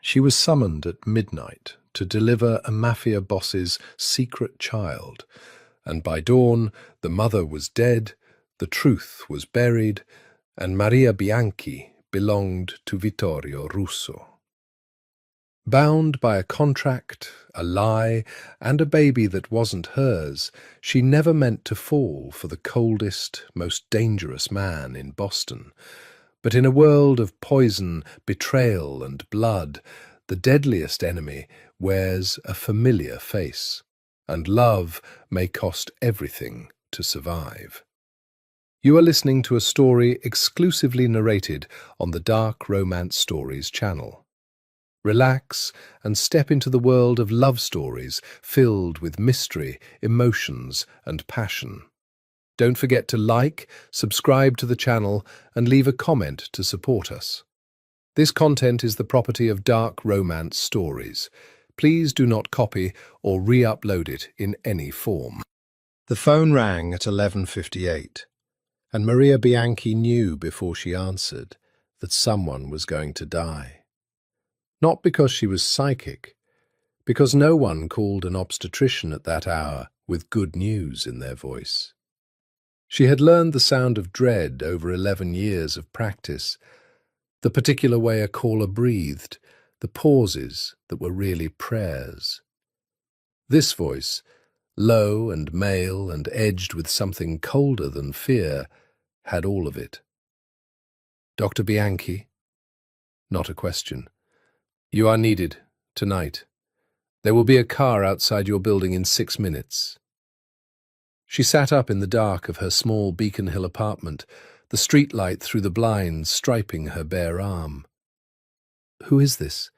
She was summoned at midnight to deliver a Mafia boss's secret child, and by dawn the mother was dead, the truth was buried, and Maria Bianchi belonged to Vittorio Russo. Bound by a contract, a lie, and a baby that wasn't hers, she never meant to fall for the coldest, most dangerous man in Boston. But in a world of poison, betrayal, and blood, the deadliest enemy wears a familiar face, and love may cost everything to survive. You are listening to a story exclusively narrated on the Dark Romance Stories channel. Relax and step into the world of love stories filled with mystery, emotions, and passion. Don't forget to like, subscribe to the channel, and leave a comment to support us. This content is the property of Dark Romance Stories. Please do not copy or re-upload it in any form. The phone rang at 11:58, and Maria Bianchi knew before she answered that someone was going to die. Not because she was psychic, because no one called an obstetrician at that hour with good news in their voice. She had learned the sound of dread over 11 years of practice, the particular way a caller breathed, the pauses that were really prayers. This voice, low and male and edged with something colder than fear, had all of it. "Dr. Bianchi?" Not a question. "You are needed, tonight. There will be a car outside your building in 6 minutes. She sat up in the dark of her small Beacon Hill apartment, the streetlight through the blinds striping her bare arm. "Who is this?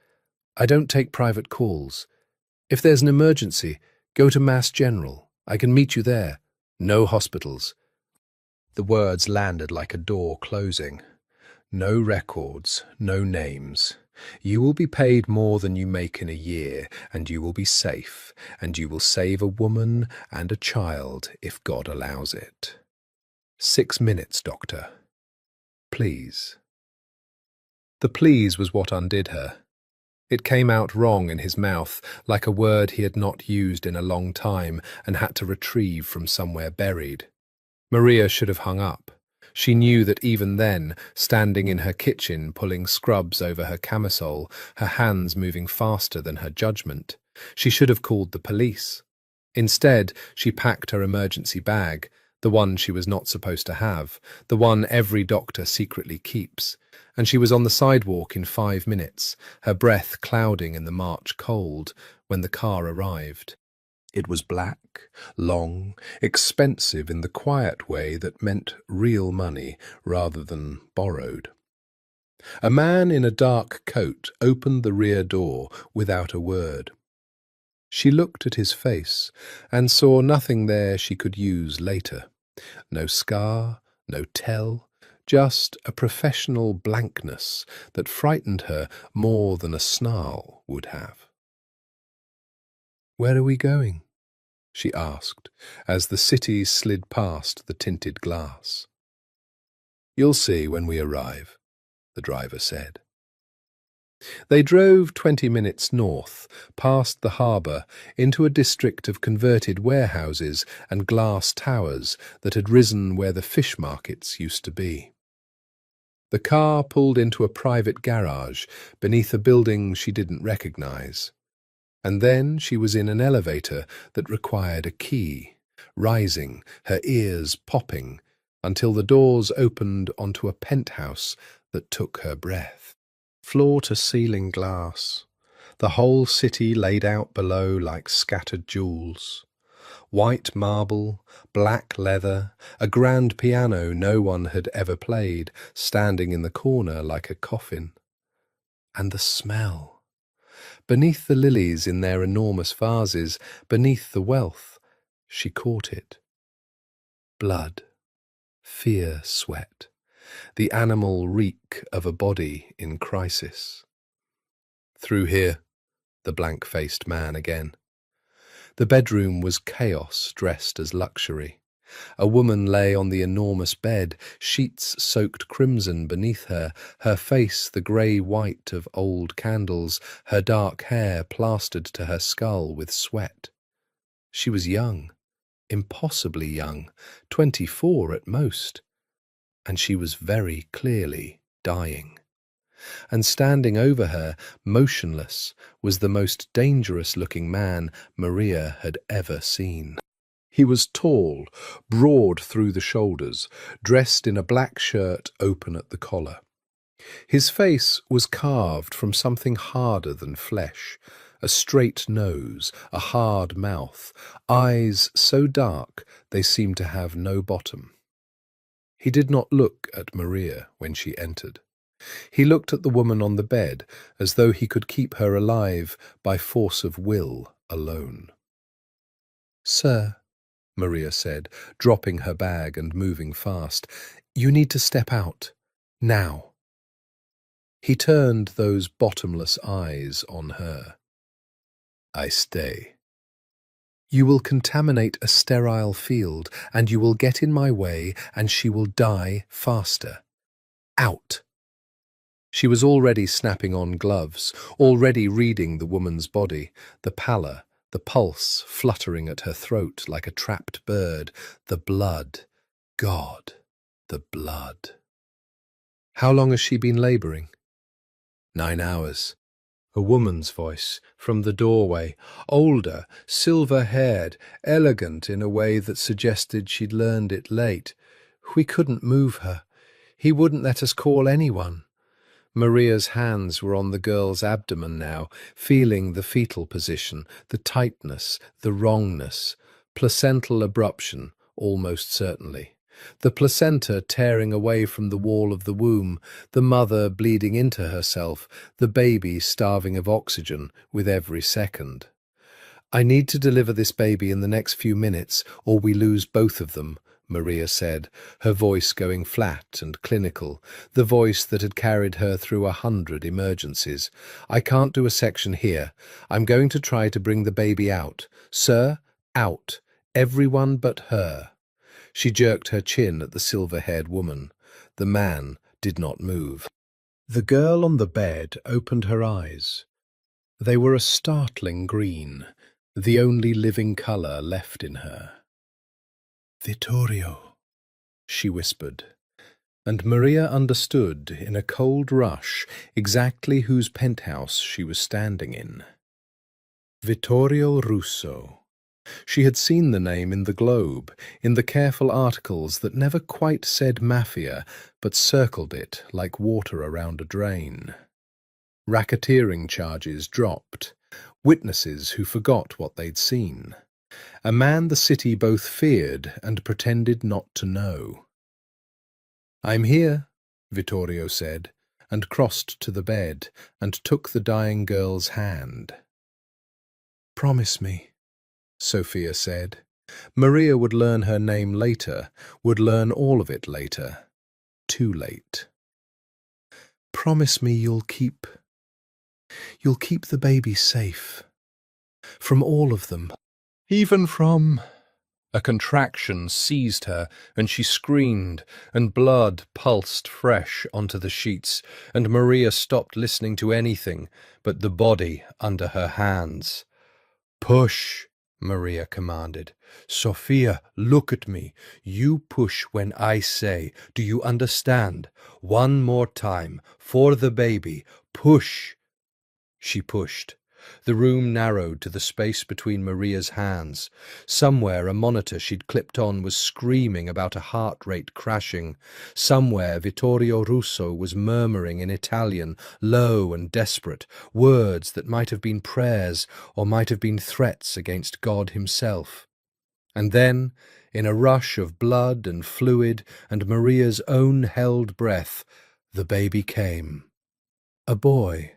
I don't take private calls. If there's an emergency, go to Mass General. I can meet you there. No hospitals." The words landed like a door closing. "No records, no names. You will be paid more than you make in a year, and you will be safe, and you will save a woman and a child if God allows it. 6 minutes, doctor. Please." The please was what undid her. It came out wrong in his mouth, like a word he had not used in a long time and had to retrieve from somewhere buried. Maria should have hung up. She knew that even then, standing in her kitchen pulling scrubs over her camisole, her hands moving faster than her judgment, she should have called the police. Instead, she packed her emergency bag, the one she was not supposed to have, the one every doctor secretly keeps, and she was on the sidewalk in 5 minutes, her breath clouding in the March cold, when the car arrived. It was black, long, expensive in the quiet way that meant real money rather than borrowed. A man in a dark coat opened the rear door without a word. She looked at his face and saw nothing there she could use later. No scar, no tell, just a professional blankness that frightened her more than a snarl would have. "Where are we going?" she asked, as the city slid past the tinted glass. "You'll see when we arrive," the driver said. They drove 20 minutes north, past the harbour, into a district of converted warehouses and glass towers that had risen where the fish markets used to be. The car pulled into a private garage beneath a building she didn't recognise. And then she was in an elevator that required a key, rising, her ears popping, until the doors opened onto a penthouse that took her breath. Floor-to-ceiling glass, the whole city laid out below like scattered jewels. White marble, black leather, a grand piano no one had ever played, standing in the corner like a coffin. And the smell. Beneath the lilies in their enormous vases, beneath the wealth, she caught it. Blood, fear sweat, the animal reek of a body in crisis. "Through here," the blank-faced man again. The bedroom was chaos dressed as luxury. A woman lay on the enormous bed, sheets soaked crimson beneath her, her face the grey white of old candles, her dark hair plastered to her skull with sweat. She was young, impossibly young, 24 at most, and she was very clearly dying. And standing over her, motionless, was the most dangerous-looking man Maria had ever seen. He was tall, broad through the shoulders, dressed in a black shirt open at the collar. His face was carved from something harder than flesh, a straight nose, a hard mouth, eyes so dark they seemed to have no bottom. He did not look at Maria when she entered. He looked at the woman on the bed as though he could keep her alive by force of will alone. "Sir," Maria said, dropping her bag and moving fast, "you need to step out. Now." He turned those bottomless eyes on her. "I stay." "You will contaminate a sterile field, and you will get in my way, and she will die faster. Out." She was already snapping on gloves, already reading the woman's body, the pallor, the pulse fluttering at her throat like a trapped bird, the blood. God, the blood. "How long has she been labouring?" 9 hours. A woman's voice from the doorway, older, silver-haired, elegant in a way that suggested she'd learned it late. "We couldn't move her. He wouldn't let us call anyone." Maria's hands were on the girl's abdomen now, feeling the fetal position, the tightness, the wrongness. Placental abruption, almost certainly. The placenta tearing away from the wall of the womb, the mother bleeding into herself, the baby starving of oxygen with every second. "I need to deliver this baby in the next few minutes, or we lose both of them," Maria said, her voice going flat and clinical, the voice that had carried her through 100 emergencies. "I can't do a section here. I'm going to try to bring the baby out. Sir, out. Everyone but her." She jerked her chin at the silver-haired woman. The man did not move. The girl on the bed opened her eyes. They were a startling green, the only living colour left in her. "Vittorio," she whispered, and Maria understood in a cold rush exactly whose penthouse she was standing in. Vittorio Russo. She had seen the name in the Globe, in the careful articles that never quite said Mafia, but circled it like water around a drain. Racketeering charges dropped, witnesses who forgot what they'd seen. A man the city both feared and pretended not to know. "I'm here," Vittorio said, and crossed to the bed and took the dying girl's hand. "Promise me," Sophia said. Maria would learn her name later, would learn all of it later. Too late. "Promise me you'll keep the baby safe. From all of them. Even from—" A contraction seized her, and she screamed, and blood pulsed fresh onto the sheets, and Maria stopped listening to anything but the body under her hands. "Push," Maria commanded. "Sophia, look at me. You push when I say. Do you understand? One more time. For the baby. Push." She pushed. The room narrowed to the space between Maria's hands. Somewhere a monitor she'd clipped on was screaming about a heart rate crashing. Somewhere Vittorio Russo was murmuring in Italian, low and desperate, words that might have been prayers or might have been threats against God himself. And then, in a rush of blood and fluid and Maria's own held breath, the baby came. A boy.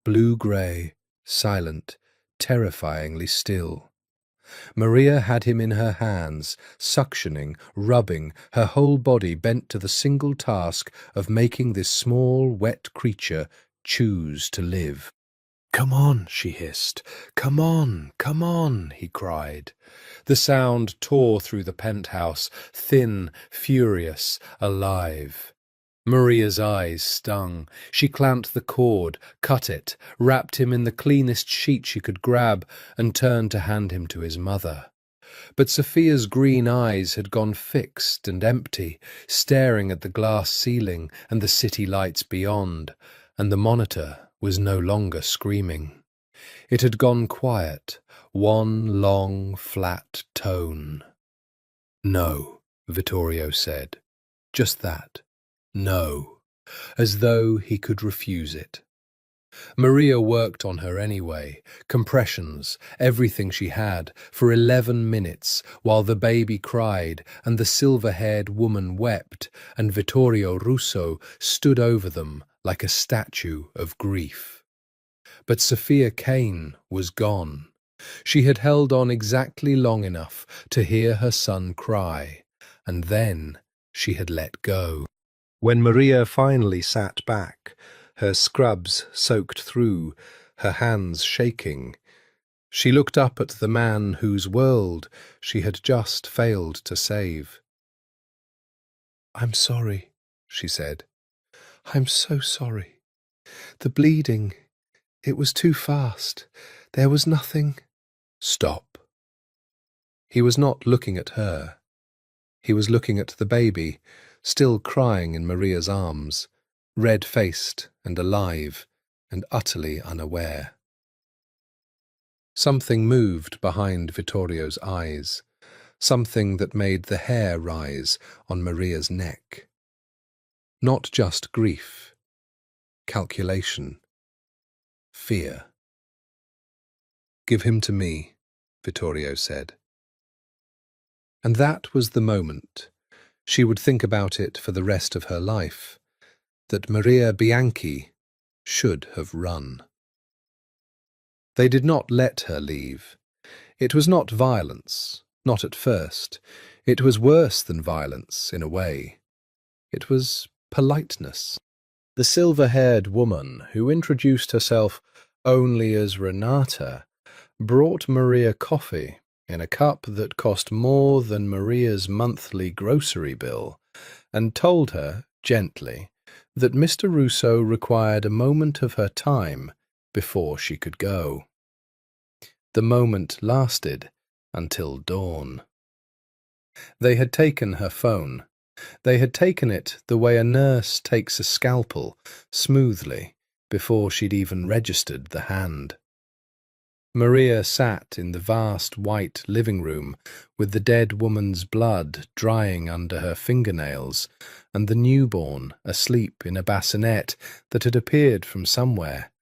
Blue-grey, silent, terrifyingly still. Maria had him in her hands, suctioning, rubbing, her whole body bent to the single task of making this small, wet creature choose to live. "Come on," she hissed. "Come on, come on," he cried. The sound tore through the penthouse, thin, furious, alive. Maria's eyes stung. She clamped the cord, cut it, wrapped him in the cleanest sheet she could grab, and turned to hand him to his mother. But Sophia's green eyes had gone fixed and empty, staring at the glass ceiling and the city lights beyond, and the monitor was no longer screaming. It had gone quiet, one long, flat tone. "No," Vittorio said. Just that. No. As though he could refuse it. Maria worked on her anyway, compressions, everything she had, for 11 minutes, while the baby cried and the silver-haired woman wept, and Vittorio Russo stood over them like a statue of grief. But Sophia Kane was gone. She had held on exactly long enough to hear her son cry, and then she had let go. When Maria finally sat back, her scrubs soaked through, her hands shaking, she looked up at the man whose world she had just failed to save. "I'm sorry," she said. "I'm so sorry. The bleeding, it was too fast. There was nothing—" "Stop." He was not looking at her. He was looking at the baby, still crying in Maria's arms, red-faced and alive and utterly unaware. Something moved behind Vittorio's eyes, something that made the hair rise on Maria's neck. Not just grief, calculation, fear. "Give him to me," Vittorio said. And that was the moment. She would think about it for the rest of her life, that Maria Bianchi should have run. They did not let her leave. It was not violence, not at first. It was worse than violence, in a way. It was politeness. The silver-haired woman, who introduced herself only as Renata, brought Maria coffee in a cup that cost more than Maria's monthly grocery bill, and told her, gently, that Mr. Russo required a moment of her time before she could go. The moment lasted until dawn. They had taken her phone. They had taken it the way a nurse takes a scalpel, smoothly, before she'd even registered the hand. Maria sat in the vast white living room with the dead woman's blood drying under her fingernails and the newborn asleep in a bassinet that had appeared from somewhere,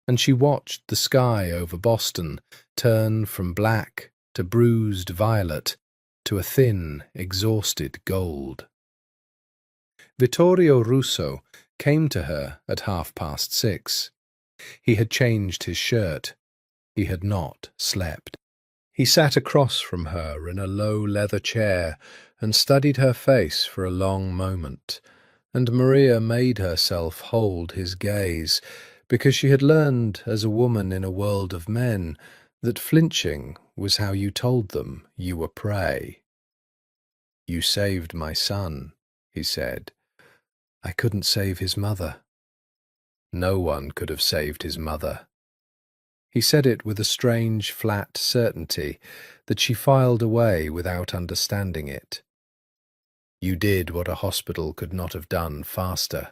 and she watched the sky over Boston turn from black to bruised violet to a thin, exhausted gold. Vittorio Russo came to her at 6:30. He had changed his shirt. He had not slept. He sat across from her in a low leather chair and studied her face for a long moment, and Maria made herself hold his gaze, because she had learned as a woman in a world of men that flinching was how you told them you were prey. "You saved my son," he said. "I couldn't save his mother." No one could have saved his mother. He said it with a strange, flat certainty that she filed away without understanding it. "You did what a hospital could not have done faster.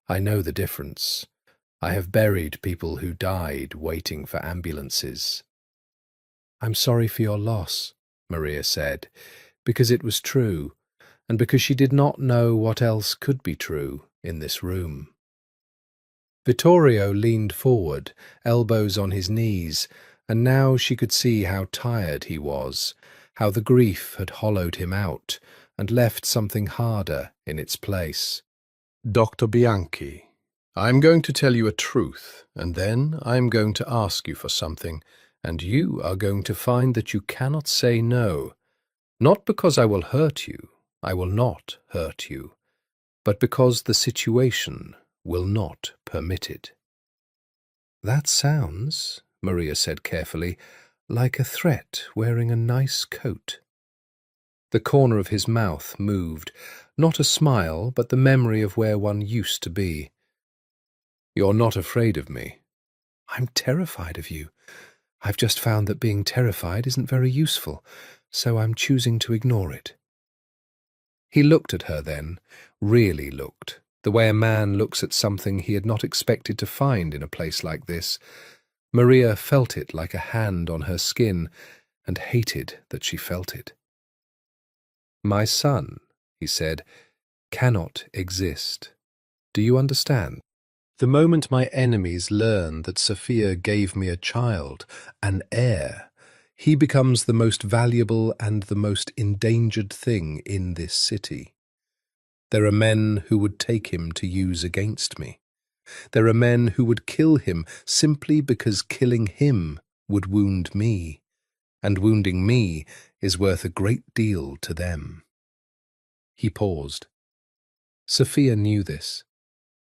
I know the difference. I have buried people who died waiting for ambulances." "I'm sorry for your loss," Maria said, because it was true, and because she did not know what else could be true in this room. Vittorio leaned forward, elbows on his knees, and now she could see how tired he was, how the grief had hollowed him out and left something harder in its place. "Dr. Bianchi, I'm going to tell you a truth, and then I'm going to ask you for something, and you are going to find that you cannot say no, not because I will hurt you, I will not hurt you, but because the situation will not permit it." That sounds, Maria said carefully, like a threat wearing a nice coat. The corner of his mouth moved, not a smile, but the memory of where one used to be. You're not afraid of me. I'm terrified of you. I've just found that being terrified isn't very useful, so I'm choosing to ignore it. He looked at her then, really looked, the way a man looks at something he had not expected to find in a place like this. Maria felt it like a hand on her skin, and hated that she felt it. My son, he said, cannot exist. Do you understand? The moment my enemies learn that Sophia gave me a child, an heir, he becomes the most valuable and the most endangered thing in this city. There are men who would take him to use against me. There are men who would kill him simply because killing him would wound me, and wounding me is worth a great deal to them. He paused. Sophia knew this.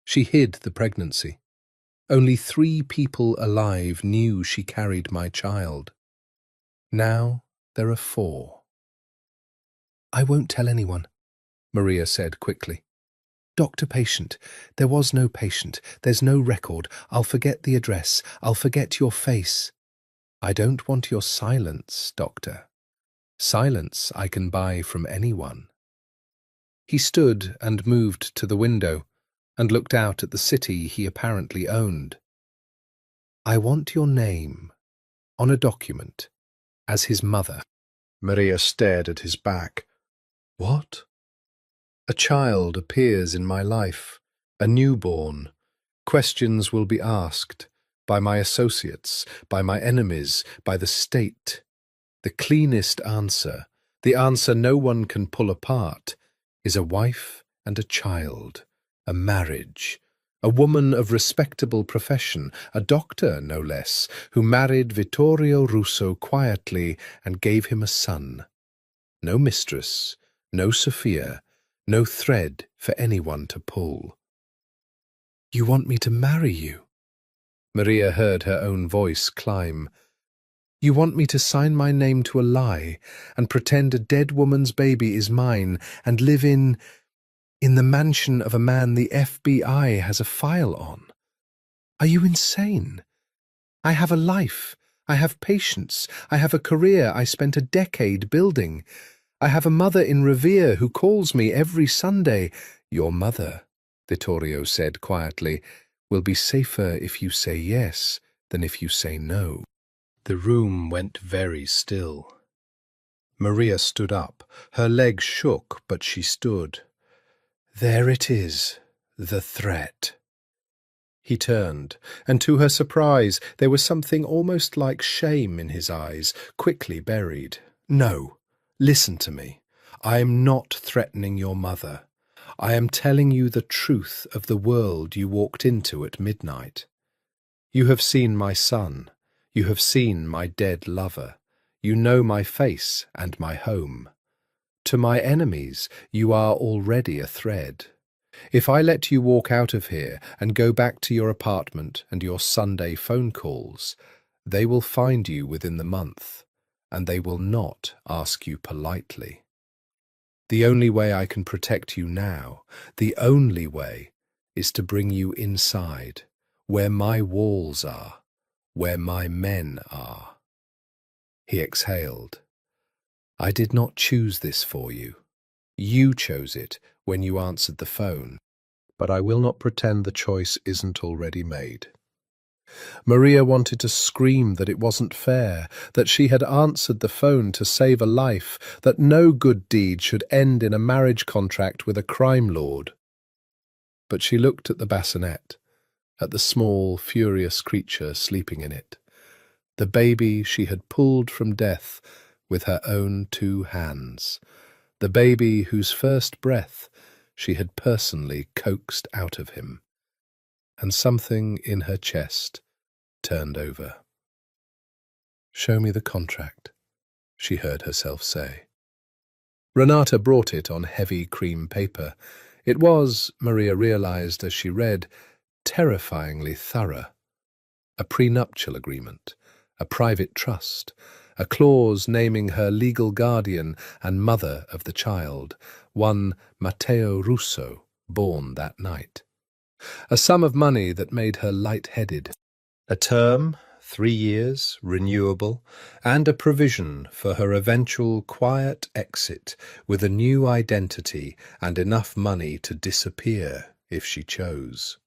She hid the pregnancy. Only 3 people alive knew she carried my child. Now there are 4. I won't tell anyone, Maria said quickly. Doctor-patient. There was no patient. There's no record. I'll forget the address. I'll forget your face. I don't want your silence, doctor. Silence I can buy from anyone. He stood and moved to the window and looked out at the city he apparently owned. I want your name, on a document, as his mother. Maria stared at his back. What? A child appears in my life, a newborn. Questions will be asked, by my associates, by my enemies, by the state. The cleanest answer, the answer no one can pull apart, is a wife and a child. A marriage, a woman of respectable profession, a doctor no less, who married Vittorio Russo quietly and gave him a son. No mistress, no Sophia, no thread for anyone to pull. You want me to marry you? Maria heard her own voice climb. You want me to sign my name to a lie and pretend a dead woman's baby is mine and live in the mansion of a man the FBI has a file on? Are you insane? I have a life. I have patience. I have a career I spent a decade building. I have a mother in Revere who calls me every Sunday. Your mother, Vittorio said quietly, will be safer if you say yes than if you say no. The room went very still. Maria stood up. Her legs shook, but she stood. There it is, the threat. He turned, and to her surprise, there was something almost like shame in his eyes, quickly buried. No, listen to me. I am not threatening your mother. I am telling you the truth of the world you walked into at midnight. You have seen my son. You have seen my dead lover. You know my face and my home. To my enemies, you are already a thread. If I let you walk out of here and go back to your apartment and your Sunday phone calls, they will find you within the month, and they will not ask you politely. The only way I can protect you now, the only way, is to bring you inside, where my walls are, where my men are. He exhaled. I did not choose this for you. You chose it when you answered the phone, but I will not pretend the choice isn't already made. Maria wanted to scream that it wasn't fair, that she had answered the phone to save a life, that no good deed should end in a marriage contract with a crime lord. But she looked at the bassinet, at the small, furious creature sleeping in it, the baby she had pulled from death with her own 2 hands, the baby whose first breath she had personally coaxed out of him, and something in her chest turned over. Show me the contract, she heard herself say. Renata brought it on heavy cream paper. It was, Maria realized as she read, terrifyingly thorough. a prenuptial agreement, a private trust, a clause naming her legal guardian and mother of the child, one Matteo Russo, born that night. A sum of money that made her light-headed. A term, 3 years, renewable, and a provision for her eventual quiet exit with a new identity and enough money to disappear if she chose.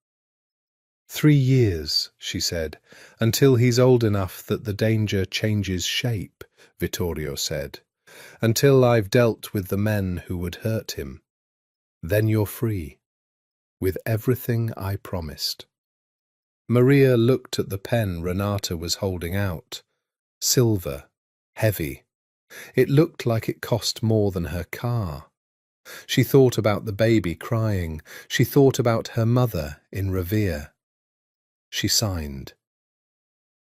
3 years, she said, until he's old enough that the danger changes shape, Vittorio said, until I've dealt with the men who would hurt him. Then you're free, with everything I promised. Maria looked at the pen Renata was holding out. Silver, heavy. It looked like it cost more than her car. She thought about the baby crying. She thought about her mother in Revere. She signed.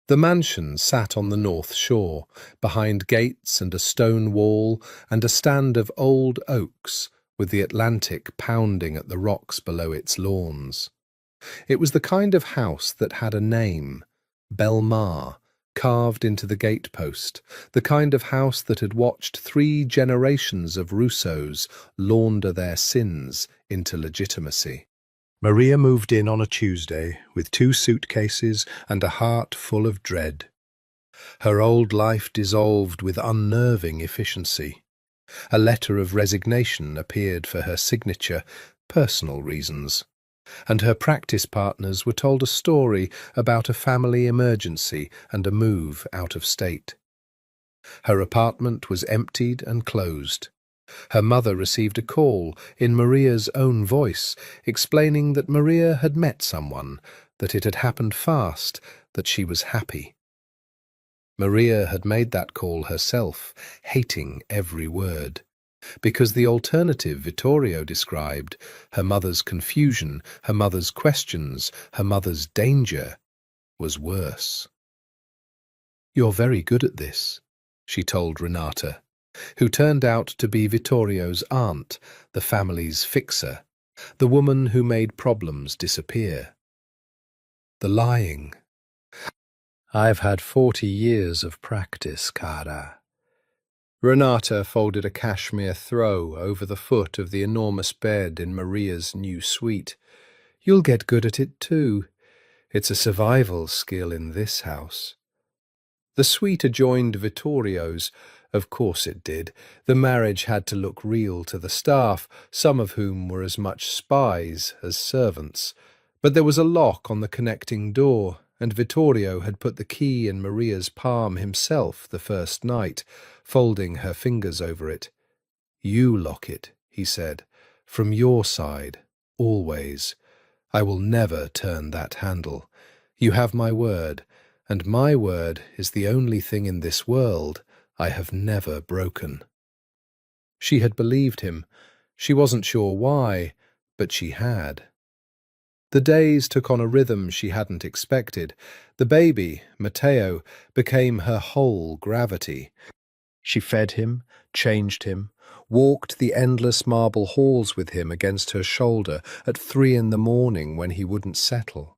The mansion sat on the north shore, behind gates and a stone wall and a stand of old oaks, with the Atlantic pounding at the rocks below its lawns. It was the kind of house that had a name, Belmar, carved into the gatepost, the kind of house that had watched 3 generations of Russos launder their sins into legitimacy. Maria moved in on a Tuesday with 2 suitcases and a heart full of dread. Her old life dissolved with unnerving efficiency. A letter of resignation appeared for her signature, personal reasons, and her practice partners were told a story about a family emergency and a move out of state. Her apartment was emptied and closed. Her mother received a call in Maria's own voice, explaining that Maria had met someone, that it had happened fast, that she was happy. Maria had made that call herself, hating every word, because the alternative Vittorio described, her mother's confusion, her mother's questions, her mother's danger, was worse. "You're very good at this," she told Renata, who turned out to be Vittorio's aunt, the family's fixer, the woman who made problems disappear. The lying. "I've had 40 years of practice, cara." Renata folded a cashmere throw over the foot of the enormous bed in Maria's new suite. "You'll get good at it too. It's a survival skill in this house." The suite adjoined Vittorio's. Of course it did. The marriage had to look real to the staff, some of whom were as much spies as servants. But there was a lock on the connecting door, and Vittorio had put the key in Maria's palm himself the first night, folding her fingers over it. "You lock it," he said, "from your side, always. I will never turn that handle. You have my word, and my word is the only thing in this world I have never broken." She had believed him. She wasn't sure why, but she had. The days took on a rhythm she hadn't expected. The baby, Matteo, became her whole gravity. She fed him, changed him, walked the endless marble halls with him against her shoulder at 3 in the morning when he wouldn't settle.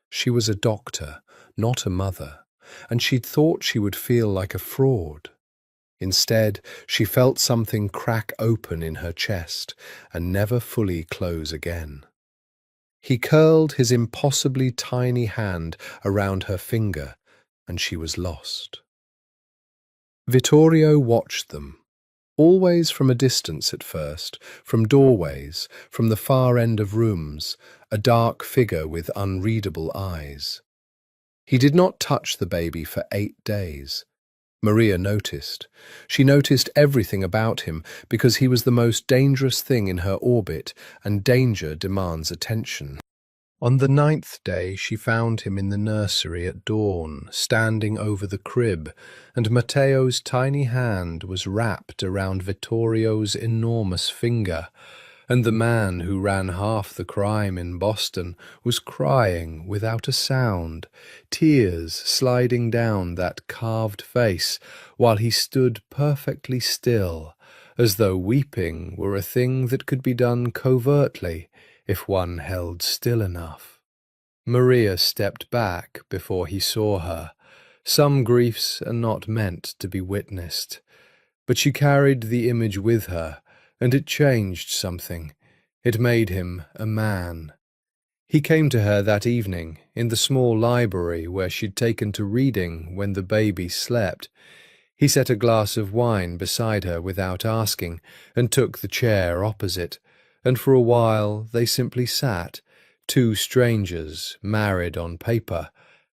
She was a doctor, not a mother, and she'd thought she would feel like a fraud. Instead, she felt something crack open in her chest and never fully close again. He curled his impossibly tiny hand around her finger, and she was lost. Vittorio watched them, always from a distance at first, from doorways, from the far end of rooms, a dark figure with unreadable eyes. He did not touch the baby for 8 days. Maria noticed. She noticed everything about him because he was the most dangerous thing in her orbit, and danger demands attention. On the 9th day she found him in the nursery at dawn, standing over the crib, and Matteo's tiny hand was wrapped around Vittorio's enormous finger, and the man who ran half the crime in Boston was crying without a sound, tears sliding down that carved face, while he stood perfectly still, as though weeping were a thing that could be done covertly if one held still enough. Maria stepped back before he saw her. Some griefs are not meant to be witnessed. But she carried the image with her, and it changed something. It made him a man. He came to her that evening, in the small library where she'd taken to reading when the baby slept. He set a glass of wine beside her without asking, and took the chair opposite, and for a while they simply sat, two strangers married on paper,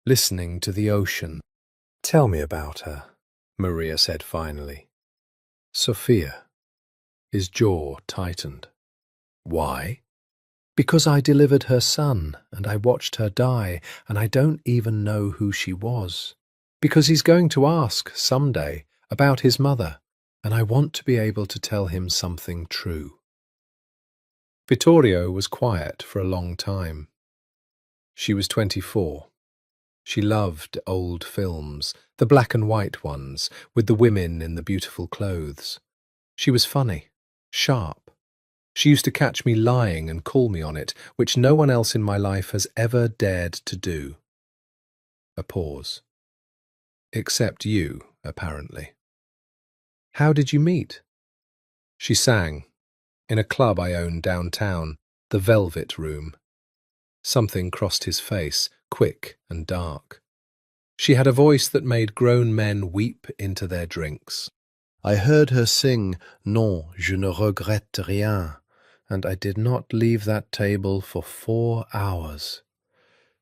listening to the ocean. "Tell me about her," Maria said finally. "Sophia." His jaw tightened. "Why?" "Because I delivered her son, and I watched her die, and I don't even know who she was. Because he's going to ask, someday, about his mother, and I want to be able to tell him something true." Vittorio was quiet for a long time. She was 24. She loved old films, the black and white ones, with the women in the beautiful clothes. She was funny, sharp. She used to catch me lying and call me on it, which no one else in my life has ever dared to do. A pause. "Except you, apparently." "How did you meet?" She sang, in a club I owned downtown, the Velvet Room. Something crossed his face, quick and dark. She had a voice that made grown men weep into their drinks. I heard her sing "Non, je ne regrette rien," and I did not leave that table for 4 hours.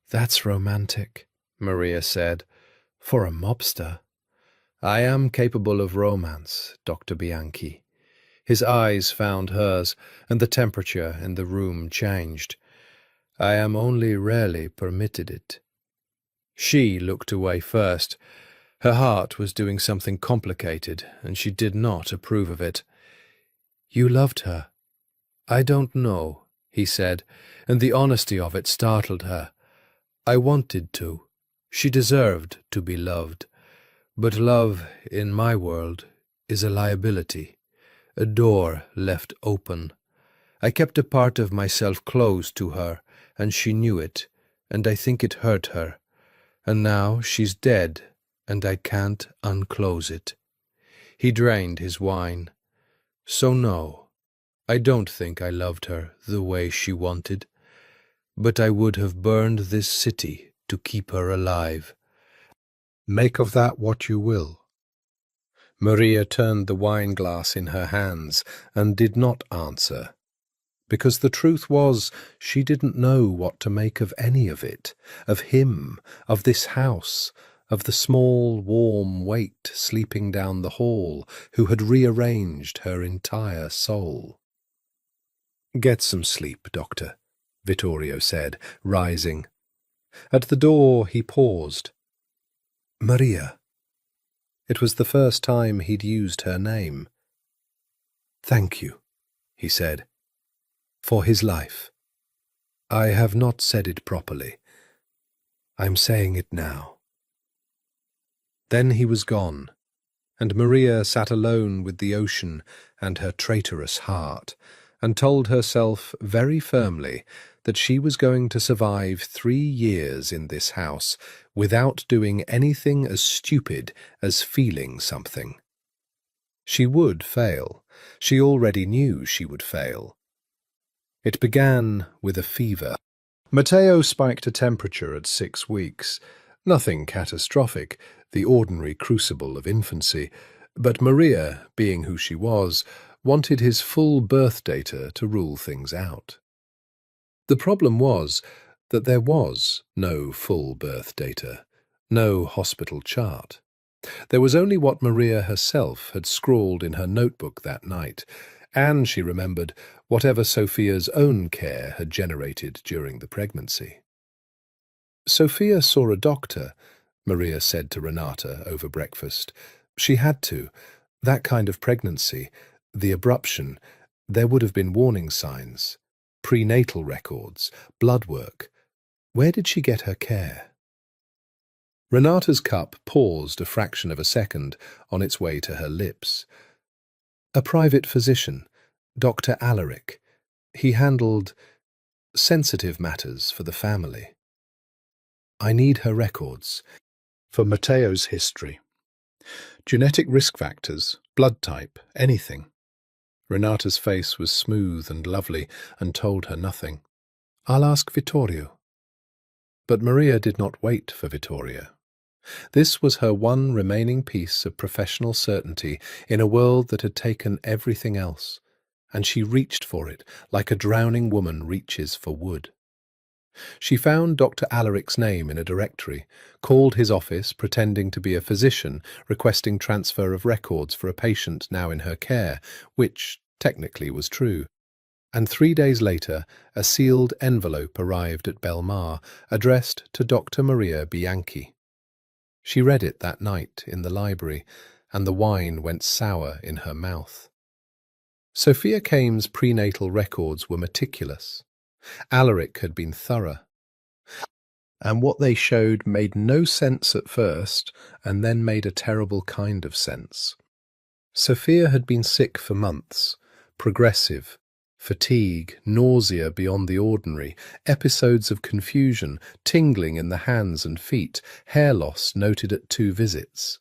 "That's romantic," Maria said, "for a mobster." "I am capable of romance, Dr. Bianchi." His eyes found hers, and the temperature in the room changed. "I am only rarely permitted it." She looked away first. Her heart was doing something complicated, and she did not approve of it. "You loved her." "I don't know," he said, and the honesty of it startled her. "I wanted to. She deserved to be loved. But love, in my world, is a liability, a door left open. I kept a part of myself closed to her, and she knew it, and I think it hurt her. And now she's dead, and I can't unclose it." He drained his wine. "So no, I don't think I loved her the way she wanted. But I would have burned this city to keep her alive." "Make of that what you will." Maria turned the wine glass in her hands and did not answer, because the truth was she didn't know what to make of any of it, of him, of this house, of the small, warm weight sleeping down the hall who had rearranged her entire soul. "Get some sleep, Doctor," Vittorio said, rising. At the door he paused. "Maria." It was the first time he'd used her name. "Thank you," he said, "for his life. I have not said it properly. I'm saying it now." Then he was gone, and Maria sat alone with the ocean and her traitorous heart, and told herself very firmly that she was going to survive 3 years in this house without doing anything as stupid as feeling something. She would fail. She already knew she would fail. It began with a fever. Matteo spiked a temperature at 6 weeks. Nothing catastrophic, the ordinary crucible of infancy, but Maria, being who she was, wanted his full birth data to rule things out. The problem was that there was no full birth data, no hospital chart. There was only what Maria herself had scrawled in her notebook that night, and she remembered whatever Sophia's own care had generated during the pregnancy. "Sophia saw a doctor," Maria said to Renata over breakfast. "She had to. That kind of pregnancy, the abruption, there would have been warning signs, prenatal records, blood work. Where did she get her care?" Renata's cup paused a fraction of a second on its way to her lips. "A private physician, Dr. Alaric. He handled sensitive matters for the family." I need her records. For Matteo's history. Genetic risk factors, blood type, anything. Renata's face was smooth and lovely and told her nothing. I'll ask Vittorio. But Maria did not wait for Vittorio. This was her one remaining piece of professional certainty in a world that had taken everything else, and she reached for it like a drowning woman reaches for wood. She found Dr. Alaric's name in a directory, called his office pretending to be a physician requesting transfer of records for a patient now in her care, which technically was true. And 3 days later, a sealed envelope arrived at Belmar, addressed to Dr. Maria Bianchi. She read it that night in the library, and the wine went sour in her mouth. Sophia Kame's prenatal records were meticulous. Alaric had been thorough. And what they showed made no sense at first, and then made a terrible kind of sense. Sophia had been sick for months, progressive, fatigue, nausea beyond the ordinary, episodes of confusion, tingling in the hands and feet, hair loss noted at 2 visits.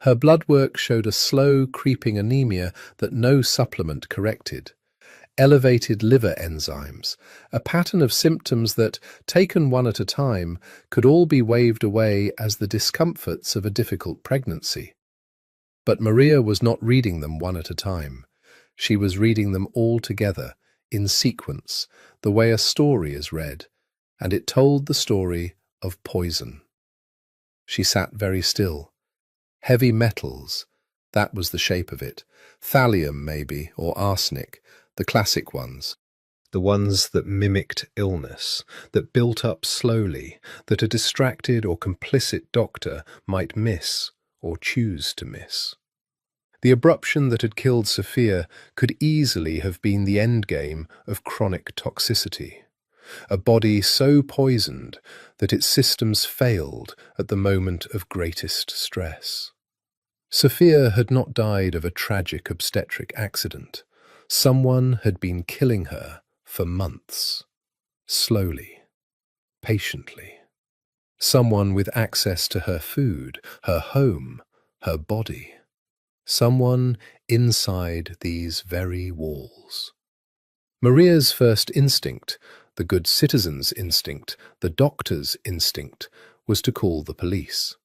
Her blood work showed a slow, creeping anemia that no supplement corrected. Elevated liver enzymes, a pattern of symptoms that, taken one at a time, could all be waved away as the discomforts of a difficult pregnancy. But Maria was not reading them one at a time. She was reading them all together, in sequence, the way a story is read, and it told the story of poison. She sat very still. Heavy metals, that was the shape of it. Thallium, maybe, or arsenic, the classic ones. The ones that mimicked illness, that built up slowly, that a distracted or complicit doctor might miss or choose to miss. The abruption that had killed Sophia could easily have been the endgame of chronic toxicity. A body so poisoned that its systems failed at the moment of greatest stress. Sophia had not died of a tragic obstetric accident. Someone had been killing her for months. Slowly, patiently. Someone with access to her food, her home, her body. Someone inside these very walls. Maria's first instinct, the good citizen's instinct, the doctor's instinct, was to call the police.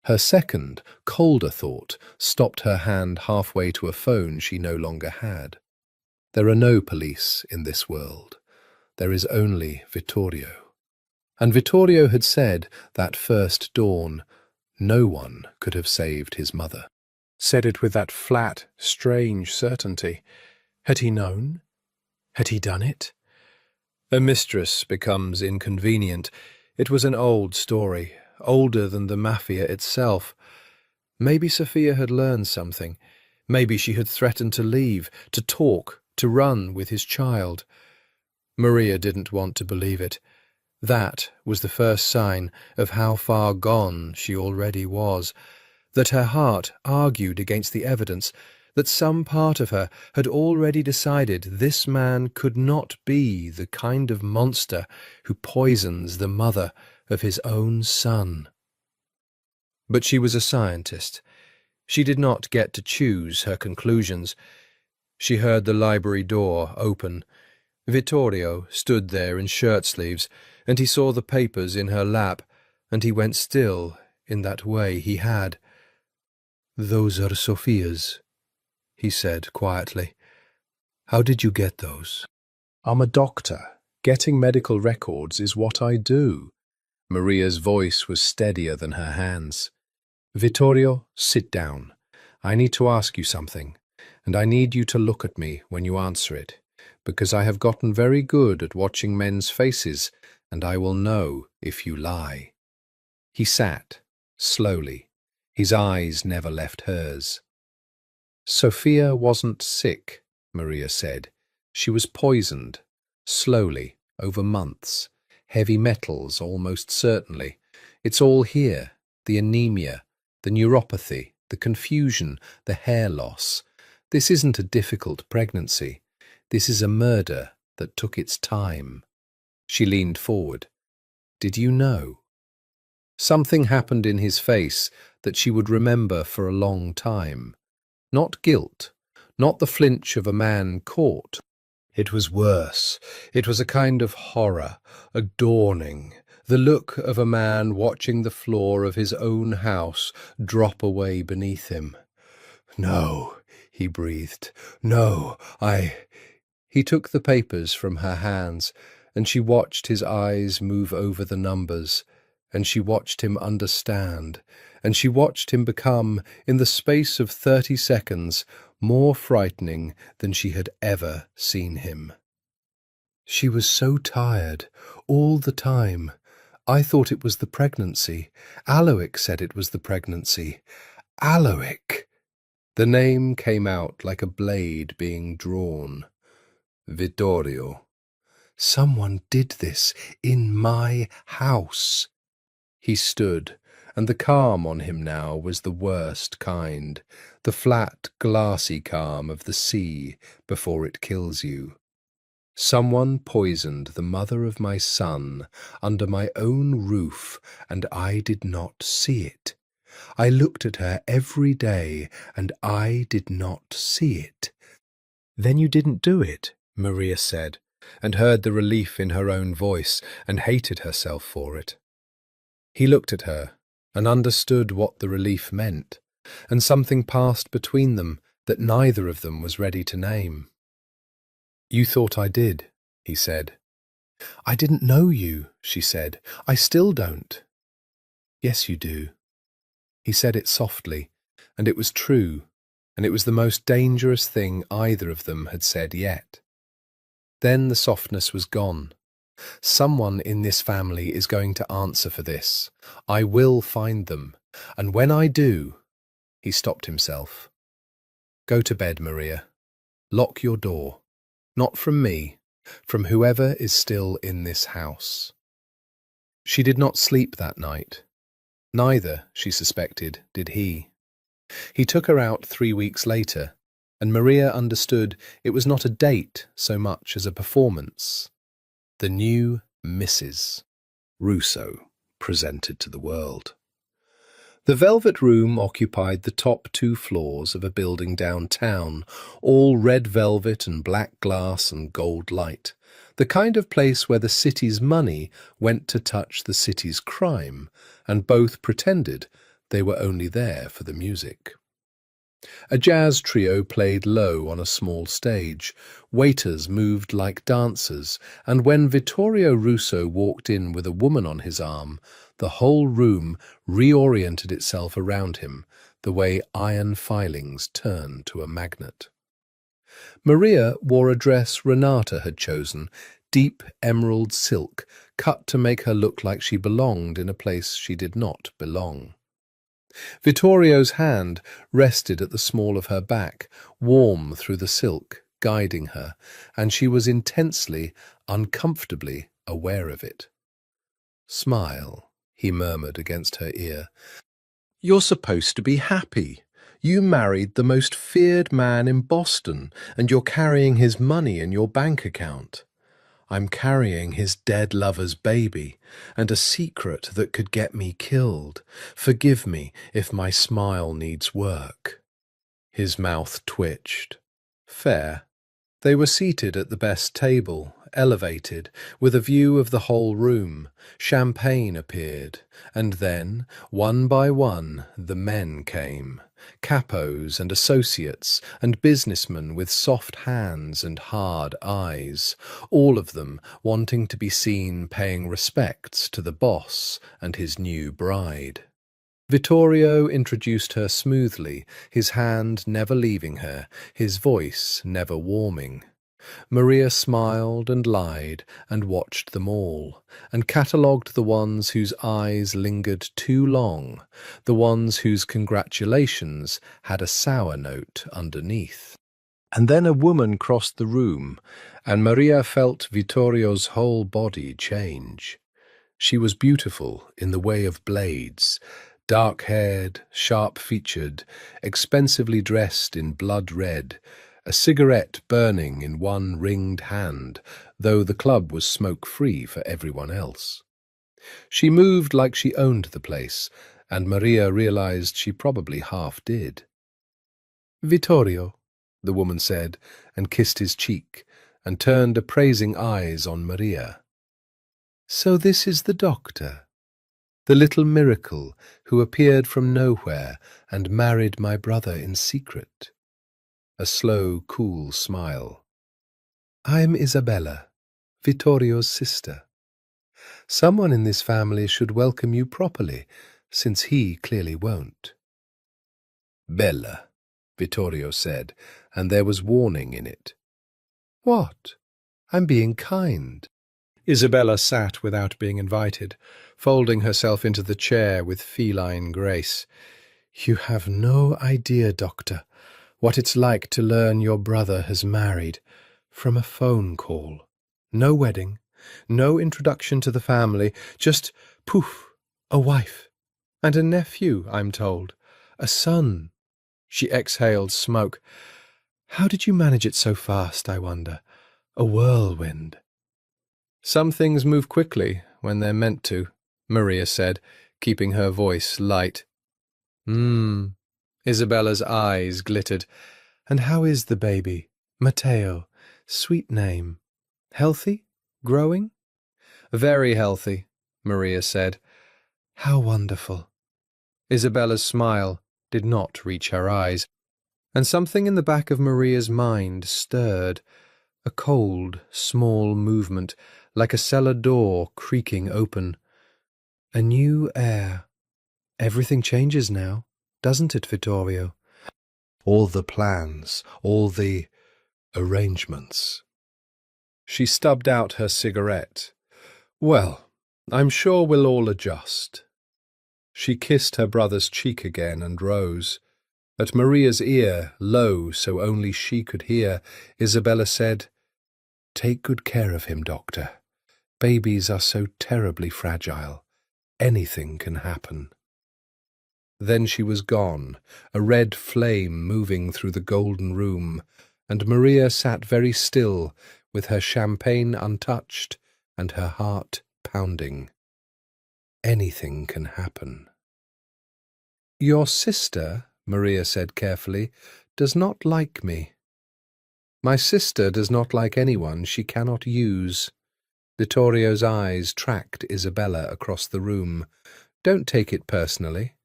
Her second, colder thought stopped her hand halfway to a phone she no longer had. There are no police in this world. There is only Vittorio. And Vittorio had said, that first dawn, no one could have saved his mother. Said it with that flat, strange certainty. Had he known? Had he done it? A mistress becomes inconvenient. It was an old story, older than the Mafia itself. Maybe Sophia had learned something. Maybe she had threatened to leave, to talk, to run with his child. Maria didn't want to believe it. That was the first sign of how far gone she already was, that her heart argued against the evidence, that some part of her had already decided this man could not be the kind of monster who poisons the mother of his own son. But she was a scientist. She did not get to choose her conclusions. She heard the library door open. Vittorio stood there in shirt-sleeves, and he saw the papers in her lap, and he went still in that way he had. "Those are Sophia's," he said quietly. "How did you get those?" "I'm a doctor. Getting medical records is what I do." Maria's voice was steadier than her hands. "Vittorio, sit down. I need to ask you something, and I need you to look at me when you answer it, because I have gotten very good at watching men's faces, and I will know if you lie." He sat, slowly. His eyes never left hers. "Sophia wasn't sick," Maria said. "She was poisoned, slowly, over months. Heavy metals, almost certainly. It's all here, the anemia, the neuropathy, the confusion, the hair loss. This isn't a difficult pregnancy. This is a murder that took its time." She leaned forward. "Did you know?" Something happened in his face that she would remember for a long time. Not guilt, not the flinch of a man caught. It was worse. It was a kind of horror, a dawning, the look of a man watching the floor of his own house drop away beneath him. "No," he breathed. "No, He took the papers from her hands, and she watched his eyes move over the numbers, and she watched him understand, and she watched him become, in the space of 30 seconds, more frightening than she had ever seen him. She was so tired, all the time. I thought it was the pregnancy. Aloik said it was the pregnancy. Aloik! The name came out like a blade being drawn. Vittorio. Someone did this in my house. He stood, and the calm on him now was the worst kind, the flat, glassy calm of the sea before it kills you. Someone poisoned the mother of my son under my own roof, and I did not see it. I looked at her every day, and I did not see it. "Then you didn't do it," Maria said, and heard the relief in her own voice, and hated herself for it. He looked at her, and understood what the relief meant, and something passed between them that neither of them was ready to name. "You thought I did," he said. "I didn't know you," she said. "I still don't." "Yes, you do." He said it softly, and it was true, and it was the most dangerous thing either of them had said yet. Then the softness was gone. Someone in this family is going to answer for this. I will find them, and when I do— He stopped himself. "Go to bed, Maria. Lock your door. Not from me, from whoever is still in this house." She did not sleep that night. Neither, she suspected, did he. He took her out 3 weeks later, and Maria understood it was not a date so much as a performance. The new Mrs. Russo presented to the world. The Velvet Room occupied the top 2 floors of a building downtown, all red velvet and black glass and gold light, the kind of place where the city's money went to touch the city's crime, and both pretended they were only there for the music. A jazz trio played low on a small stage, waiters moved like dancers, and when Vittorio Russo walked in with a woman on his arm, the whole room reoriented itself around him, the way iron filings turn to a magnet. Maria wore a dress Renata had chosen, deep emerald silk, cut to make her look like she belonged in a place she did not belong. Vittorio's hand rested at the small of her back, warm through the silk, guiding her, and she was intensely, uncomfortably aware of it. "Smile," he murmured against her ear. "You're supposed to be happy. You married the most feared man in Boston, and you're carrying his money in your bank account. I'm carrying his dead lover's baby, and a secret that could get me killed. Forgive me if my smile needs work." His mouth twitched. Fair. They were seated at the best table, elevated, with a view of the whole room. Champagne appeared, and then, one by one, the men came. Capos and associates, and businessmen with soft hands and hard eyes, all of them wanting to be seen paying respects to the boss and his new bride. Vittorio introduced her smoothly, his hand never leaving her, his voice never warming. Maria smiled and lied and watched them all, and catalogued the ones whose eyes lingered too long, the ones whose congratulations had a sour note underneath. And then a woman crossed the room, and Maria felt Vittorio's whole body change. She was beautiful in the way of blades, dark-haired, sharp-featured, expensively dressed in blood red, a cigarette burning in one ringed hand, though the club was smoke-free for everyone else. She moved like she owned the place, and Maria realized she probably half did. "Vittorio," the woman said, and kissed his cheek, and turned appraising eyes on Maria. "So this is the doctor, the little miracle who appeared from nowhere and married my brother in secret." A slow, cool smile. "I'm Isabella, Vittorio's sister. Someone in this family should welcome you properly, since he clearly won't." "Bella," Vittorio said, and there was warning in it. "What? I'm being kind." Isabella sat without being invited, folding herself into the chair with feline grace. "You have no idea, Doctor, what it's like to learn your brother has married from a phone call. No wedding, no introduction to the family, just poof, a wife. And a nephew, I'm told. A son." She exhaled smoke. "How did you manage it so fast, I wonder? A whirlwind." "Some things move quickly when they're meant to," Maria said, keeping her voice light. Isabella's eyes glittered. "And how is the baby? Matteo. Sweet name. Healthy? Growing?" "Very healthy," Maria said. "How wonderful." Isabella's smile did not reach her eyes, and something in the back of Maria's mind stirred, a cold, small movement, like a cellar door creaking open. A new air. Everything changes now, doesn't it, Vittorio? All the plans, all the arrangements. She stubbed out her cigarette. "Well, I'm sure we'll all adjust." She kissed her brother's cheek again and rose. At Maria's ear, low so only she could hear, Isabella said, "Take good care of him, Doctor. Babies are so terribly fragile. Anything can happen." Then she was gone, a red flame moving through the golden room, and Maria sat very still, with her champagne untouched and her heart pounding. Anything can happen. "Your sister," Maria said carefully, "does not like me." "My sister does not like anyone she cannot use." Vittorio's eyes tracked Isabella across the room. "Don't take it personally."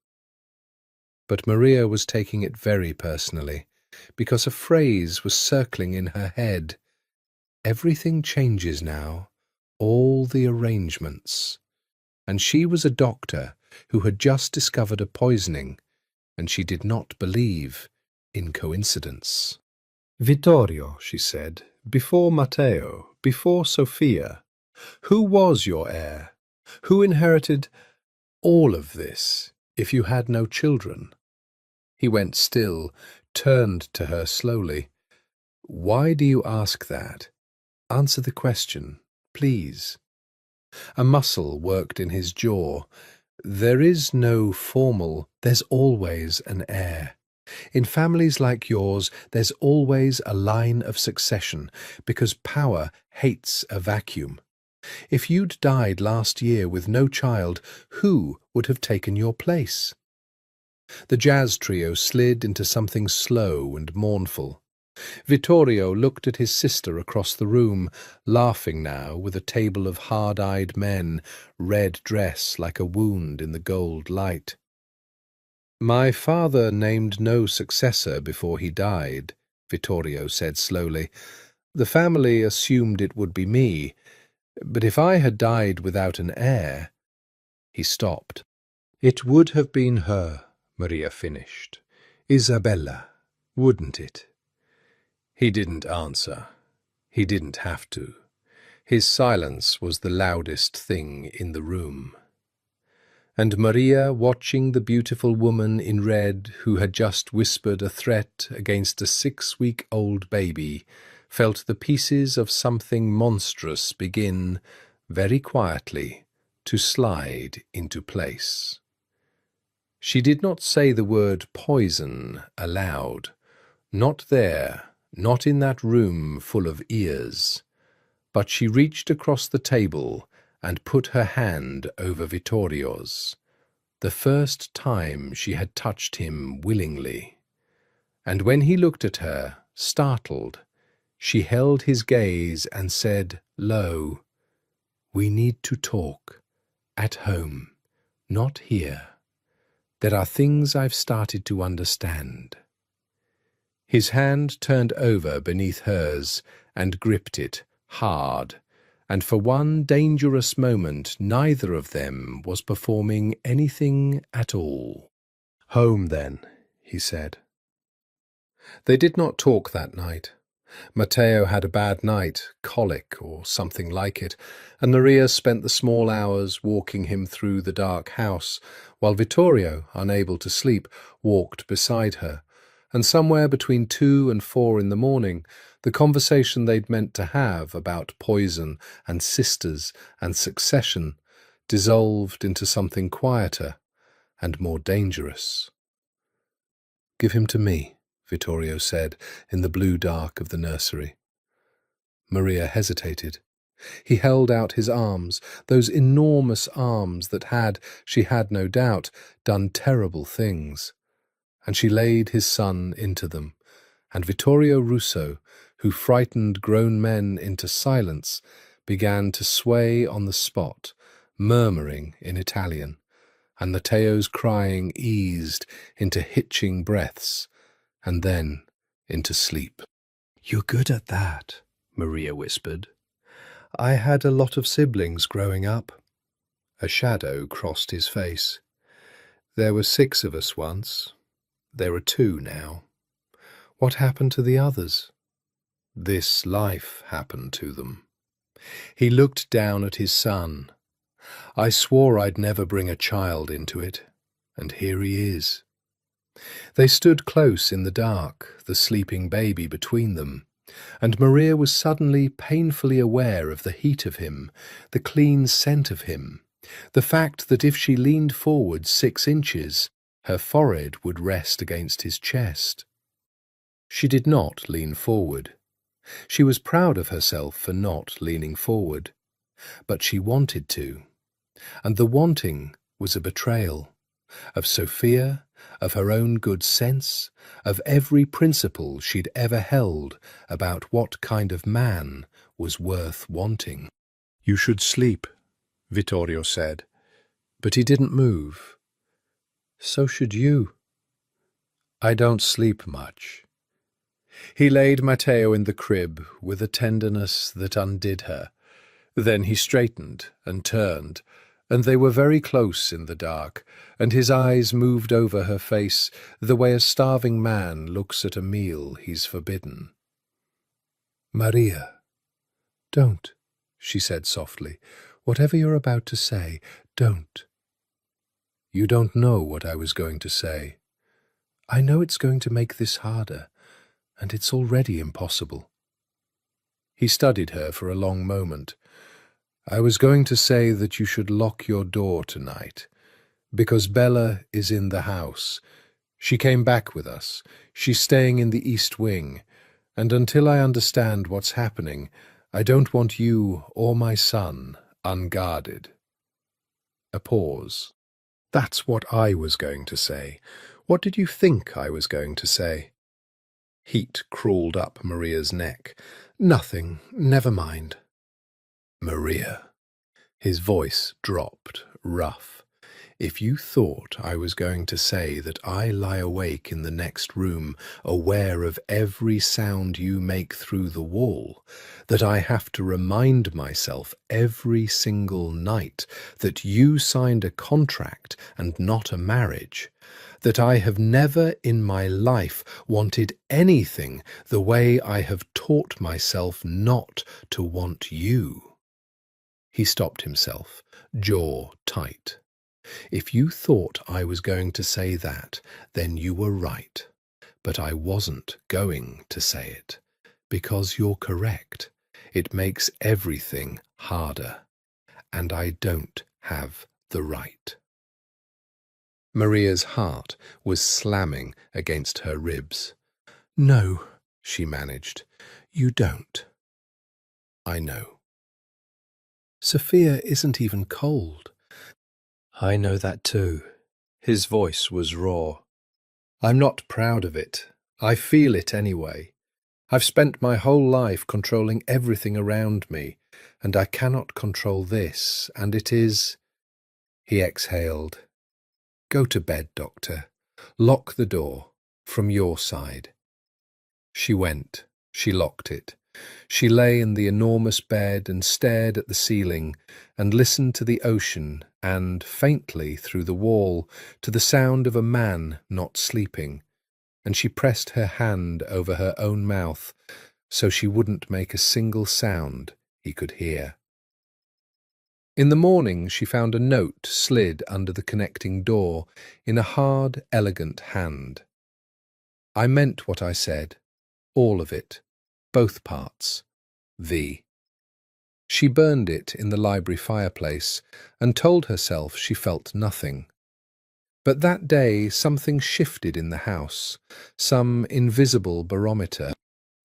But Maria was taking it very personally, because a phrase was circling in her head. Everything changes now, all the arrangements. And she was a doctor who had just discovered a poisoning, and she did not believe in coincidence. "Vittorio," she said, "before Matteo, before Sophia, who was your heir? Who inherited all of this if you had no children?" He went still, turned to her slowly. "Why do you ask that? Answer the question, please." A muscle worked in his jaw. "There is no formal, there's always an heir. In families like yours, there's always a line of succession, because power hates a vacuum. If you'd died last year with no child, who would have taken your place?" The jazz trio slid into something slow and mournful. Vittorio looked at his sister across the room, laughing now with a table of hard-eyed men, red dress like a wound in the gold light. "My father named no successor before he died," Vittorio said slowly. "The family assumed it would be me, but if I had died without an heir—" He stopped. "It would have been her," Maria finished. "Isabella, wouldn't it?" He didn't answer. He didn't have to. His silence was the loudest thing in the room. And Maria, watching the beautiful woman in red who had just whispered a threat against a 6-week-old baby, felt the pieces of something monstrous begin, very quietly, to slide into place. She did not say the word poison aloud. Not there, not in that room full of ears. But she reached across the table and put her hand over Vittorio's, the first time she had touched him willingly. And when he looked at her, startled, she held his gaze and said low, "We need to talk. At home, not here. There are things I've started to understand." His hand turned over beneath hers and gripped it hard, and for one dangerous moment neither of them was performing anything at all. "Home, then," he said. They did not talk that night. Matteo had a bad night, colic or something like it, and Maria spent the small hours walking him through the dark house, while Vittorio, unable to sleep, walked beside her. And somewhere between 2 and 4 in the morning, the conversation they'd meant to have about poison and sisters and succession dissolved into something quieter and more dangerous. "Give him to me," Vittorio said in the blue dark of the nursery. Maria hesitated. He held out his arms, those enormous arms that had, she had no doubt, done terrible things, and she laid his son into them, and Vittorio Russo, who frightened grown men into silence, began to sway on the spot, murmuring in Italian, and Matteo's crying eased into hitching breaths, and then into sleep. "You're good at that," Maria whispered. "I had a lot of siblings growing up." A shadow crossed his face. "There were 6 of us once. There are 2 now. What happened to the others?" "This life happened to them." He looked down at his son. "I swore I'd never bring a child into it, and here he is." They stood close in the dark, the sleeping baby between them, and Maria was suddenly painfully aware of the heat of him, the clean scent of him, the fact that if she leaned forward 6 inches, her forehead would rest against his chest. She did not lean forward. She was proud of herself for not leaning forward, but she wanted to, and the wanting was a betrayal of Sophia, of her own good sense, of every principle she'd ever held about what kind of man was worth wanting. "You should sleep," Vittorio said, but he didn't move. "So should you." "I don't sleep much." He laid Matteo in the crib with a tenderness that undid her. Then he straightened and turned, and they were very close in the dark, and his eyes moved over her face the way a starving man looks at a meal he's forbidden. "Maria, don't," she said softly. "Whatever you're about to say, don't." "You don't know what I was going to say." "I know it's going to make this harder, and it's already impossible." He studied her for a long moment. "I was going to say that you should lock your door tonight, because Bella is in the house. She came back with us. She's staying in the East Wing, and until I understand what's happening, I don't want you or my son unguarded." A pause. "That's what I was going to say. What did you think I was going to say?" Heat crawled up Maria's neck. "Nothing. Never mind." "Maria." His voice dropped, rough. "If you thought I was going to say that I lie awake in the next room, aware of every sound you make through the wall, that I have to remind myself every single night that you signed a contract and not a marriage, that I have never in my life wanted anything the way I have taught myself not to want you." He stopped himself, jaw tight. "If you thought I was going to say that, then you were right. But I wasn't going to say it, because you're correct. It makes everything harder, and I don't have the right." Maria's heart was slamming against her ribs. "No," she managed. "You don't." "I know." Sophia isn't even cold. I know that too. His voice was raw. I'm not proud of it. I feel it anyway. I've spent my whole life controlling everything around me, and I cannot control this, and it is— He exhaled. Go to bed, Doctor. Lock the door, from your side. She went. She locked it. She lay in the enormous bed and stared at the ceiling and listened to the ocean and, faintly through the wall, to the sound of a man not sleeping, and she pressed her hand over her own mouth so she wouldn't make a single sound he could hear. In the morning she found a note slid under the connecting door in a hard, elegant hand. I meant what I said, all of it, both parts. V. She burned it in the library fireplace and told herself she felt nothing. But that day something shifted in the house, some invisible barometer.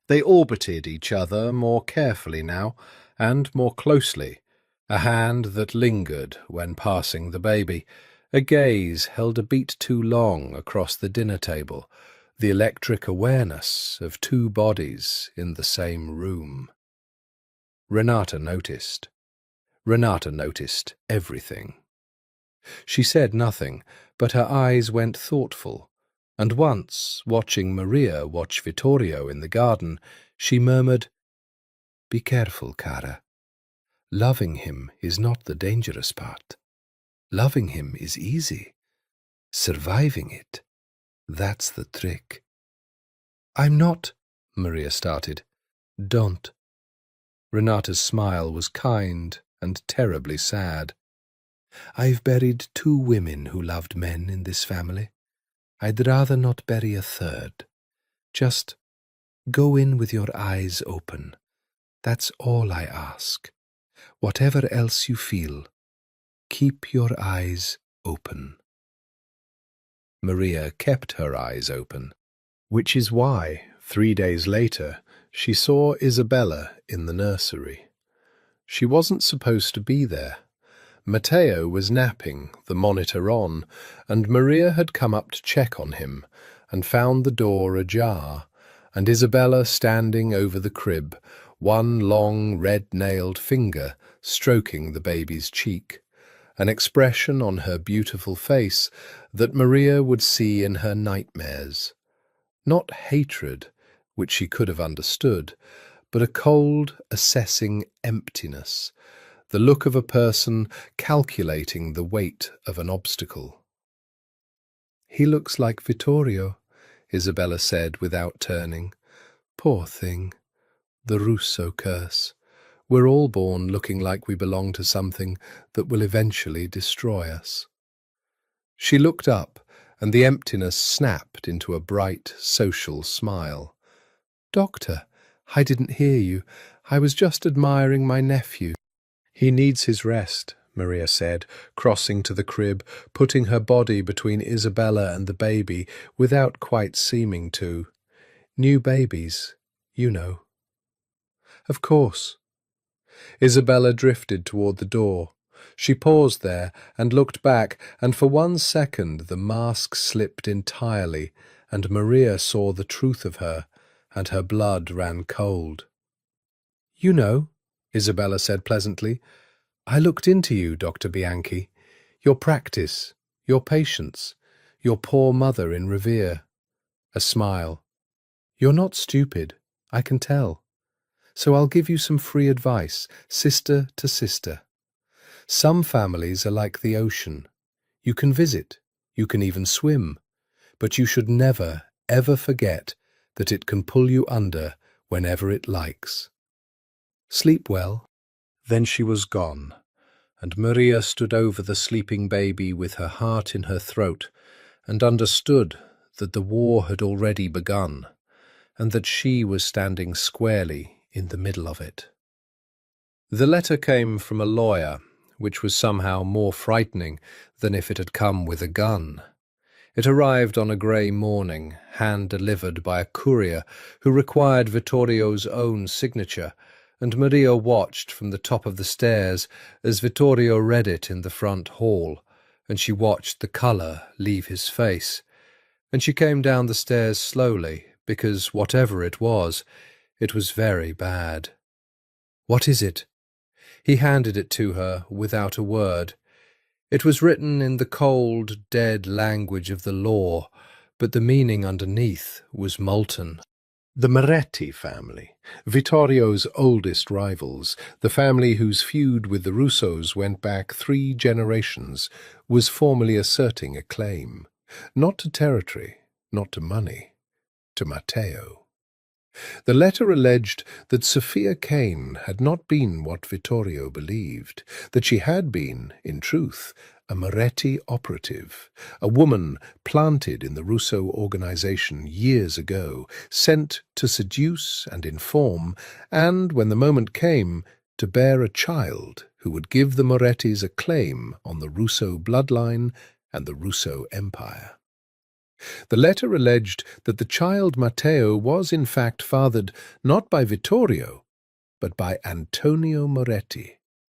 They orbited each other more carefully now, and more closely. A hand that lingered when passing the baby, a gaze held a beat too long across the dinner table, the electric awareness of two bodies in the same room. Renata noticed. Renata noticed everything. She said nothing, but her eyes went thoughtful, and once, watching Maria watch Vittorio in the garden, she murmured, "Be careful, cara. Loving him is not the dangerous part. Loving him is easy. Surviving it, that's the trick." "I'm not—" Maria started. "Don't." Renata's smile was kind and terribly sad. "I've buried 2 women who loved men in this family. I'd rather not bury a third. Just go in with your eyes open. That's all I ask. Whatever else you feel, keep your eyes open." Maria kept her eyes open, which is why, 3 days later, she saw Isabella in the nursery. She wasn't supposed to be there. Matteo was napping, the monitor on, and Maria had come up to check on him, and found the door ajar, and Isabella standing over the crib, one long red-nailed finger stroking the baby's cheek, an expression on her beautiful face that Maria would see in her nightmares. Not hatred, which she could have understood, but a cold, assessing emptiness, the look of a person calculating the weight of an obstacle. "He looks like Vittorio," Isabella said without turning. "Poor thing. The Russo curse. We're all born looking like we belong to something that will eventually destroy us." She looked up, and the emptiness snapped into a bright, social smile. "Doctor, I didn't hear you. I was just admiring my nephew." "He needs his rest," Maria said, crossing to the crib, putting her body between Isabella and the baby without quite seeming to. "New babies, you know." "Of course." Isabella drifted toward the door. She paused there and looked back, and for 1 second the mask slipped entirely, and Maria saw the truth of her, and her blood ran cold. "You know," Isabella said pleasantly, "I looked into you, Dr. Bianchi. Your practice, your patience, your poor mother in Revere." A smile. "You're not stupid, I can tell. So I'll give you some free advice, sister to sister. Some families are like the ocean. You can visit, you can even swim, but you should never, ever forget that it can pull you under whenever it likes. Sleep well." Then she was gone, and Maria stood over the sleeping baby with her heart in her throat, and understood that the war had already begun, and that she was standing squarely in the middle of it. The letter came from a lawyer, which was somehow more frightening than if it had come with a gun. It arrived on a grey morning, hand-delivered by a courier who required Vittorio's own signature, and Maria watched from the top of the stairs as Vittorio read it in the front hall, and she watched the colour leave his face. And she came down the stairs slowly, because whatever it was very bad. "What is it?" He handed it to her without a word. It was written in the cold, dead language of the law, but the meaning underneath was molten. The Moretti family, Vittorio's oldest rivals, the family whose feud with the Russos went back 3 generations, was formally asserting a claim, not to territory, not to money, to Matteo. The letter alleged that Sophia Kane had not been what Vittorio believed, that she had been, in truth, a Moretti operative, a woman planted in the Russo organization years ago, sent to seduce and inform, and, when the moment came, to bear a child who would give the Morettis a claim on the Russo bloodline and the Russo Empire. The letter alleged that the child Matteo was in fact fathered not by Vittorio, but by Antonio Moretti,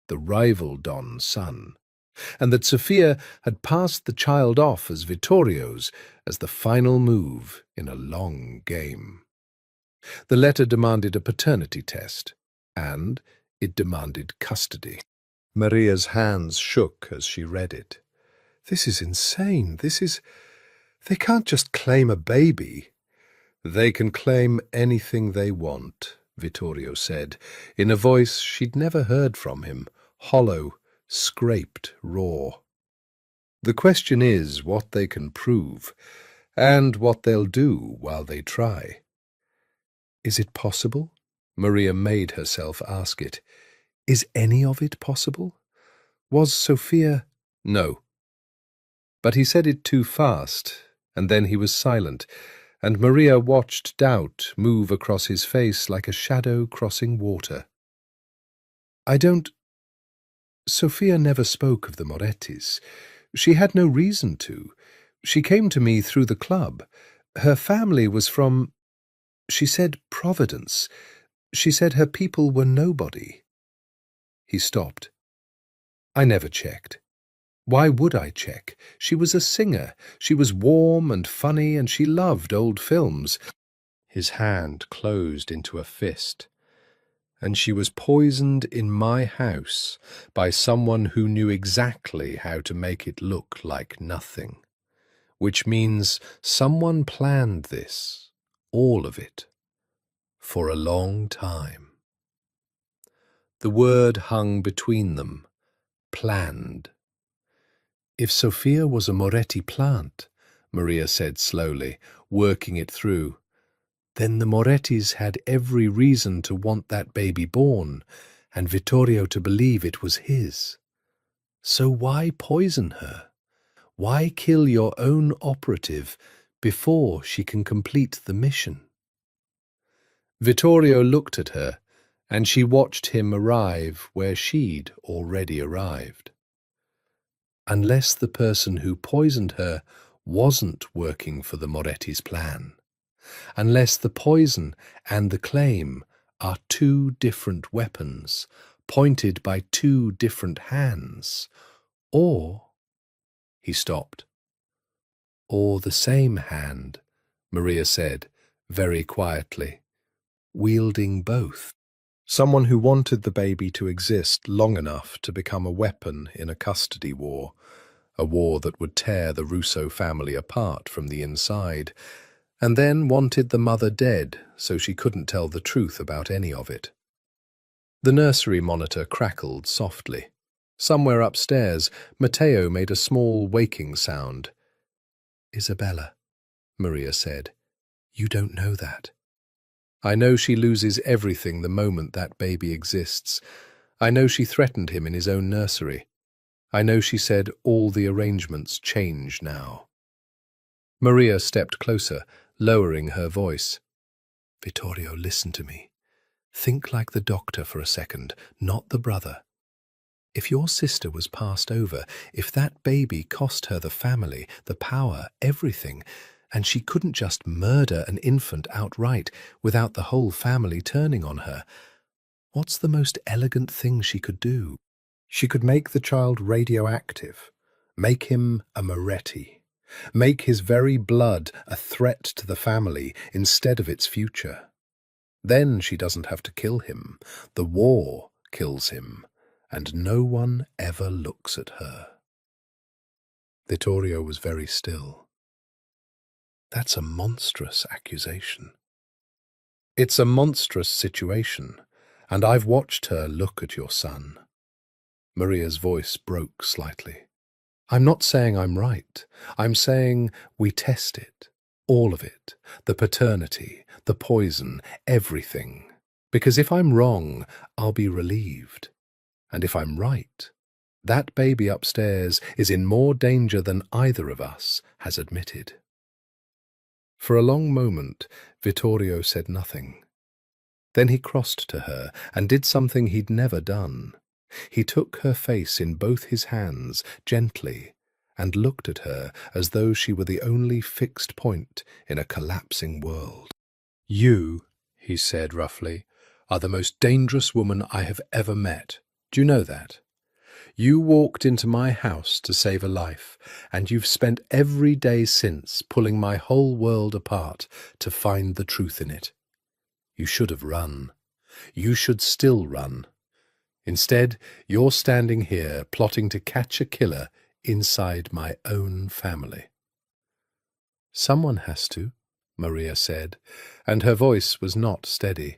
the rival Don's son, and that Sophia had passed the child off as Vittorio's as the final move in a long game. The letter demanded a paternity test, and it demanded custody. Maria's hands shook as she read it. "This is insane. They can't just claim a baby." "They can claim anything they want," Vittorio said, in a voice she'd never heard from him, hollow, scraped, raw. "The question is what they can prove, and what they'll do while they try." "Is it possible?" Maria made herself ask it. "Is any of it possible? Was Sophia—" "No." But he said it too fast, and then he was silent, and Maria watched doubt move across his face like a shadow crossing water. Sophia never spoke of the Morettis. She had no reason to. She came to me through the club. Her family was from, she said, Providence. She said her people were nobody." He stopped. "I never checked. Why would I check? She was a singer. She was warm and funny, and she loved old films." His hand closed into a fist. "And she was poisoned in my house by someone who knew exactly how to make it look like nothing. Which means someone planned this, all of it, for a long time." The word hung between them, planned. "If Sophia was a Moretti plant," Maria said slowly, working it through, "then the Morettis had every reason to want that baby born, and Vittorio to believe it was his. So why poison her? Why kill your own operative before she can complete the mission?" Vittorio looked at her, and she watched him arrive where she'd already arrived. Unless the person who poisoned her wasn't working for the Moretti's plan. Unless the poison and the claim are 2 different weapons, pointed by 2 different hands. Or— He stopped. "Or the same hand," Maria said, very quietly, "wielding both. Someone who wanted the baby to exist long enough to become a weapon in a custody war, a war that would tear the Russo family apart from the inside, and then wanted the mother dead so she couldn't tell the truth about any of it." The nursery monitor crackled softly. Somewhere upstairs, Matteo made a small waking sound. "Isabella," Maria said, "you don't know that. I know she loses everything the moment that baby exists. I know she threatened him in his own nursery. I know she said all the arrangements change now." Maria stepped closer, lowering her voice. "Vittorio, listen to me. Think like the doctor for a second, not the brother. If your sister was passed over, if that baby cost her the family, the power, everything, and she couldn't just murder an infant outright without the whole family turning on her, What's the most elegant thing she could do? She could make the child radioactive, make him a Moretti, make his very blood a threat to the family instead of its future. Then she doesn't have to kill him. The war kills him, and no one ever looks at her. Vittorio was very still. That's a monstrous accusation. It's a monstrous situation, and I've watched her look at your son. Maria's voice broke slightly. I'm not saying I'm right. I'm saying we test it. All of it. The paternity, the poison, everything. Because if I'm wrong, I'll be relieved. And if I'm right, that baby upstairs is in more danger than either of us has admitted. For a long moment, Vittorio said nothing. Then he crossed to her and did something he'd never done. He took her face in both his hands, gently, and looked at her as though she were the only fixed point in a collapsing world. You, he said roughly, are the most dangerous woman I have ever met. Do you know that? You walked into my house to save a life, and you've spent every day since pulling my whole world apart to find the truth in it. You should have run. You should still run. Instead, you're standing here plotting to catch a killer inside my own family. Someone has to, Maria said, and her voice was not steady.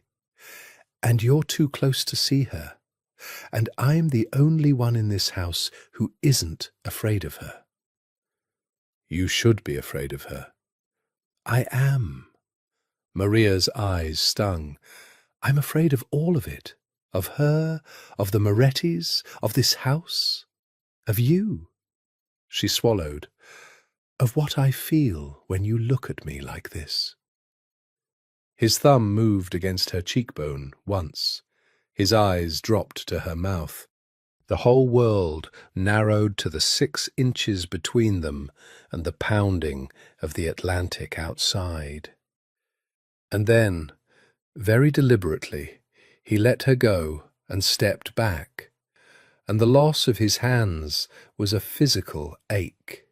And you're too close to see her. And I'm the only one in this house who isn't afraid of her. You should be afraid of her. I am. Maria's eyes stung. I'm afraid of all of it. Of her, of the Morettis, of this house, of you. She swallowed. Of what I feel when you look at me like this. His thumb moved against her cheekbone once. His eyes dropped to her mouth. The whole world narrowed to the 6 inches between them and the pounding of the Atlantic outside. And then, very deliberately, he let her go and stepped back, and the loss of his hands was a physical ache.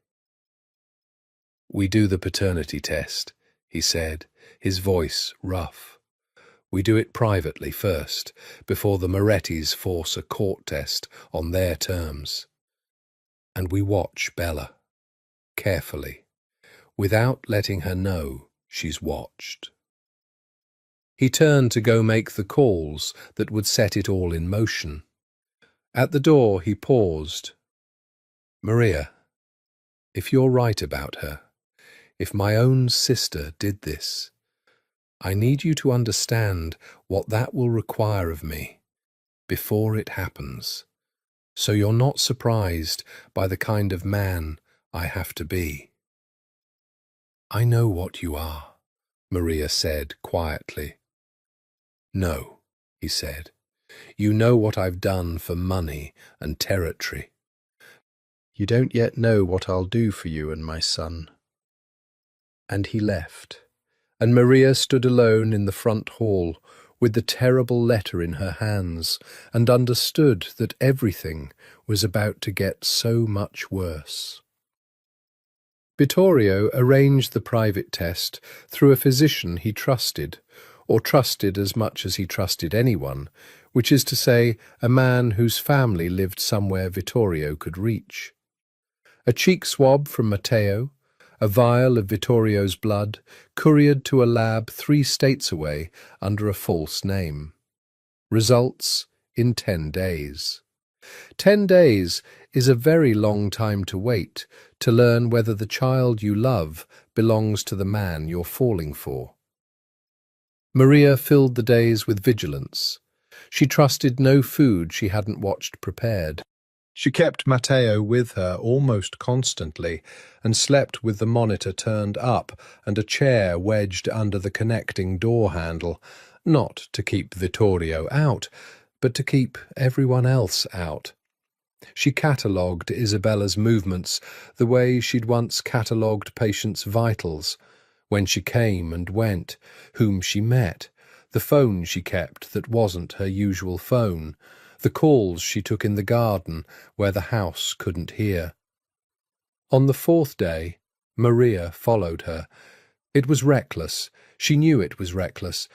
We do the paternity test, he said, his voice rough. We do it privately first, before the Morettis force a court test on their terms. And we watch Bella, carefully, without letting her know she's watched. He turned to go make the calls that would set it all in motion. At the door he paused. Maria, if you're right about her, if my own sister did this, I need you to understand what that will require of me before it happens, so you're not surprised by the kind of man I have to be. I know what you are, Maria said quietly. No, he said, you know what I've done for money and territory. You don't yet know what I'll do for you and my son. And he left. And Maria stood alone in the front hall with the terrible letter in her hands and understood that everything was about to get so much worse. Vittorio arranged the private test through a physician he trusted, or trusted as much as he trusted anyone, which is to say, a man whose family lived somewhere Vittorio could reach. A cheek swab from Matteo, a vial of Vittorio's blood, couriered to a lab 3 states away under a false name. Results in 10 days. 10 days is a very long time to wait to learn whether the child you love belongs to the man you're falling for. Maria filled the days with vigilance. She trusted no food she hadn't watched prepared. She kept Matteo with her almost constantly and slept with the monitor turned up and a chair wedged under the connecting door handle, not to keep Vittorio out, but to keep everyone else out. She catalogued Isabella's movements the way she'd once catalogued patients' vitals, when she came and went, whom she met, the phone she kept that wasn't her usual phone, the calls she took in the garden where the house couldn't hear. On the fourth day, Maria followed her. It was reckless. She knew it was reckless.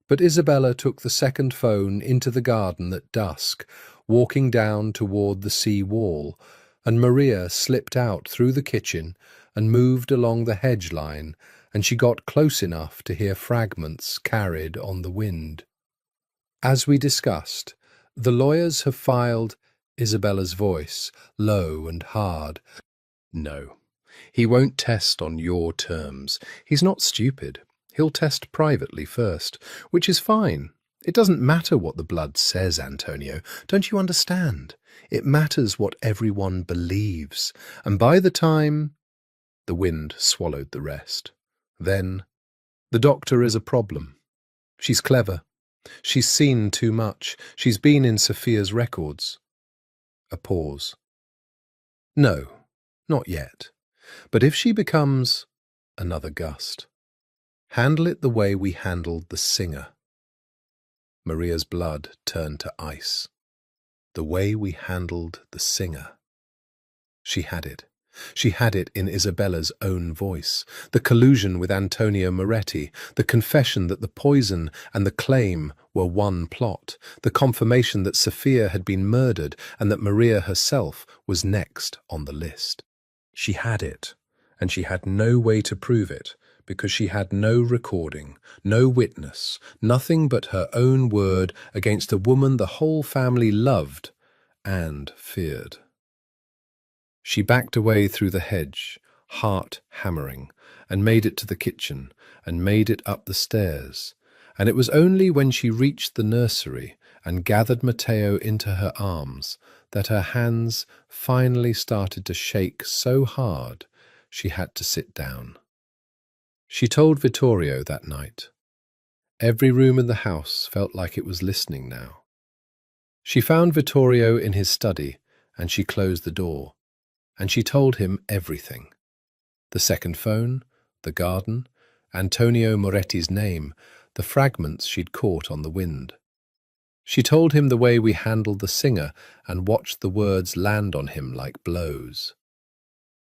But Isabella took the second phone into the garden at dusk, walking down toward the sea wall, and Maria slipped out through the kitchen and moved along the hedge line, and she got close enough to hear fragments carried on the wind. As we discussed, the lawyers have filed Isabella's voice, low and hard. No, he won't test on your terms. He's not stupid. He'll test privately first, which is fine. It doesn't matter what the blood says, Antonio. Don't you understand? It matters what everyone believes. And by the time... The wind swallowed the rest. Then, the doctor is a problem. She's clever. She's seen too much. She's been in Sophia's records. A pause. No, not yet. But if she becomes... Another gust. Handle it the way we handled the singer. Maria's blood turned to ice. The way we handled the singer. She had it. She had it in Isabella's own voice, the collusion with Antonio Moretti, the confession that the poison and the claim were one plot, the confirmation that Sophia had been murdered and that Maria herself was next on the list. She had it, and she had no way to prove it, because she had no recording, no witness, nothing but her own word against a woman the whole family loved and feared. She backed away through the hedge, heart hammering, and made it to the kitchen, and made it up the stairs, and it was only when she reached the nursery and gathered Matteo into her arms that her hands finally started to shake so hard she had to sit down. She told Vittorio that night. Every room in the house felt like it was listening now. She found Vittorio in his study, and she closed the door. And she told him everything. The second phone, the garden, Antonio Moretti's name, the fragments she'd caught on the wind. She told him the way we handled the singer and watched the words land on him like blows.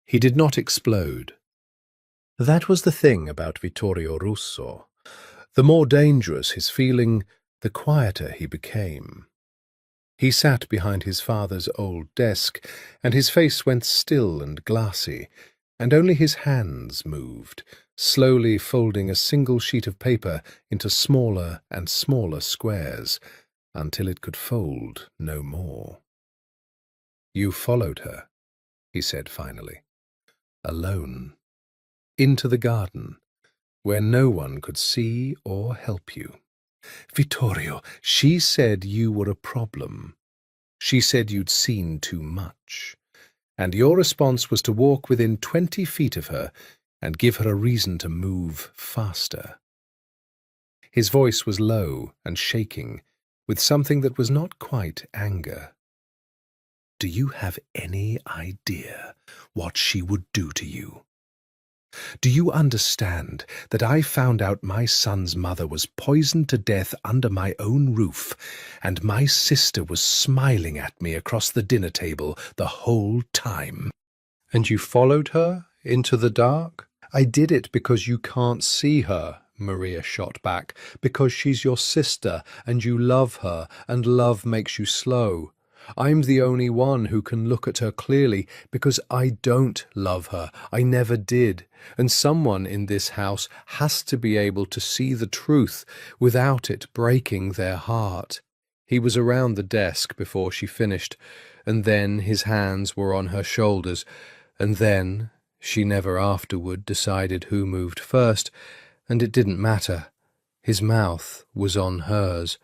He did not explode. That was the thing about Vittorio Russo. The more dangerous his feeling, the quieter he became. He sat behind his father's old desk, and his face went still and glassy, and only his hands moved, slowly folding a single sheet of paper into smaller and smaller squares, until it could fold no more. "You followed her," he said finally, "alone, into the garden, where no one could see or help you. Vittorio, she said you were a problem. She said you'd seen too much. And your response was to walk within 20 feet of her and give her a reason to move faster." His voice was low and shaking, with something that was not quite anger. "Do you have any idea what she would do to you? Do you understand that I found out my son's mother was poisoned to death under my own roof, and my sister was smiling at me across the dinner table the whole time?" "And you followed her into the dark?" "I did it because you can't see her," Maria shot back, "because she's your sister, and you love her, and love makes you slow. I'm the only one who can look at her clearly, because I don't love her. I never did. And someone in this house has to be able to see the truth without it breaking their heart." He was around the desk before she finished, and then his hands were on her shoulders, and then she never afterward decided who moved first, and it didn't matter. His mouth was on hers.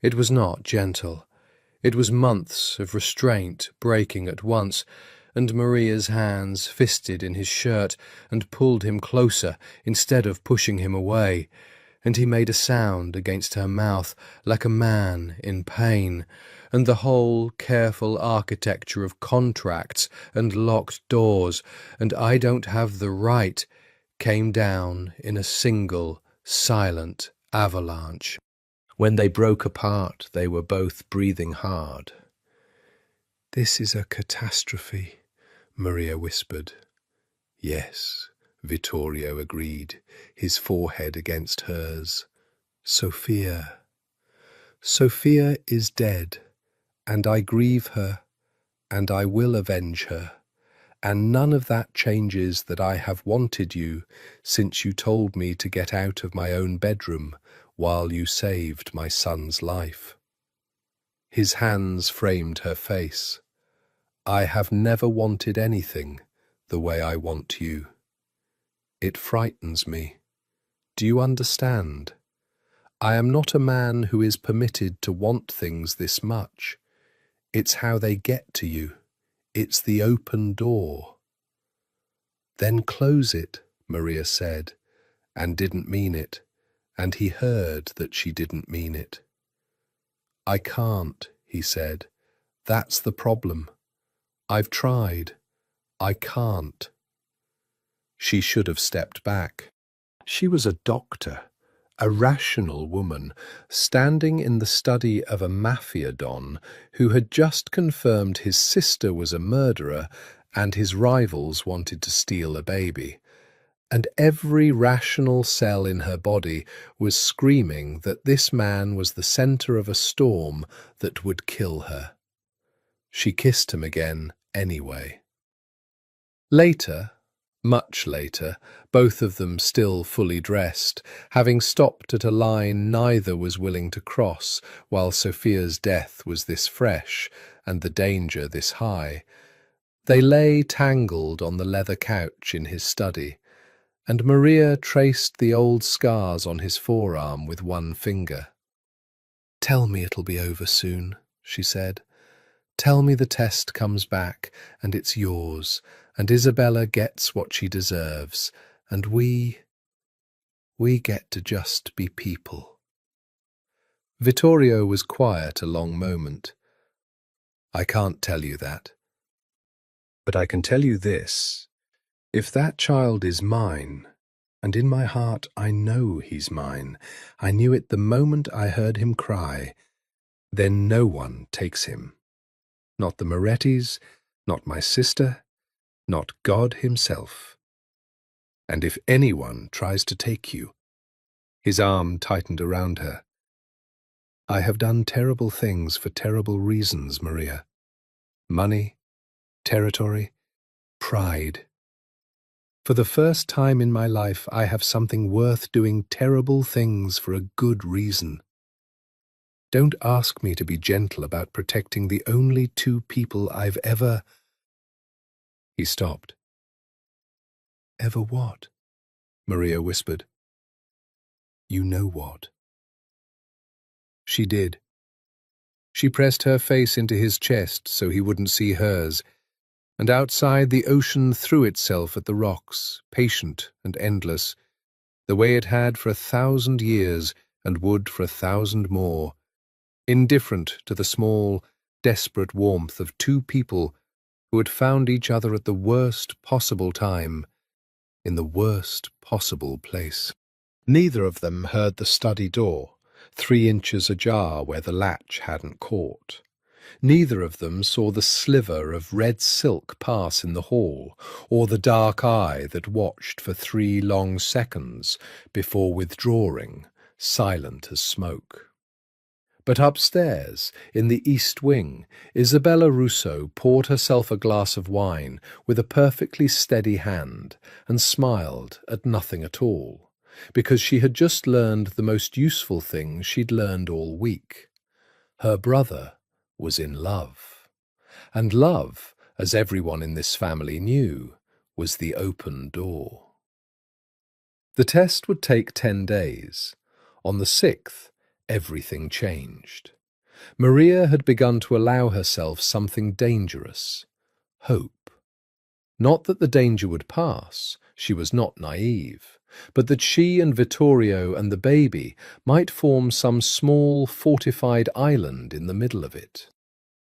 It was not gentle. It was months of restraint breaking at once, and Maria's hands fisted in his shirt and pulled him closer instead of pushing him away, and he made a sound against her mouth like a man in pain, and the whole careful architecture of contracts and locked doors and "I don't have the right" came down in a single, silent avalanche. When they broke apart, they were both breathing hard. "This is a catastrophe," Maria whispered. "Yes," Vittorio agreed, his forehead against hers. "Sophia. Sophia is dead, and I grieve her, and I will avenge her, and none of that changes that I have wanted you since you told me to get out of my own bedroom while you saved my son's life." His hands framed her face. "I have never wanted anything the way I want you. It frightens me. Do you understand? I am not a man who is permitted to want things this much. It's how they get to you. It's the open door." "Then close it," Maria said, and didn't mean it, and he heard that she didn't mean it. "I can't," he said. "That's the problem. I've tried. I can't." She should have stepped back. She was a doctor, a rational woman, standing in the study of a Mafia don who had just confirmed his sister was a murderer and his rivals wanted to steal a baby. And every rational cell in her body was screaming that this man was the centre of a storm that would kill her. She kissed him again anyway. Later, much later, both of them still fully dressed, having stopped at a line neither was willing to cross, while Sophia's death was this fresh and the danger this high. They lay tangled on the leather couch in his study, and Maria traced the old scars on his forearm with one finger. "Tell me it'll be over soon," she said. "Tell me the test comes back, and it's yours, and Isabella gets what she deserves, and we get to just be people." Vittorio was quiet a long moment. "I can't tell you that. But I can tell you this. If that child is mine, and in my heart I know he's mine, I knew it the moment I heard him cry, then no one takes him. Not the Morettis, not my sister, not God himself. And if anyone tries to take you—" His arm tightened around her. "I have done terrible things for terrible reasons, Maria. Money, territory, pride. For the first time in my life, I have something worth doing terrible things for a good reason. Don't ask me to be gentle about protecting the only two people I've ever—" He stopped. "Ever what?" Maria whispered. "You know what." She did. She pressed her face into his chest so he wouldn't see hers, and outside the ocean threw itself at the rocks, patient and endless, the way it had for 1,000 years and would for 1,000 more, indifferent to the small, desperate warmth of two people who had found each other at the worst possible time, in the worst possible place. Neither of them heard the study door, 3 inches ajar where the latch hadn't caught. Neither of them saw the sliver of red silk pass in the hall, or the dark eye that watched for 3 long seconds before withdrawing, silent as smoke. But upstairs, in the east wing, Isabella Russo poured herself a glass of wine with a perfectly steady hand and smiled at nothing at all, because she had just learned the most useful thing she'd learned all week. Her brother was in love. And love, as everyone in this family knew, was the open door. The test would take 10 days. On the 6th, everything changed. Maria had begun to allow herself something dangerous, hope. Not that the danger would pass, she was not naive, but that she and Vittorio and the baby might form some small fortified island in the middle of it.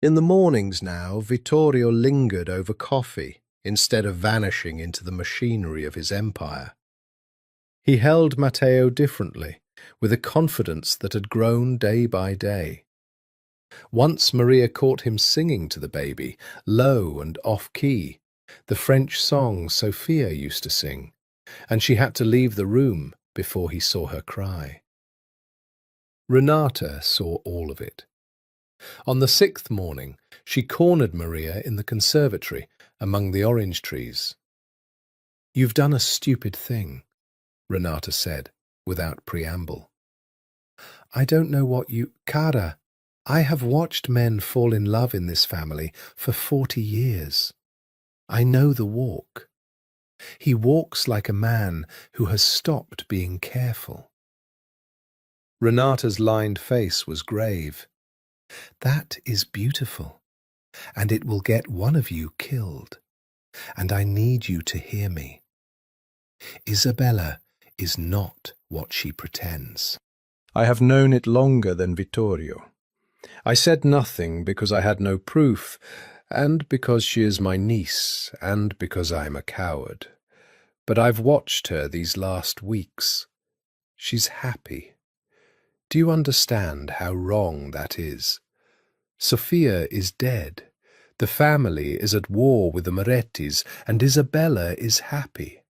In the mornings now, Vittorio lingered over coffee instead of vanishing into the machinery of his empire. He held Matteo differently, with a confidence that had grown day by day. Once Maria caught him singing to the baby, low and off-key, the French song Sophia used to sing, and she had to leave the room before he saw her cry. Renata saw all of it. On the 6th morning, she cornered Maria in the conservatory among the orange trees. "You've done a stupid thing," Renata said, without preamble. "I don't know what you— Cara, I have watched men fall in love in this family for 40 years. I know the walk. He walks like a man who has stopped being careful." Renata's lined face was grave. "That is beautiful, and it will get one of you killed. And I need you to hear me. Isabella is not what she pretends." I have known it longer than Vittorio. I said nothing because I had no proof, and because she is my niece, and because I am a coward. But I've watched her these last weeks. She's happy. Do you understand how wrong that is? Sophia is dead. The family is at war with the Morettis, and Isabella is happy.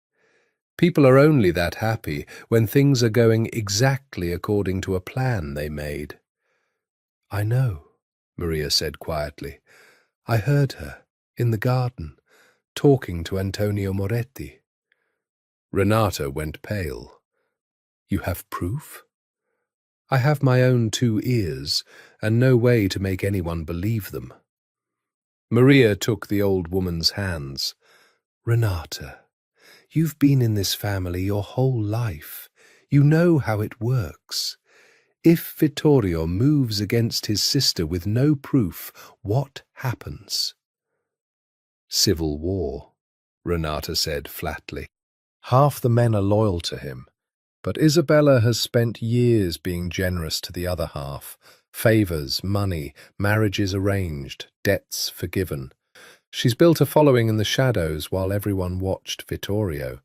People are only that happy when things are going exactly according to a plan they made. "I know," Maria said quietly. "I heard her, in the garden, talking to Antonio Moretti." Renata went pale. "You have proof?" "I have my own 2 ears, and no way to make anyone believe them." Maria took the old woman's hands. "Renata, you've been in this family your whole life. You know how it works. If Vittorio moves against his sister with no proof, what happens?" "Civil war," Renata said flatly. "Half the men are loyal to him, but Isabella has spent years being generous to the other half. Favours, money, marriages arranged, debts forgiven. She's built a following in the shadows while everyone watched Vittorio.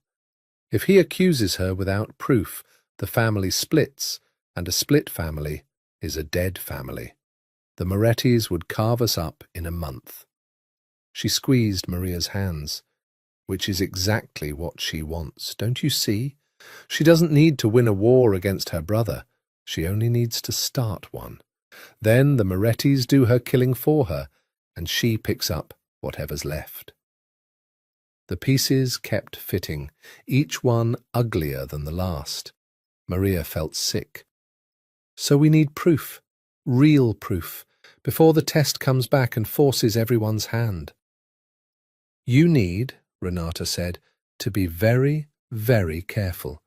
If he accuses her without proof, the family splits, and a split family is a dead family. The Morettis would carve us up in a month." She squeezed Maria's hands, which is exactly what she wants. Don't you see? She doesn't need to win a war against her brother. She only needs to start one. Then the Morettis do her killing for her, and she picks up whatever's left. The pieces kept fitting, each one uglier than the last. Maria felt sick. "So we need proof, real proof, before the test comes back and forces everyone's hand." "You need," Renata said, "to be very, very careful,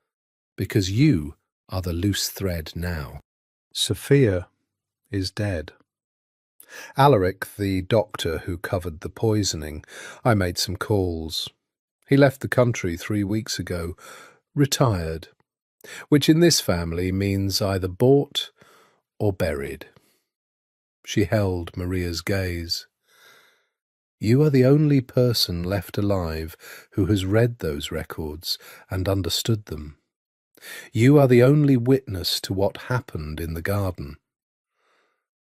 because you are the loose thread now. Sophia is dead. Alaric, the doctor who covered the poisoning, I made some calls. He left the country 3 weeks ago, retired, which in this family means either bought or buried." She held Maria's gaze. "You are the only person left alive who has read those records and understood them. You are the only witness to what happened in the garden.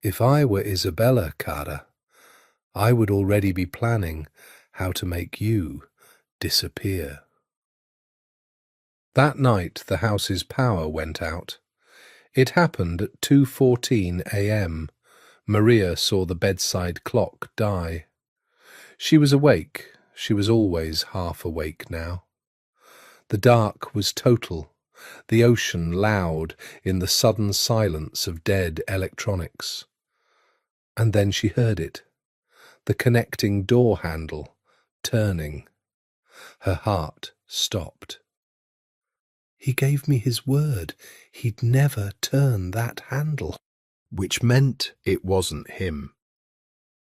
If I were Isabella, Cara, I would already be planning how to make you disappear." That night the house's power went out. It happened at 2:14 a.m. Maria saw the bedside clock die. She was awake. She was always half awake now. The dark was total, the ocean loud in the sudden silence of dead electronics. And then she heard it, the connecting door handle turning. Her heart stopped. He gave me his word he'd never turn that handle, which meant it wasn't him.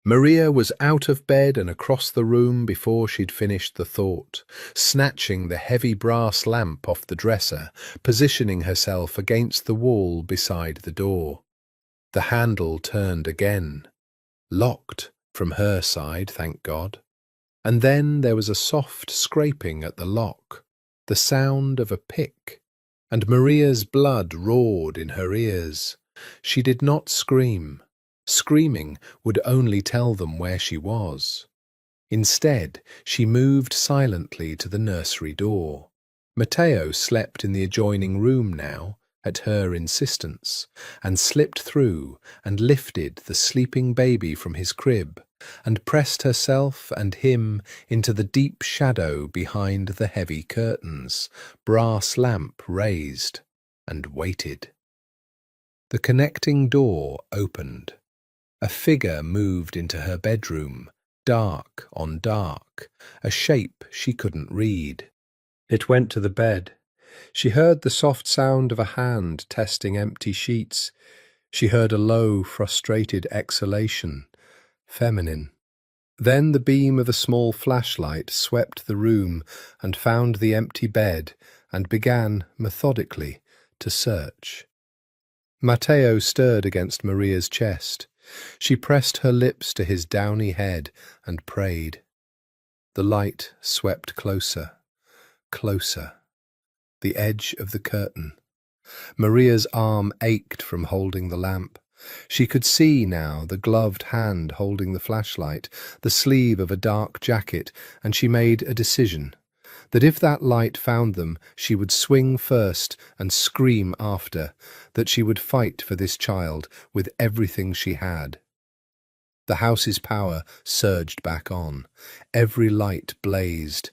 Maria was out of bed and across the room before she'd finished the thought, snatching the heavy brass lamp off the dresser, positioning herself against the wall beside the door. The handle turned again, locked from her side, thank God. And then there was a soft scraping at the lock, the sound of a pick. and Maria's blood roared in her ears. She did not scream. Screaming would only tell them where she was. Instead, she moved silently to the nursery door. Matteo slept in the adjoining room now, at her insistence, and slipped through and lifted the sleeping baby from his crib, and pressed herself and him into the deep shadow behind the heavy curtains, brass lamp raised, and waited. The connecting door opened. A figure moved into her bedroom, dark on dark, a shape she couldn't read. It went to the bed. She heard the soft sound of a hand testing empty sheets. She heard a low, frustrated exhalation, feminine. Then the beam of a small flashlight swept the room and found the empty bed and began, methodically, to search. Matteo stirred against Maria's chest. She pressed her lips to his downy head and prayed. The light swept closer, closer. The edge of the curtain. Maria's arm ached from holding the lamp. She could see now the gloved hand holding the flashlight, the sleeve of a dark jacket, and she made a decision that if that light found them, she would swing first and scream after, that she would fight for this child with everything she had. The house's power surged back on. Every light blazed.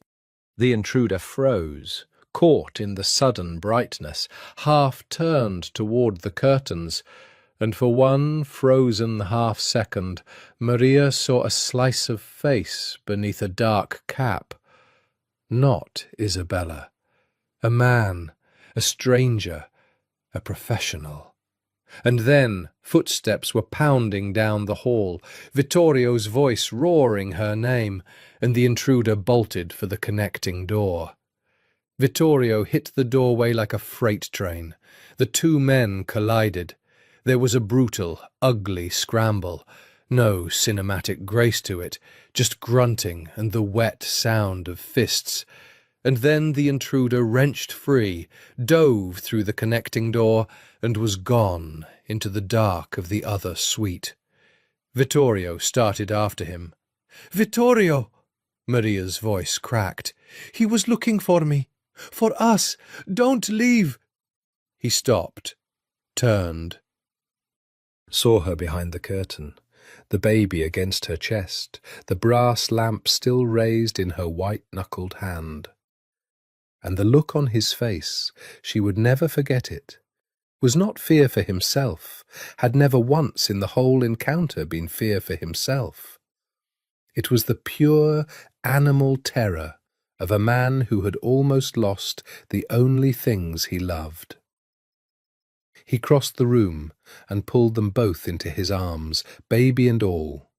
The intruder froze, caught in the sudden brightness, half turned toward the curtains, and for one frozen half-second, Maria saw a slice of face beneath a dark cap. Not Isabella. A man, a stranger, a professional. And then footsteps were pounding down the hall, Vittorio's voice roaring her name, and the intruder bolted for the connecting door. Vittorio hit the doorway like a freight train. The two men collided. There was a brutal, ugly scramble. No cinematic grace to it, just grunting and the wet sound of fists. And then the intruder wrenched free, dove through the connecting door, and was gone into the dark of the other suite. Vittorio started after him. "Vittorio!" Maria's voice cracked. "He was looking for me. For us. Don't leave." He stopped, turned, saw her behind the curtain, the baby against her chest, the brass lamp still raised in her white-knuckled hand. And the look on his face, she would never forget it, was not fear for himself, had never once in the whole encounter been fear for himself. It was the pure animal terror of a man who had almost lost the only things he loved. He crossed the room and pulled them both into his arms, baby and all,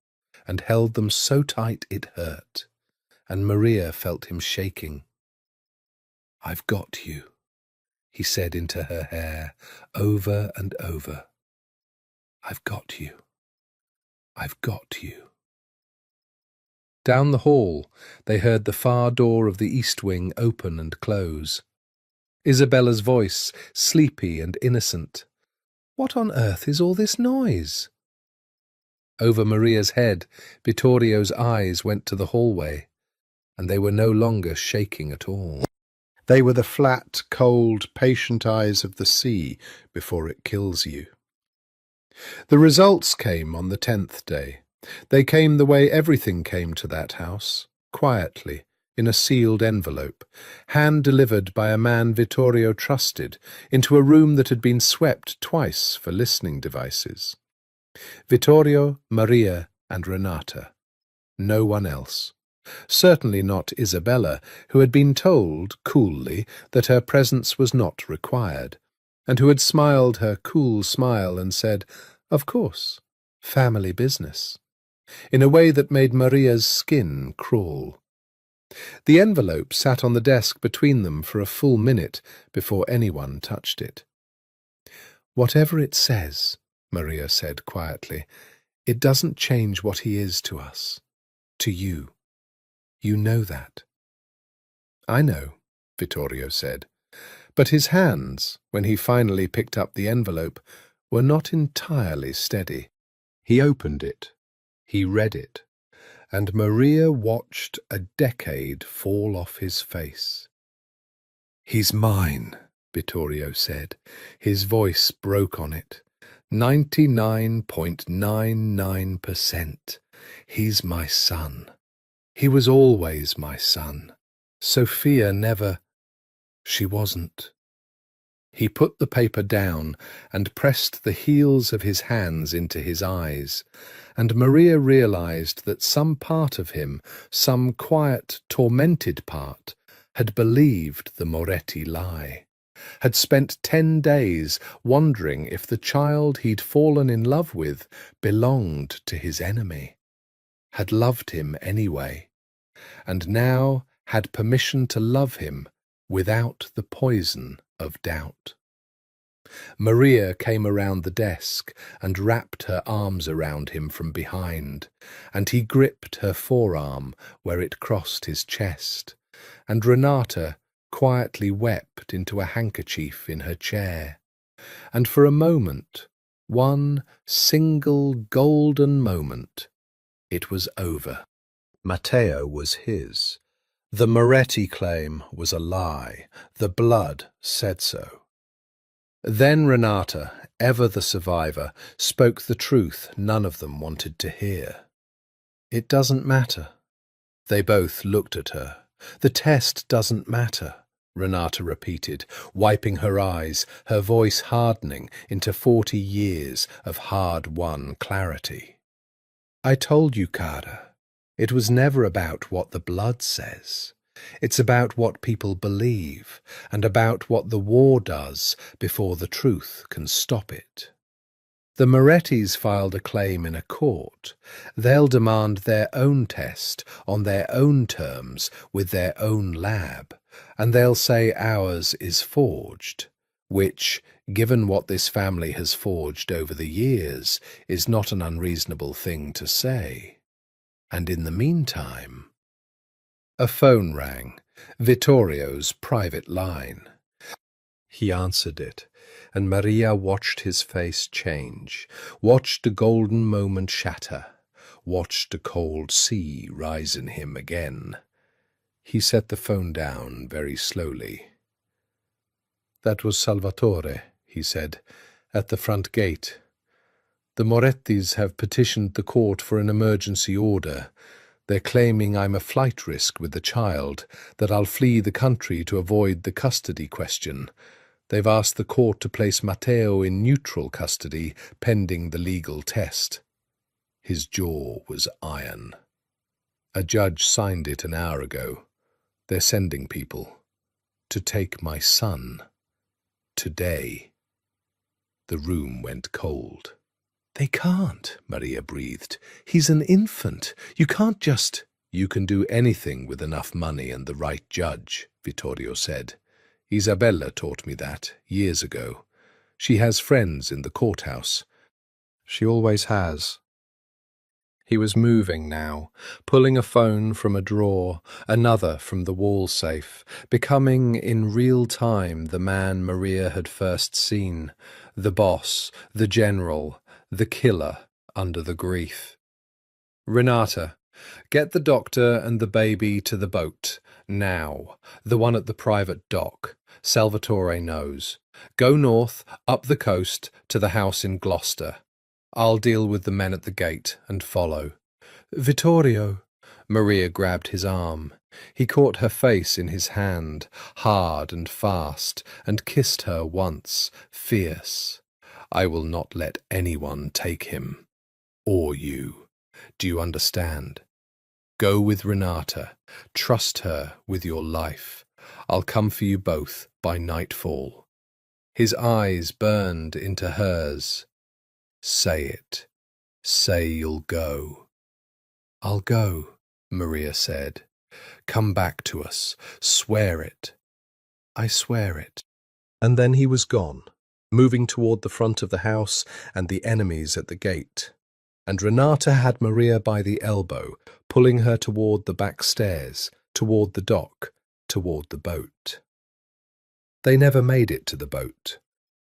and held them so tight it hurt, and Maria felt him shaking. "I've got you," he said into her hair, over and over. "I've got you. I've got you." Down the hall, they heard the far door of the east wing open and close. Isabella's voice, sleepy and innocent. "What on earth is all this noise?" Over Maria's head, Vittorio's eyes went to the hallway, and they were no longer shaking at all. They were the flat, cold, patient eyes of the sea before it kills you. The results came on the 10th day. They came the way everything came to that house, quietly, in a sealed envelope, hand-delivered by a man Vittorio trusted, into a room that had been swept twice for listening devices. Vittorio, Maria, and Renata. No one else. Certainly not Isabella, who had been told, coolly, that her presence was not required, and who had smiled her cool smile and said, "Of course, family business," in a way that made Maria's skin crawl. The envelope sat on the desk between them for a full minute before anyone touched it. "Whatever it says," Maria said quietly, "it doesn't change what he is to us, to you. You know that." "I know," Vittorio said, But his hands, when he finally picked up the envelope, were not entirely steady. He opened it. He read it. And Maria watched a decade fall off his face. "He's mine," Vittorio said. His voice broke on it. 99.99%. He's my son. He was always my son. Sophia never... She wasn't. He put the paper down and pressed the heels of his hands into his eyes, and Maria realized that some part of him, some quiet, tormented part, had believed the Moretti lie, had spent 10 days wondering if the child he'd fallen in love with belonged to his enemy, had loved him anyway, and now had permission to love him without the poison of doubt. Maria came around the desk and wrapped her arms around him from behind, and he gripped her forearm where it crossed his chest, and Renata quietly wept into a handkerchief in her chair. And for a moment, one single golden moment, it was over. Matteo was his. The Moretti claim was a lie. The blood said so. Then Renata, ever the survivor, spoke the truth none of them wanted to hear. "It doesn't matter." They both looked at her. "The test doesn't matter," Renata repeated, wiping her eyes, her voice hardening into 40 years of hard-won clarity. "I told you, Cara, it was never about what the blood says. It's about what people believe, and about what the war does before the truth can stop it. The Morettis filed a claim in a court. They'll demand their own test on their own terms with their own lab, and they'll say ours is forged, which, given what this family has forged over the years, is not an unreasonable thing to say. And in the meantime..." A phone rang, Vittorio's private line. He answered it, and Maria watched his face change, watched a golden moment shatter, watched a cold sea rise in him again. He set the phone down very slowly. "That was Salvatore," he said, "at the front gate. The Morettis have petitioned the court for an emergency order. They're claiming I'm a flight risk with the child, that I'll flee the country to avoid the custody question. They've asked the court to place Matteo in neutral custody pending the legal test." His jaw was iron. "A judge signed it an hour ago. They're sending people to take my son today." The room went cold. "They can't," Maria breathed. "He's an infant. You can't just..." "You can do anything with enough money and the right judge," Vittorio said. "Isabella taught me that years ago. She has friends in the courthouse. She always has." He was moving now, pulling a phone from a drawer, another from the wall safe, becoming in real time the man Maria had first seen, the boss, the general, the killer under the grief. "Renata, get the doctor and the baby to the boat, now, the one at the private dock. Salvatore knows. Go north, up the coast, to the house in Gloucester. I'll deal with the men at the gate and follow." "Vittorio!" Maria grabbed his arm. He caught her face in his hand, hard and fast, and kissed her once, fierce. "I will not let anyone take him. Or you. Do you understand? Go with Renata. Trust her with your life. I'll come for you both by nightfall." His eyes burned into hers. "Say it. Say you'll go." "I'll go," Maria said. "Come back to us. Swear it." "I swear it." And then he was gone, moving toward the front of the house and the enemies at the gate. And Renata had Maria by the elbow, pulling her toward the back stairs, toward the dock, toward the boat. They never made it to the boat,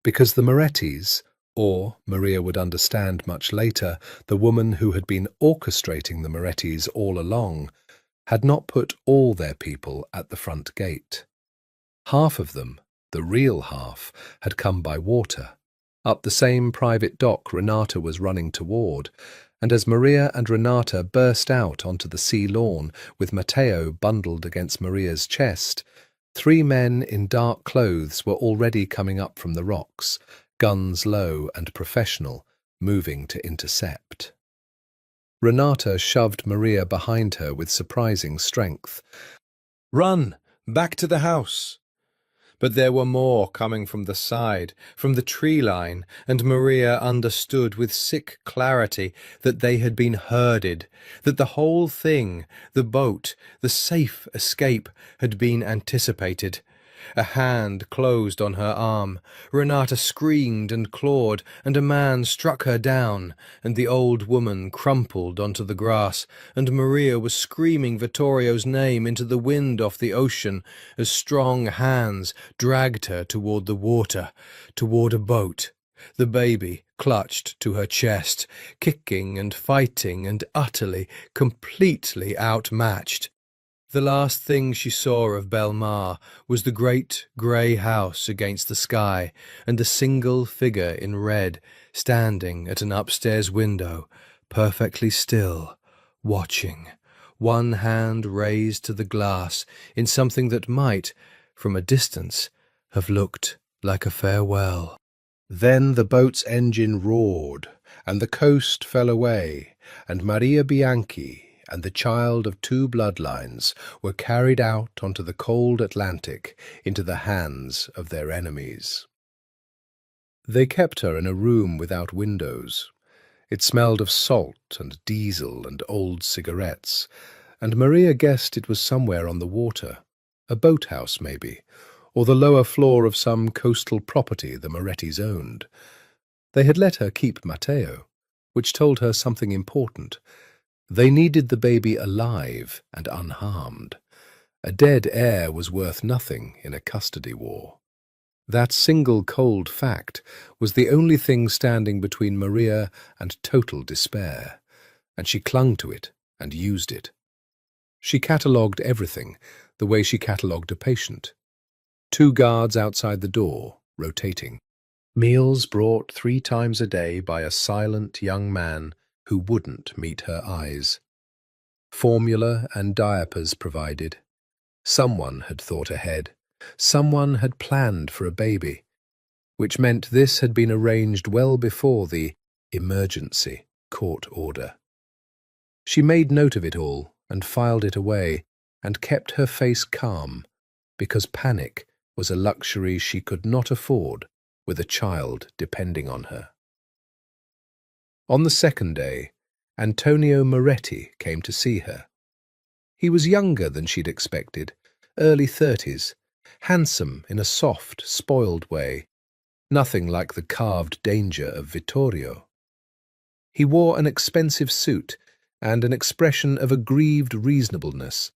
because the Morettis, or, Maria would understand much later, the woman who had been orchestrating the Morettis all along, had not put all their people at the front gate. Half of them, the real half, had come by water, up the same private dock Renata was running toward, and as Maria and Renata burst out onto the sea lawn with Matteo bundled against Maria's chest, 3 men in dark clothes were already coming up from the rocks, guns low and professional, moving to intercept. Renata shoved Maria behind her with surprising strength. "Run! Back to the house!" But there were more coming from the side, from the tree line, and Maria understood with sick clarity that they had been herded, that the whole thing, the boat, the safe escape, had been anticipated. A hand closed on her arm. Renata screamed and clawed, and a man struck her down, and the old woman crumpled onto the grass, and Maria was screaming Vittorio's name into the wind off the ocean as strong hands dragged her toward the water, toward a boat. The baby clutched to her chest, kicking and fighting and utterly, completely outmatched. The last thing she saw of Belmar was the great grey house against the sky, and a single figure in red standing at an upstairs window, perfectly still, watching, one hand raised to the glass in something that might, from a distance, have looked like a farewell. Then the boat's engine roared, and the coast fell away, and Maria Bianchi and the child of 2 bloodlines were carried out onto the cold Atlantic into the hands of their enemies. They kept her in a room without windows. It smelled of salt and diesel and old cigarettes, and Maria guessed it was somewhere on the water, a boathouse maybe, or the lower floor of some coastal property the Morettis owned. They had let her keep Matteo, which told her something important. They needed the baby alive and unharmed. A dead heir was worth nothing in a custody war. That single cold fact was the only thing standing between Maria and total despair, and she clung to it and used it. She catalogued everything the way she catalogued a patient. 2 guards outside the door, rotating. Meals brought 3 times a day by a silent young man who wouldn't meet her eyes. Formula and diapers provided. Someone had thought ahead. Someone had planned for a baby, which meant this had been arranged well before the emergency court order. She made note of it all and filed it away, and kept her face calm, because panic was a luxury she could not afford with a child depending on her. On the 2nd day, Antonio Moretti came to see her. He was younger than she'd expected, early 30s, handsome in a soft, spoiled way, nothing like the carved danger of Vittorio. He wore an expensive suit and an expression of aggrieved reasonableness,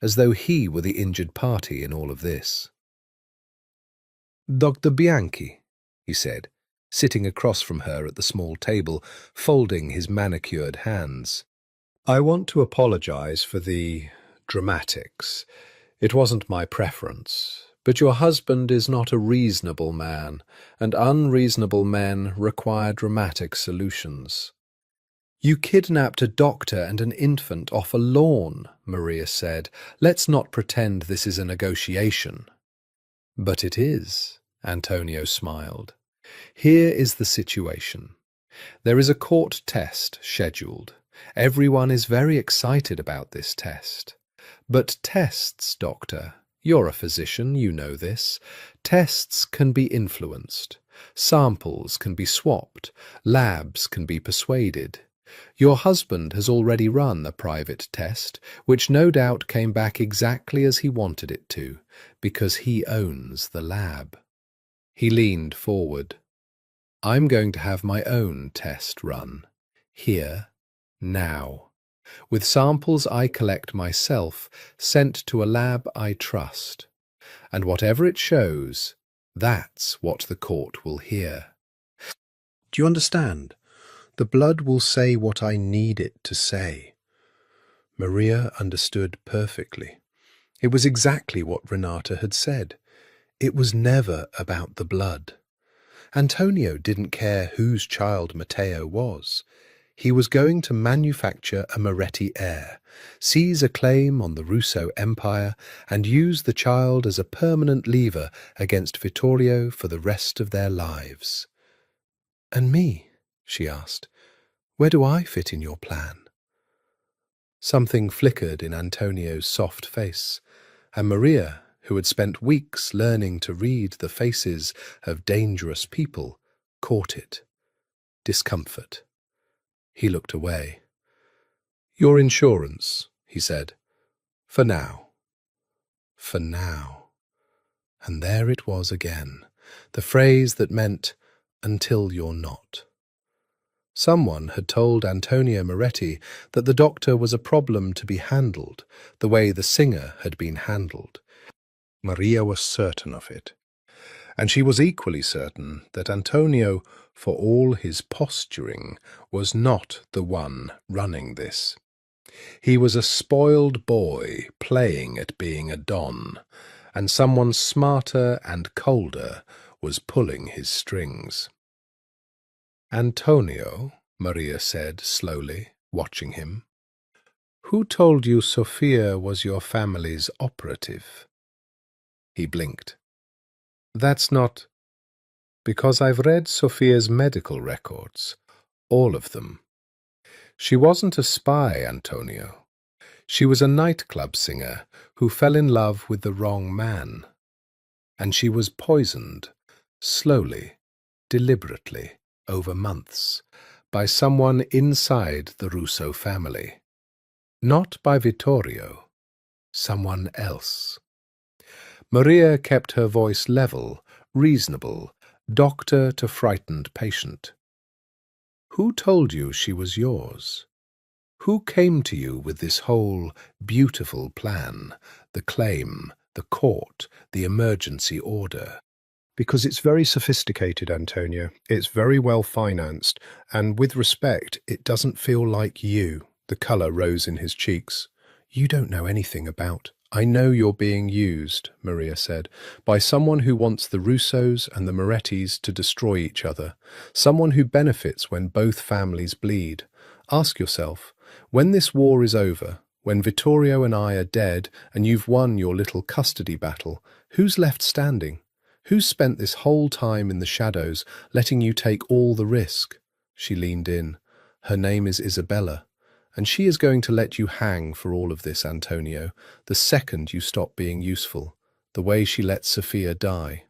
as though he were the injured party in all of this. "Dr. Bianchi," he said, sitting across from her at the small table, folding his manicured hands. "I want to apologize for the dramatics. It wasn't my preference, but your husband is not a reasonable man, and unreasonable men require dramatic solutions." "You kidnapped a doctor and an infant off a lawn," Maria said. "Let's not pretend this is a negotiation." "But it is," Antonio smiled. "Here is the situation. There is a court test scheduled. Everyone is very excited about this test. But tests, doctor, you're a physician, you know this. Tests can be influenced. Samples can be swapped. Labs can be persuaded. Your husband has already run a private test, which no doubt came back exactly as he wanted it to, because he owns the lab." He leaned forward. "I'm going to have my own test run, here, now, with samples I collect myself, sent to a lab I trust. And whatever it shows, that's what the court will hear. Do you understand? The blood will say what I need it to say. Maria understood perfectly. It was exactly what Renata had said. It was never about the blood. Antonio didn't care whose child Matteo was. He was going to manufacture a Moretti heir, seize a claim on the Russo Empire, and use the child as a permanent lever against Vittorio for the rest of their lives. "And me?" she asked. "Where do I fit in your plan?" Something flickered in Antonio's soft face, and Maria, who had spent weeks learning to read the faces of dangerous people, caught it. Discomfort. He looked away. "Your insurance," he said. "For now." For now. And there it was again, the phrase that meant, "until you're not." Someone had told Antonio Moretti that the doctor was a problem to be handled, the way the singer had been handled. Maria was certain of it. And she was equally certain that Antonio, for all his posturing, was not the one running this. He was a spoiled boy playing at being a don, and someone smarter and colder was pulling his strings. "Antonio," Maria said slowly, watching him, "who told you Sophia was your family's operative?" He blinked. "That's not—" "Because I've read Sophia's medical records, all of them. She wasn't a spy, Antonio. She was a nightclub singer who fell in love with the wrong man. And she was poisoned, slowly, deliberately, over months, by someone inside the Russo family. Not by Vittorio, someone else." Maria kept her voice level, reasonable, doctor to frightened patient. "Who told you she was yours? Who came to you with this whole beautiful plan, the claim, the court, the emergency order?" "Because it's very sophisticated, Antonio. It's very well financed, and with respect, it doesn't feel like you." The colour rose in his cheeks. "You don't know anything about—" "I know you're being used," Maria said, "by someone who wants the Russos and the Morettis to destroy each other, someone who benefits when both families bleed. Ask yourself, when this war is over, when Vittorio and I are dead and you've won your little custody battle, who's left standing? Who's spent this whole time in the shadows, letting you take all the risk?" She leaned in. "Her name is Isabella. And she is going to let you hang for all of this, Antonio, the second you stop being useful, the way she let Sophia die."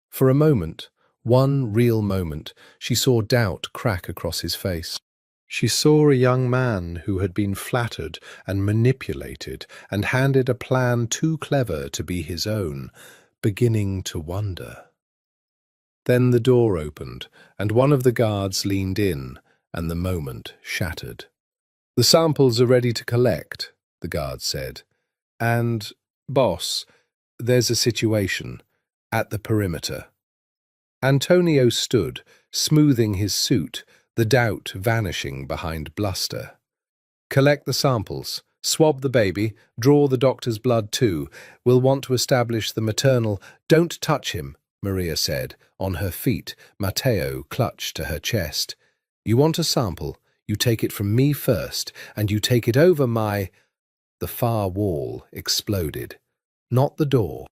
For a moment, one real moment, she saw doubt crack across his face. She saw a young man who had been flattered and manipulated and handed a plan too clever to be his own, beginning to wonder. Then the door opened, and one of the guards leaned in, and the moment shattered. "The samples are ready to collect," the guard said. "And, boss, there's a situation at the perimeter." Antonio stood, smoothing his suit, the doubt vanishing behind bluster. "Collect the samples, swab the baby, draw the doctor's blood too. We'll want to establish the maternal—" "Don't touch him," Maria said, on her feet, Matteo clutched to her chest. "You want a sample? You take it from me first, and you take it over my—" The far wall exploded. Not the door.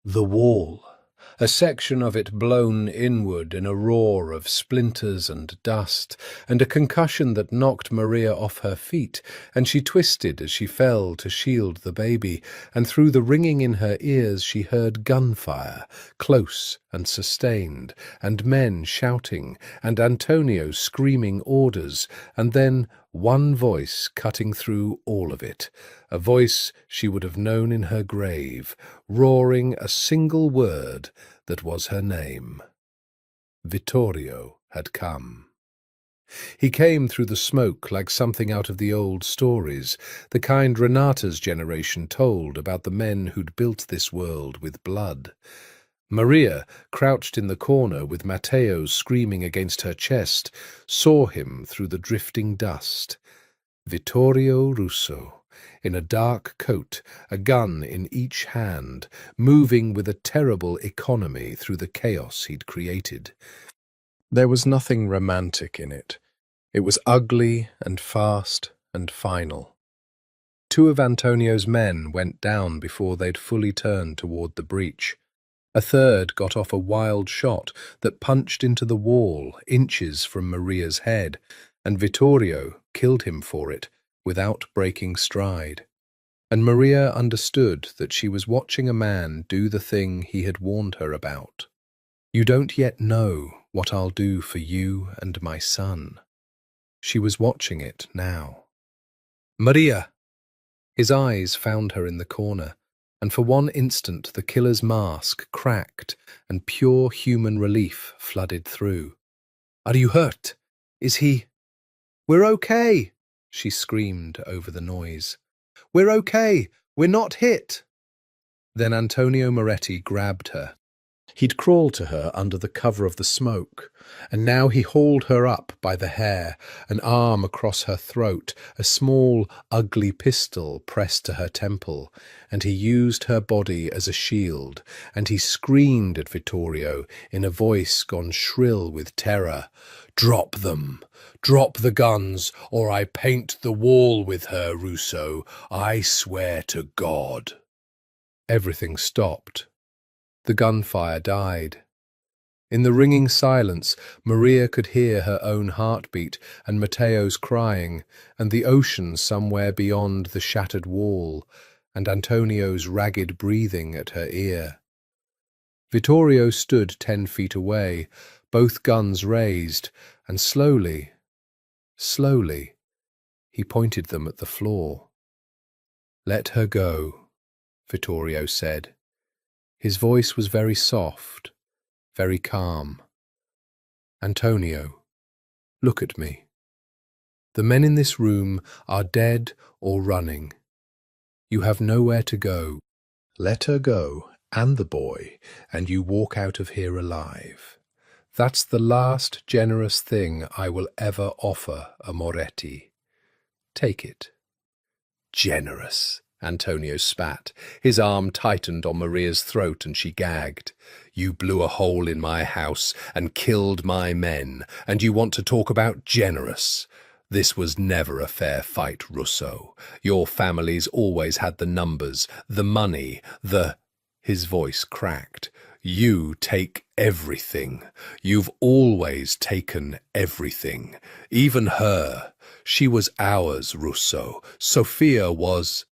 The wall. A section of it blown inward in a roar of splinters and dust, and a concussion that knocked Maria off her feet, and she twisted as she fell to shield the baby, and through the ringing in her ears she heard gunfire, close and sustained, and men shouting, and Antonio screaming orders, and then one voice cutting through all of it, a voice she would have known in her grave, roaring a single word that was her name. Vittorio had come. He came through the smoke like something out of the old stories, the kind Renata's generation told about the men who'd built this world with blood. Maria, crouched in the corner with Matteo screaming against her chest, saw him through the drifting dust. Vittorio Russo, in a dark coat, a gun in each hand, moving with a terrible economy through the chaos he'd created. There was nothing romantic in it. It was ugly and fast and final. Two of Antonio's men went down before they'd fully turned toward the breach. A third got off a wild shot that punched into the wall inches from Maria's head, and Vittorio killed him for it without breaking stride. And Maria understood that she was watching a man do the thing he had warned her about. "You don't yet know what I'll do for you and my son." She was watching it now. "Maria!" His eyes found her in the corner, and for one instant the killer's mask cracked and pure human relief flooded through. "Are you hurt? Is he—" "We're okay!" she screamed over the noise. "We're okay! We're not hit!" Then Antonio Moretti grabbed her. He'd crawled to her under the cover of the smoke, and now he hauled her up by the hair, an arm across her throat, a small, ugly pistol pressed to her temple, and he used her body as a shield, and he screamed at Vittorio in a voice gone shrill with terror, "Drop them! Drop the guns, or I paint the wall with her, Russo. I swear to God." Everything stopped. The gunfire died. In the ringing silence, Maria could hear her own heartbeat and Matteo's crying, and the ocean somewhere beyond the shattered wall, and Antonio's ragged breathing at her ear. Vittorio stood 10 feet away, both guns raised, and slowly, he pointed them at the floor. "Let her go," Vittorio said. His voice was very soft, very calm. "Antonio, look at me. The men in this room are dead or running. You have nowhere to go. Let her go, and the boy, and you walk out of here alive. That's the last generous thing I will ever offer a Moretti. Take it." "Generous," Antonio spat. His arm tightened on Maria's throat and she gagged. "You blew a hole in my house and killed my men, and you want to talk about generous? This was never a fair fight, Russo. Your family's always had the numbers, the money, the—" His voice cracked. "You take everything. You've always taken everything. Even her. She was ours, Russo. Sophia was—"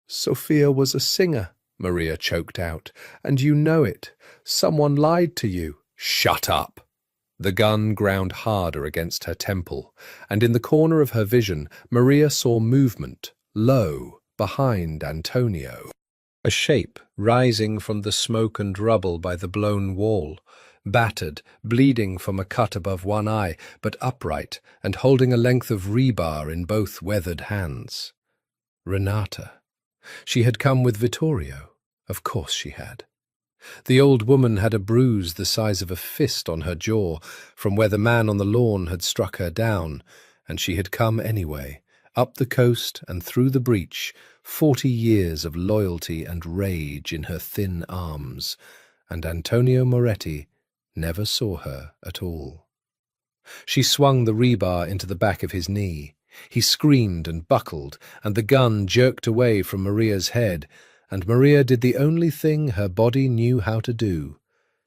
"Sophia was a singer," Maria choked out, "and you know it. Someone lied to you." "Shut up!" The gun ground harder against her temple, and in the corner of her vision, Maria saw movement, low, behind Antonio. A shape rising from the smoke and rubble by the blown wall, battered, bleeding from a cut above one eye, but upright and holding a length of rebar in both weathered hands. Renata. She had come with Vittorio. Of course she had. The old woman had a bruise the size of a fist on her jaw from where the man on the lawn had struck her down, and she had come anyway, up the coast and through the breach, 40 years of loyalty and rage in her thin arms, and Antonio Moretti never saw her at all. She swung the rebar into the back of his knee. He screamed and buckled, and the gun jerked away from Maria's head, and Maria did the only thing her body knew how to do.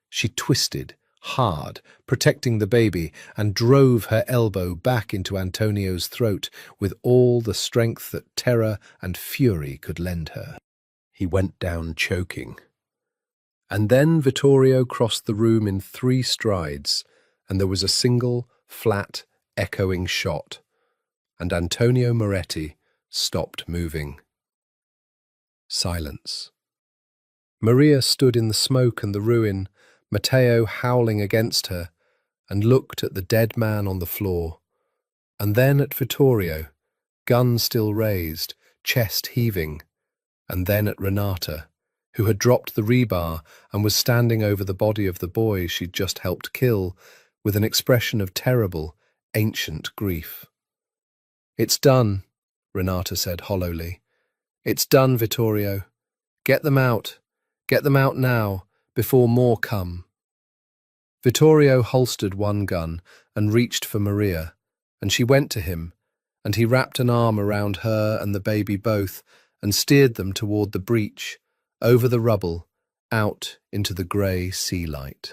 She twisted, hard, protecting the baby, and drove her elbow back into Antonio's throat with all the strength that terror and fury could lend her. He went down choking. And then Vittorio crossed the room in 3 strides, and there was a single, flat, echoing shot, and Antonio Moretti stopped moving. Silence. Maria stood in the smoke and the ruin, Matteo howling against her, and looked at the dead man on the floor, and then at Vittorio, gun still raised, chest heaving, and then at Renata, who had dropped the rebar and was standing over the body of the boy she'd just helped kill, with an expression of terrible, ancient grief. "It's done," Renata said hollowly. "It's done, Vittorio. Get them out. Get them out now, before more come." Vittorio holstered one gun and reached for Maria, and she went to him, and he wrapped an arm around her and the baby both and steered them toward the breach, over the rubble, out into the grey sea light.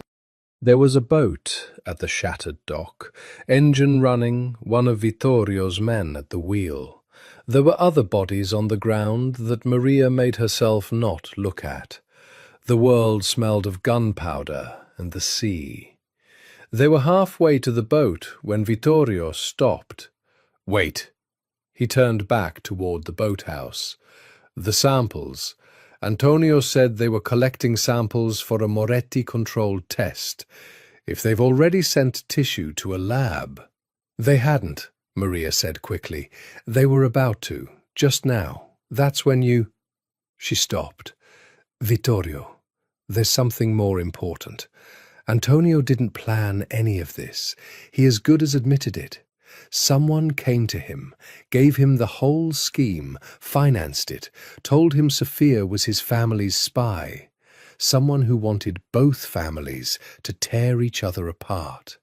There was a boat at the shattered dock, engine running, one of Vittorio's men at the wheel. There were other bodies on the ground that Maria made herself not look at. The world smelled of gunpowder and the sea. They were halfway to the boat when Vittorio stopped. "Wait." He turned back toward the boathouse. "The samples. Antonio said they were collecting samples for a Moretti-controlled test. If they've already sent tissue to a lab—" "They hadn't," Maria said quickly. "They were about to, just now. That's when you—" She stopped. "Vittorio, there's something more important. Antonio didn't plan any of this. He as good as admitted it. Someone came to him, gave him the whole scheme, financed it, told him Sophia was his family's spy. Someone who wanted both families to tear each other apart."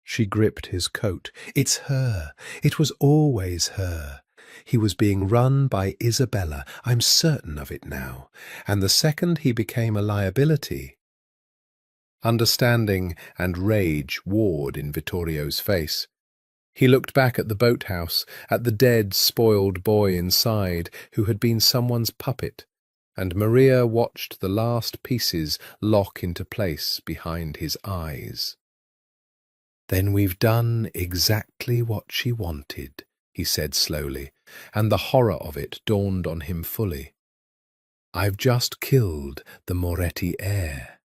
She gripped his coat. "It's her. It was always her. He was being run by Isabella. I'm certain of it now. And the second he became a liability—" Understanding and rage warred in Vittorio's face. He looked back at the boathouse, at the dead, spoiled boy inside who had been someone's puppet, and Maria watched the last pieces lock into place behind his eyes. "Then we've done exactly what she wanted," he said slowly, and the horror of it dawned on him fully. "I've just killed the Moretti heir.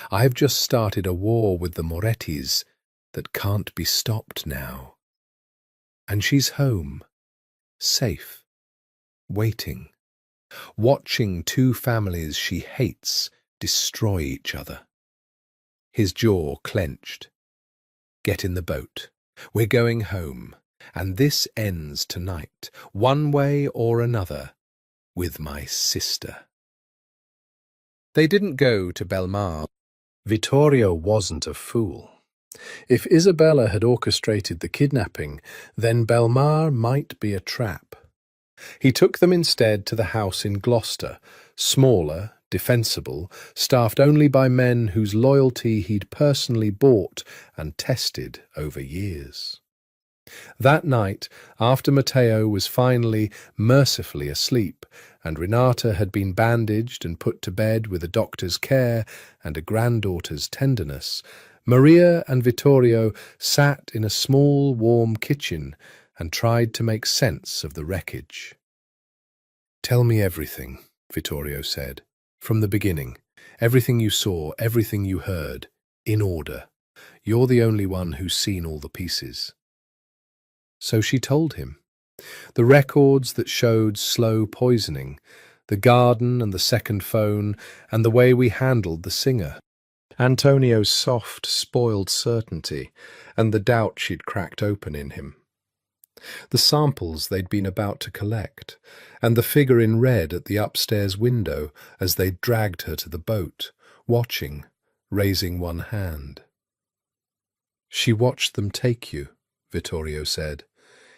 I've just started a war with the Morettis that can't be stopped now. And she's home, safe, waiting, watching two families she hates destroy each other." His jaw clenched. "Get in the boat. We're going home, and this ends tonight, one way or another, with my sister." They didn't go to Belmar. Vittorio wasn't a fool. If Isabella had orchestrated the kidnapping, then Belmar might be a trap. He took them instead to the house in Gloucester, smaller, defensible, staffed only by men whose loyalty he'd personally bought and tested over years. That night, after Matteo was finally, mercifully asleep, and Renata had been bandaged and put to bed with a doctor's care and a granddaughter's tenderness, Maria and Vittorio sat in a small, warm kitchen and tried to make sense of the wreckage. "Tell me everything," Vittorio said, "from the beginning. Everything you saw, everything you heard, in order. You're the only one who's seen all the pieces." So she told him. The records that showed slow poisoning, the garden and the second phone, and the way we handled the singer. Antonio's soft, spoiled certainty, and the doubt she'd cracked open in him. The samples they'd been about to collect, and the figure in red at the upstairs window as they dragged her to the boat, watching, raising one hand. "She watched them take you," Vittorio said.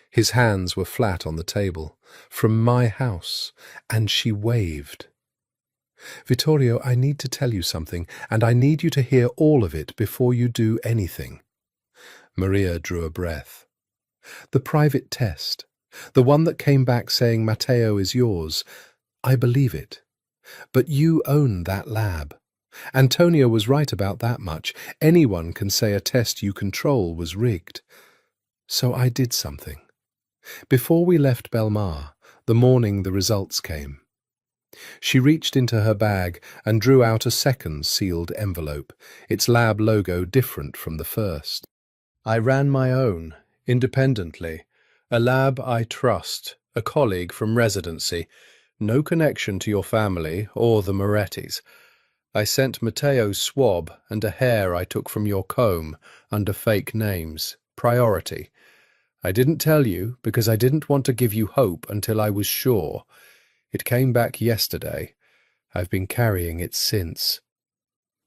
His hands were flat on the table. "From my house, and she waved." "Vittorio, I need to tell you something, and I need you to hear all of it before you do anything." Maria drew a breath. "The private test, the one that came back saying Matteo is yours, I believe it. But you own that lab. Antonio was right about that much. Anyone can say a test you control was rigged. So I did something. Before we left Belmar, the morning the results came." She reached into her bag and drew out a second sealed envelope, its lab logo different from the first. "I ran my own Independently. A lab I trust, a colleague from residency. No connection to your family or the Morettis. I sent Matteo's swab and a hair I took from your comb under fake names. Priority. I didn't tell you because I didn't want to give you hope until I was sure. It came back yesterday. I've been carrying it since.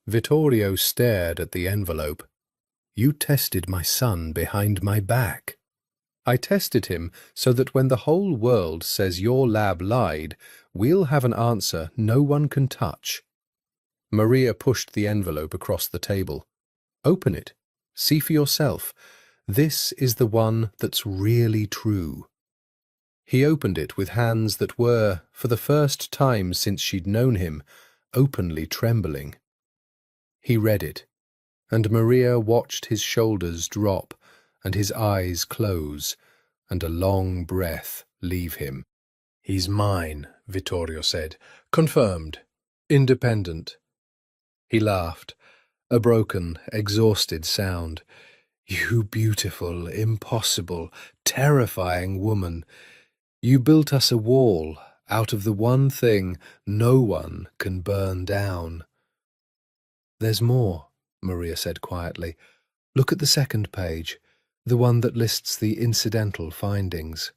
Vittorio stared at the envelope. You tested my son behind my back. I tested him so that when the whole world says your lab lied, we'll have an answer no one can touch. Maria pushed the envelope across the table. Open it. See for yourself. This is the one that's really true. He opened it with hands that were, for the first time since she'd known him, openly trembling. He read it, and Maria watched his shoulders drop and his eyes close, and a long breath leave him. He's mine, Vittorio said. Confirmed. Independent. He laughed, a broken, exhausted sound. You beautiful, impossible, terrifying woman. You built us a wall out of the one thing no one can burn down. There's more, Maria said quietly. Look at the second page, the one that lists the incidental findings.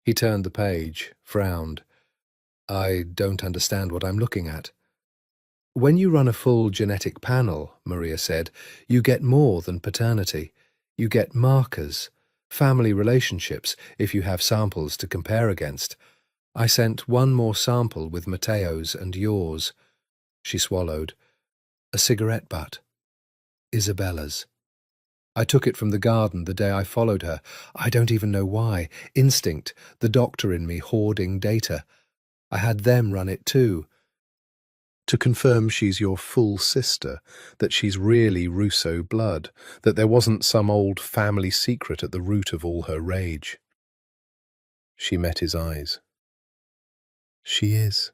He turned the page, frowned. I don't understand what I'm looking at. When you run a full genetic panel, Maria said, you get more than paternity. You get markers, family relationships, if you have samples to compare against. I sent one more sample with Matteo's and yours. She swallowed. A cigarette butt. Isabella's. I took it from the garden the day I followed her. I don't even know why. Instinct, the doctor in me hoarding data. I had them run it too. To confirm she's your full sister, that she's really Russo blood, that there wasn't some old family secret at the root of all her rage. She met his eyes. She is.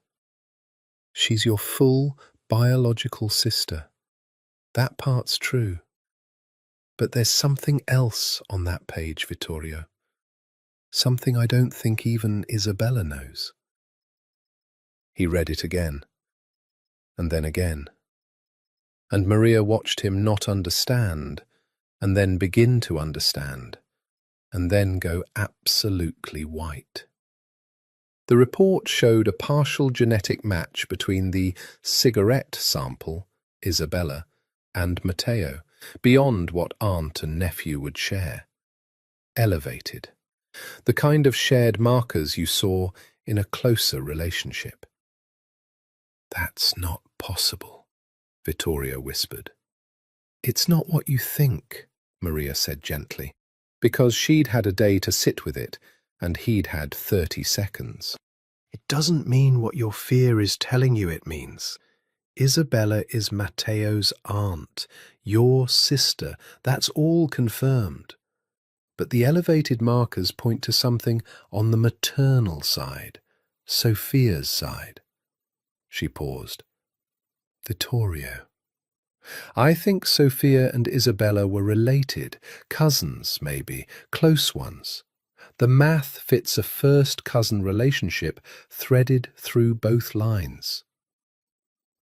She's your full biological sister. That part's true. But there's something else on that page, Vittorio. Something I don't think even Isabella knows. He read it again. And then again. And Maria watched him not understand, and then begin to understand, and then go absolutely white. The report showed a partial genetic match between the cigarette sample, Isabella, and Matteo, beyond what aunt and nephew would share. Elevated. The kind of shared markers you saw in a closer relationship. That's not possible, Vittorio whispered. It's not what you think, Maria said gently, because she'd had a day to sit with it, and he'd had 30 seconds. It doesn't mean what your fear is telling you it means. Isabella is Matteo's aunt, your sister. That's all confirmed. But the elevated markers point to something on the maternal side, Sophia's side. She paused. Vittorio. I think Sophia and Isabella were related, cousins maybe, close ones. The math fits a first-cousin relationship threaded through both lines.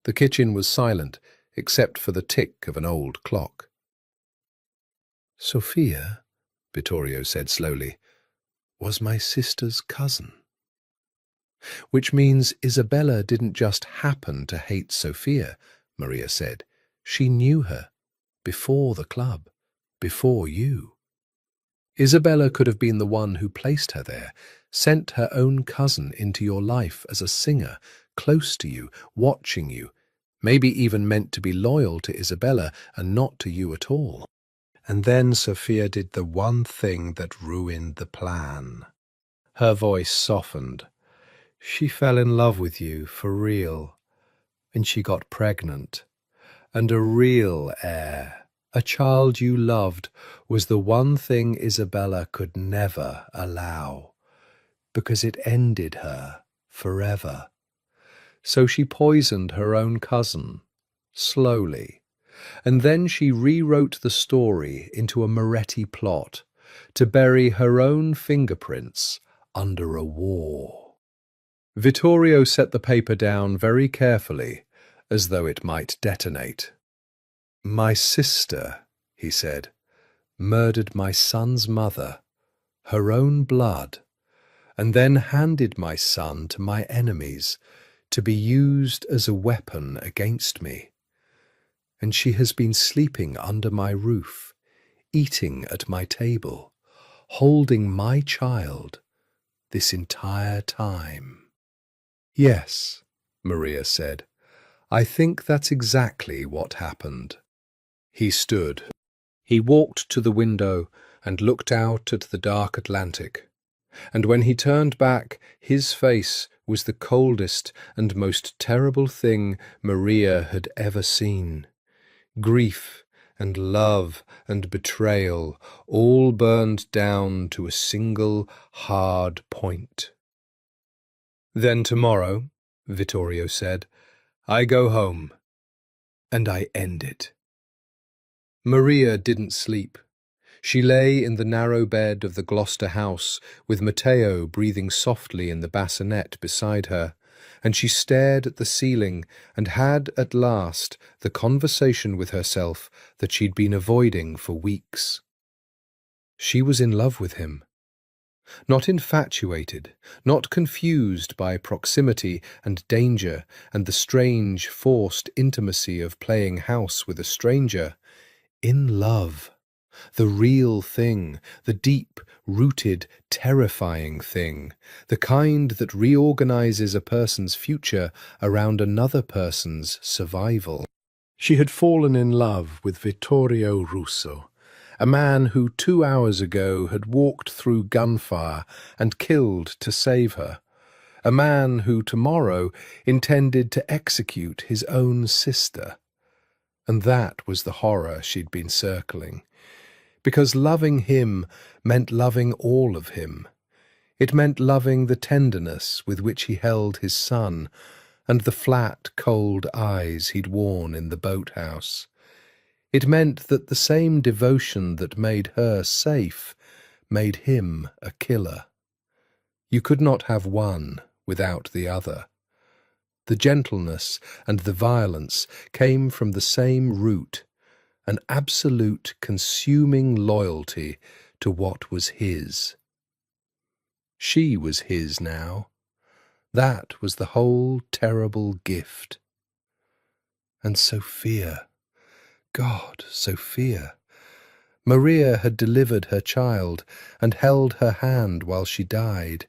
The kitchen was silent, except for the tick of an old clock. Sophia, Vittorio said slowly, was my sister's cousin. Which means Isabella didn't just happen to hate Sophia, Maria said. She knew her, before the club, before you. Isabella could have been the one who placed her there, sent her own cousin into your life as a singer, close to you, watching you, maybe even meant to be loyal to Isabella and not to you at all. And then Sophia did the one thing that ruined the plan. Her voice softened. She fell in love with you for real, and she got pregnant. And a real heir, a child you loved, was the one thing Isabella could never allow, because it ended her forever. So she poisoned her own cousin, slowly, and then she rewrote the story into a Moretti plot, to bury her own fingerprints under a war. Vittorio set the paper down very carefully, as though it might detonate. "My sister," he said, "murdered my son's mother, her own blood, and then handed my son to my enemies to be used as a weapon against me. And she has been sleeping under my roof, eating at my table, holding my child this entire time." "Yes," Maria said, "I think that's exactly what happened." He stood. He walked to the window and looked out at the dark Atlantic. And when he turned back, his face was the coldest and most terrible thing Maria had ever seen. Grief and love and betrayal all burned down to a single hard point. "Then tomorrow," Vittorio said, "I go home, and I end it." Maria didn't sleep. She lay in the narrow bed of the Gloucester house, with Matteo breathing softly in the bassinet beside her, and she stared at the ceiling and had, at last, the conversation with herself that she'd been avoiding for weeks. She was in love with him. Not infatuated, not confused by proximity and danger and the strange, forced intimacy of playing house with a stranger. In love. The real thing, the deep-rooted, terrifying thing, the kind that reorganizes a person's future around another person's survival. She had fallen in love with Vittorio Russo, a man who 2 hours ago had walked through gunfire and killed to save her, a man who tomorrow intended to execute his own sister. And that was the horror she'd been circling. Because loving him meant loving all of him. It meant loving the tenderness with which he held his son, and the flat, cold eyes he'd worn in the boathouse. It meant that the same devotion that made her safe made him a killer. You could not have one without the other. The gentleness and the violence came from the same root, an absolute consuming loyalty to what was his. She was his now. That was the whole terrible gift. And Sophia, God, Sophia. Maria had delivered her child and held her hand while she died.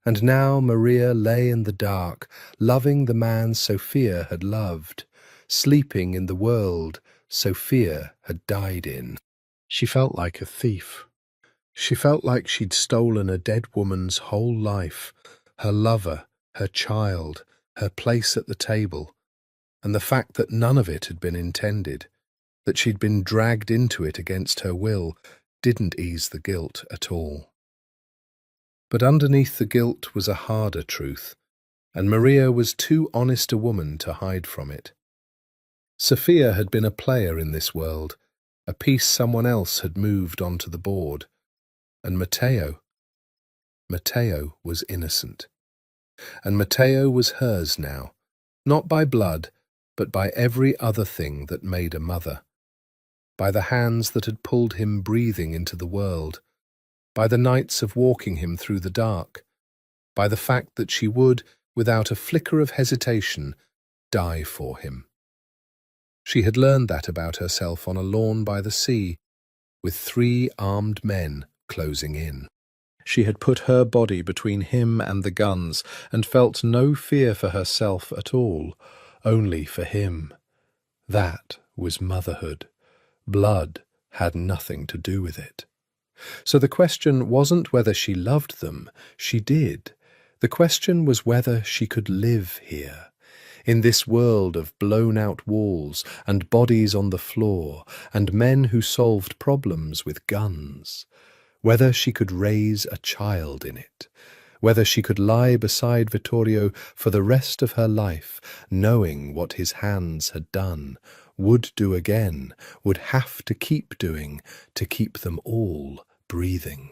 And now Maria lay in the dark, loving the man Sophia had loved, sleeping in the world Sophia had died in. She felt like a thief. She felt like she'd stolen a dead woman's whole life, her lover, her child, her place at the table, and the fact that none of it had been intended, that she'd been dragged into it against her will, didn't ease the guilt at all. But underneath the guilt was a harder truth, and Maria was too honest a woman to hide from it. Sophia had been a player in this world, a piece someone else had moved onto the board. And Matteo was innocent. And Matteo was hers now, not by blood, but by every other thing that made a mother, by the hands that had pulled him breathing into the world, by the nights of walking him through the dark, by the fact that she would, without a flicker of hesitation, die for him. She had learned that about herself on a lawn by the sea, with 3 armed men closing in. She had put her body between him and the guns, and felt no fear for herself at all, only for him. That was motherhood. Blood had nothing to do with it. So the question wasn't whether she loved them. She did. The question was whether she could live here, in this world of blown-out walls and bodies on the floor and men who solved problems with guns, whether she could raise a child in it, whether she could lie beside Vittorio for the rest of her life, knowing what his hands had done, would do again, would have to keep doing to keep them all breathing.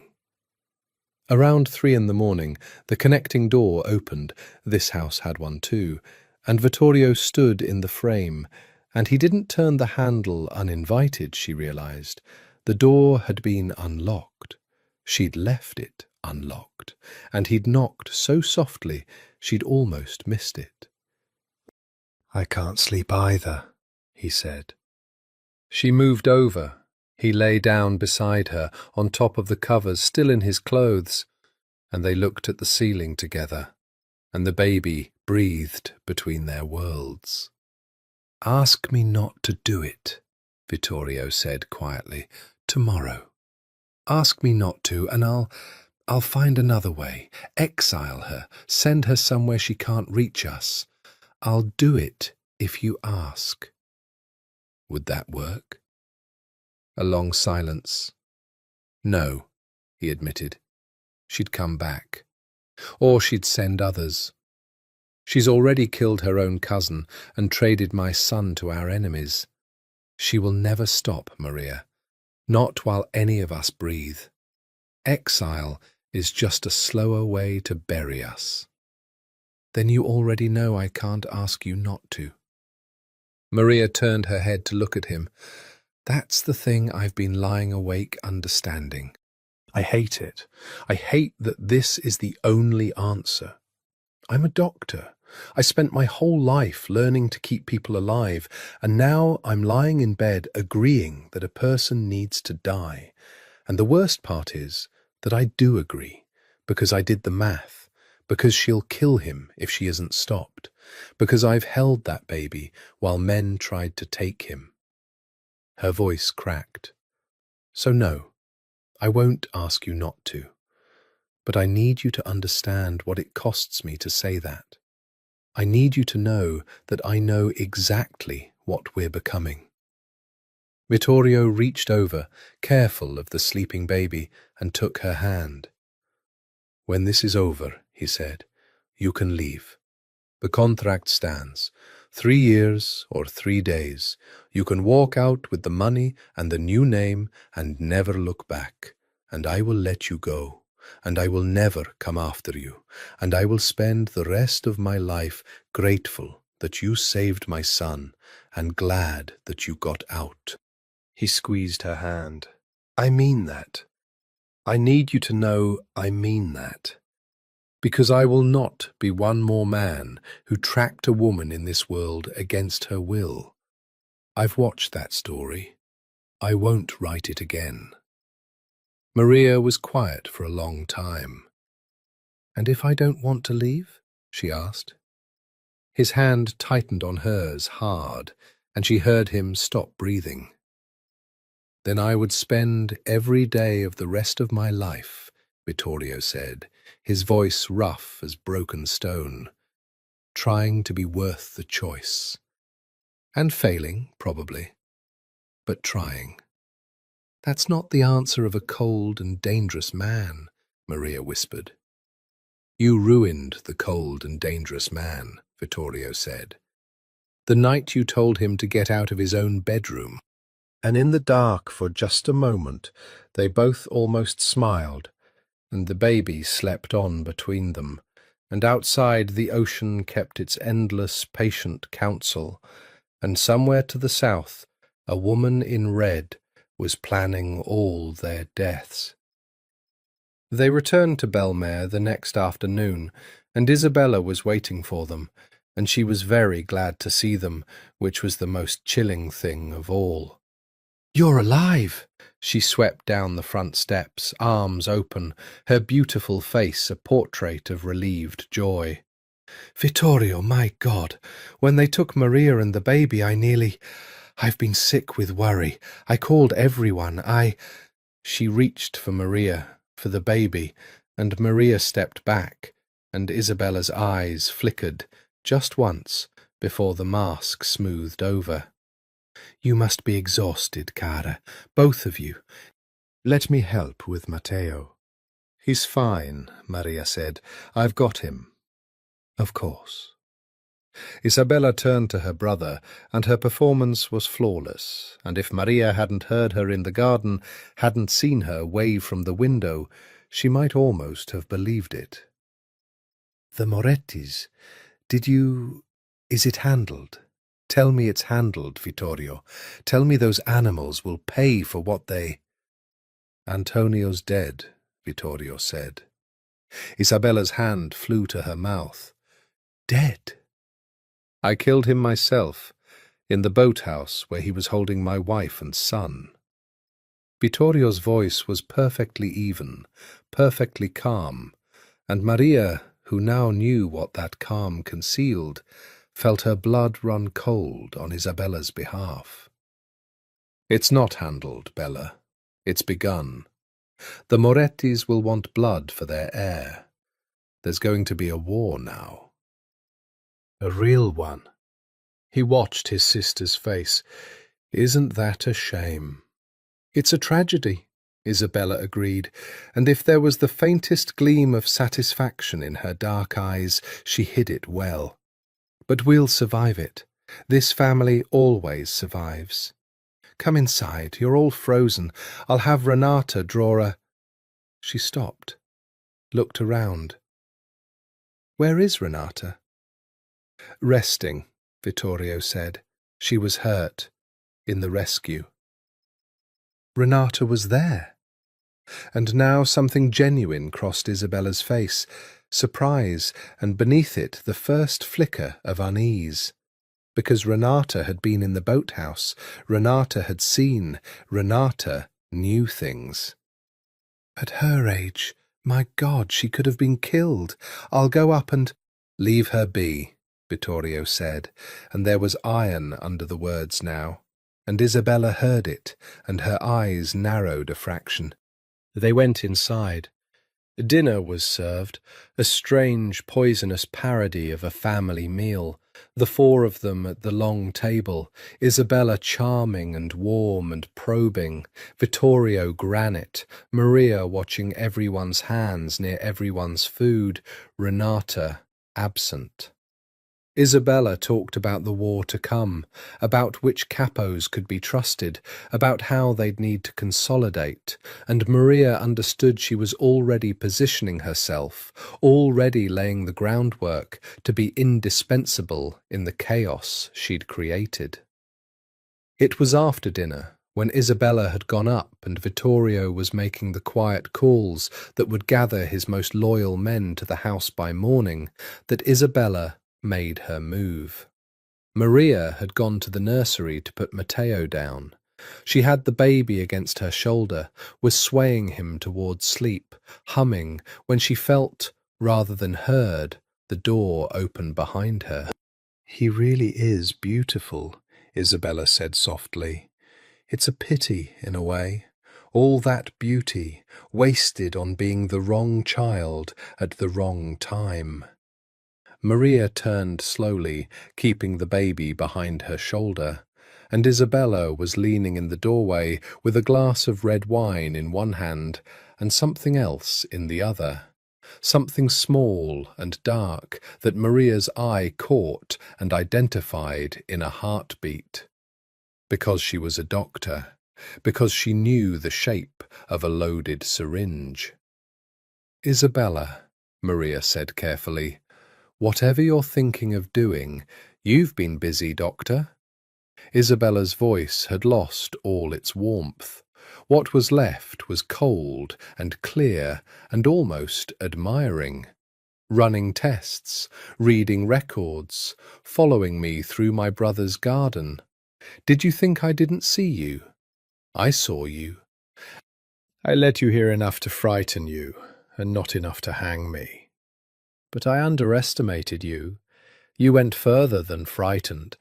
Around 3 in the morning, the connecting door opened. This house had one too, and Vittorio stood in the frame, and he didn't turn the handle uninvited, she realized. The door had been unlocked. She'd left it unlocked, and he'd knocked so softly she'd almost missed it. "I can't sleep either," he said. She moved over. He lay down beside her, on top of the covers, still in his clothes, and they looked at the ceiling together, and the baby breathed between their worlds. "Ask me not to do it," Vittorio said quietly. "Tomorrow. Ask me not to, and I'll find another way. Exile her, send her somewhere she can't reach us. I'll do it if you ask." Would that work? A long silence. No, he admitted. She'd come back. Or she'd send others. "She's already killed her own cousin and traded my son to our enemies. She will never stop, Maria. Not while any of us breathe. Exile is just a slower way to bury us." "Then you already know I can't ask you not to." Maria turned her head to look at him. "That's the thing I've been lying awake understanding. I hate it. I hate that this is the only answer. I'm a doctor. I spent my whole life learning to keep people alive, and now I'm lying in bed agreeing that a person needs to die. And the worst part is that I do agree, because I did the math, because she'll kill him if she isn't stopped, because I've held that baby while men tried to take him." Her voice cracked. "So no, I won't ask you not to. But I need you to understand what it costs me to say that. I need you to know that I know exactly what we're becoming." Vittorio reached over, careful of the sleeping baby, and took her hand. "When this is over," he said, "you can leave. The contract stands. 3 years or 3 days. You can walk out with the money and the new name and never look back. And I will let you go. And I will never come after you. And I will spend the rest of my life grateful that you saved my son and glad that you got out." He squeezed her hand. "I mean that. I need you to know I mean that. Because I will not be one more man who tracked a woman in this world against her will. I've watched that story. I won't write it again." Maria was quiet for a long time. "And if I don't want to leave?" she asked. His hand tightened on hers hard, and she heard him stop breathing. "Then I would spend every day of the rest of my life," Vittorio said, his voice rough as broken stone, "trying to be worth the choice. And failing, probably, but trying." "That's not the answer of a cold and dangerous man," Maria whispered. "You ruined the cold and dangerous man," Vittorio said. "The night you told him to get out of his own bedroom." And in the dark for just a moment, they both almost smiled, and the baby slept on between them, and outside the ocean kept its endless, patient counsel, and somewhere to the south, a woman in red was planning all their deaths. They returned to Belmare the next afternoon, and Isabella was waiting for them, and she was very glad to see them, which was the most chilling thing of all. "You're alive!" She swept down the front steps, arms open, her beautiful face a portrait of relieved joy. "Vittorio, my God, when they took Maria and the baby, I've been sick with worry. I called everyone. She reached for Maria, for the baby, and Maria stepped back, and Isabella's eyes flickered just once before the mask smoothed over. "You must be exhausted, cara, both of you. Let me help with Matteo." "He's fine," Maria said. "I've got him." "Of course." Isabella turned to her brother, and her performance was flawless, and if Maria hadn't heard her in the garden, hadn't seen her wave from the window, she might almost have believed it. "The Morettis, is it handled? Tell me it's handled, Vittorio. Tell me those animals will pay for what they—" "Antonio's dead," Vittorio said. Isabella's hand flew to her mouth. "Dead?" "I killed him myself, in the boathouse where he was holding my wife and son." Vittorio's voice was perfectly even, perfectly calm, and Maria, who now knew what that calm concealed, felt her blood run cold on Isabella's behalf. "It's not handled, Bella. It's begun. The Morettis will want blood for their heir. There's going to be a war now." "A real one." He watched his sister's face. "Isn't that a shame?" "It's a tragedy," Isabella agreed, and if there was the faintest gleam of satisfaction in her dark eyes, she hid it well. "But we'll survive it. This family always survives. Come inside, you're all frozen. I'll have Renata draw a—" She stopped, looked around. "Where is Renata?" "Resting," Vittorio said. "She was hurt in the rescue." Renata was there. And now something genuine crossed Isabella's face, surprise, and beneath it the first flicker of unease. Because Renata had been in the boathouse, Renata had seen, Renata knew things. "At her age, my God, she could have been killed. I'll go up and—" "Leave her be," Vittorio said, and there was iron under the words now, and Isabella heard it, and her eyes narrowed a fraction. They went inside. Dinner was served, a strange, poisonous parody of a family meal, the four of them at the long table, Isabella charming and warm and probing, Vittorio granite, Maria watching everyone's hands near everyone's food, Renata absent. Isabella talked about the war to come, about which capos could be trusted, about how they'd need to consolidate, and Maria understood she was already positioning herself, already laying the groundwork to be indispensable in the chaos she'd created. It was after dinner, when Isabella had gone up and Vittorio was making the quiet calls that would gather his most loyal men to the house by morning, that Isabella made her move. Maria had gone to the nursery to put Matteo down. She had the baby against her shoulder, was swaying him towards sleep, humming, when she felt, rather than heard, the door open behind her. "He really is beautiful," Isabella said softly. "It's a pity, in a way. All that beauty, wasted on being the wrong child at the wrong time." Maria turned slowly, keeping the baby behind her shoulder, and Isabella was leaning in the doorway with a glass of red wine in one hand and something else in the other, something small and dark that Maria's eye caught and identified in a heartbeat. Because she was a doctor, because she knew the shape of a loaded syringe. "Isabella," Maria said carefully, "whatever you're thinking of doing, you've been busy, doctor." Isabella's voice had lost all its warmth. What was left was cold and clear and almost admiring. "Running tests, reading records, following me through my brother's garden. Did you think I didn't see you? I saw you. I let you hear enough to frighten you, and not enough to hang me. But I underestimated you. You went further than frightened.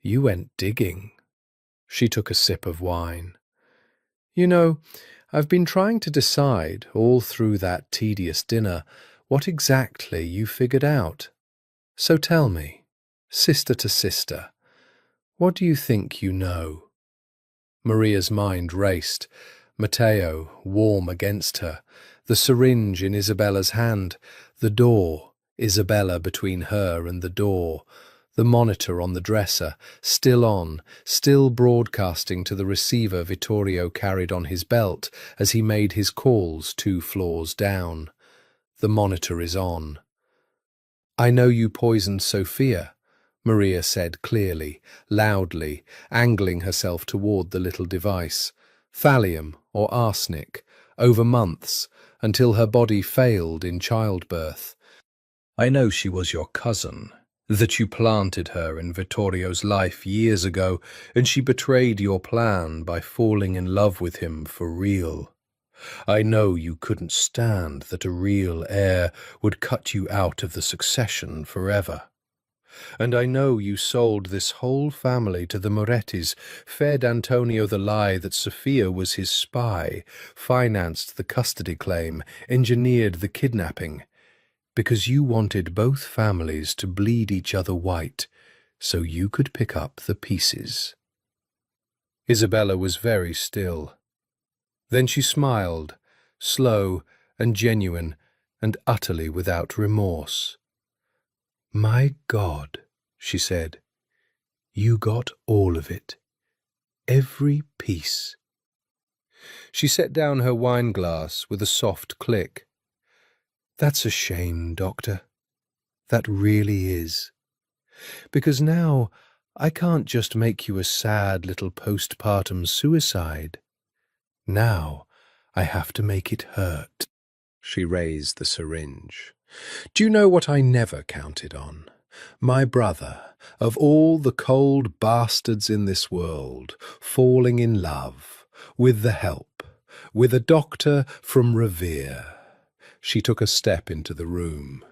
You went digging." She took a sip of wine. "You know, I've been trying to decide, all through that tedious dinner, what exactly you figured out. So tell me, sister to sister, what do you think you know?" Maria's mind raced. Matteo, warm against her, the syringe in Isabella's hand, the door, Isabella between her and the door, The monitor on the dresser, still on, still broadcasting to the receiver Vittorio carried on his belt as he made his calls 2 floors down. The monitor is on. "I know you poisoned Sophia," Maria said clearly, loudly, angling herself toward the little device. "Thallium or arsenic, over months, until her body failed in childbirth. I know she was your cousin, that you planted her in Vittorio's life years ago, and she betrayed your plan by falling in love with him for real. I know you couldn't stand that a real heir would cut you out of the succession forever. And I know you sold this whole family to the Morettis, fed Antonio the lie that Sophia was his spy, financed the custody claim, engineered the kidnapping, because you wanted both families to bleed each other white so you could pick up the pieces." Isabella was very still. Then she smiled, slow and genuine and utterly without remorse. "My God," she said, "you got all of it. Every piece." She set down her wine glass with a soft click. "That's a shame, Doctor. That really is. Because now I can't just make you a sad little postpartum suicide. Now I have to make it hurt." She raised the syringe. "Do you know what I never counted on? My brother, of all the cold bastards in this world, falling in love, with the help, with a doctor from Revere." She took a step into the room.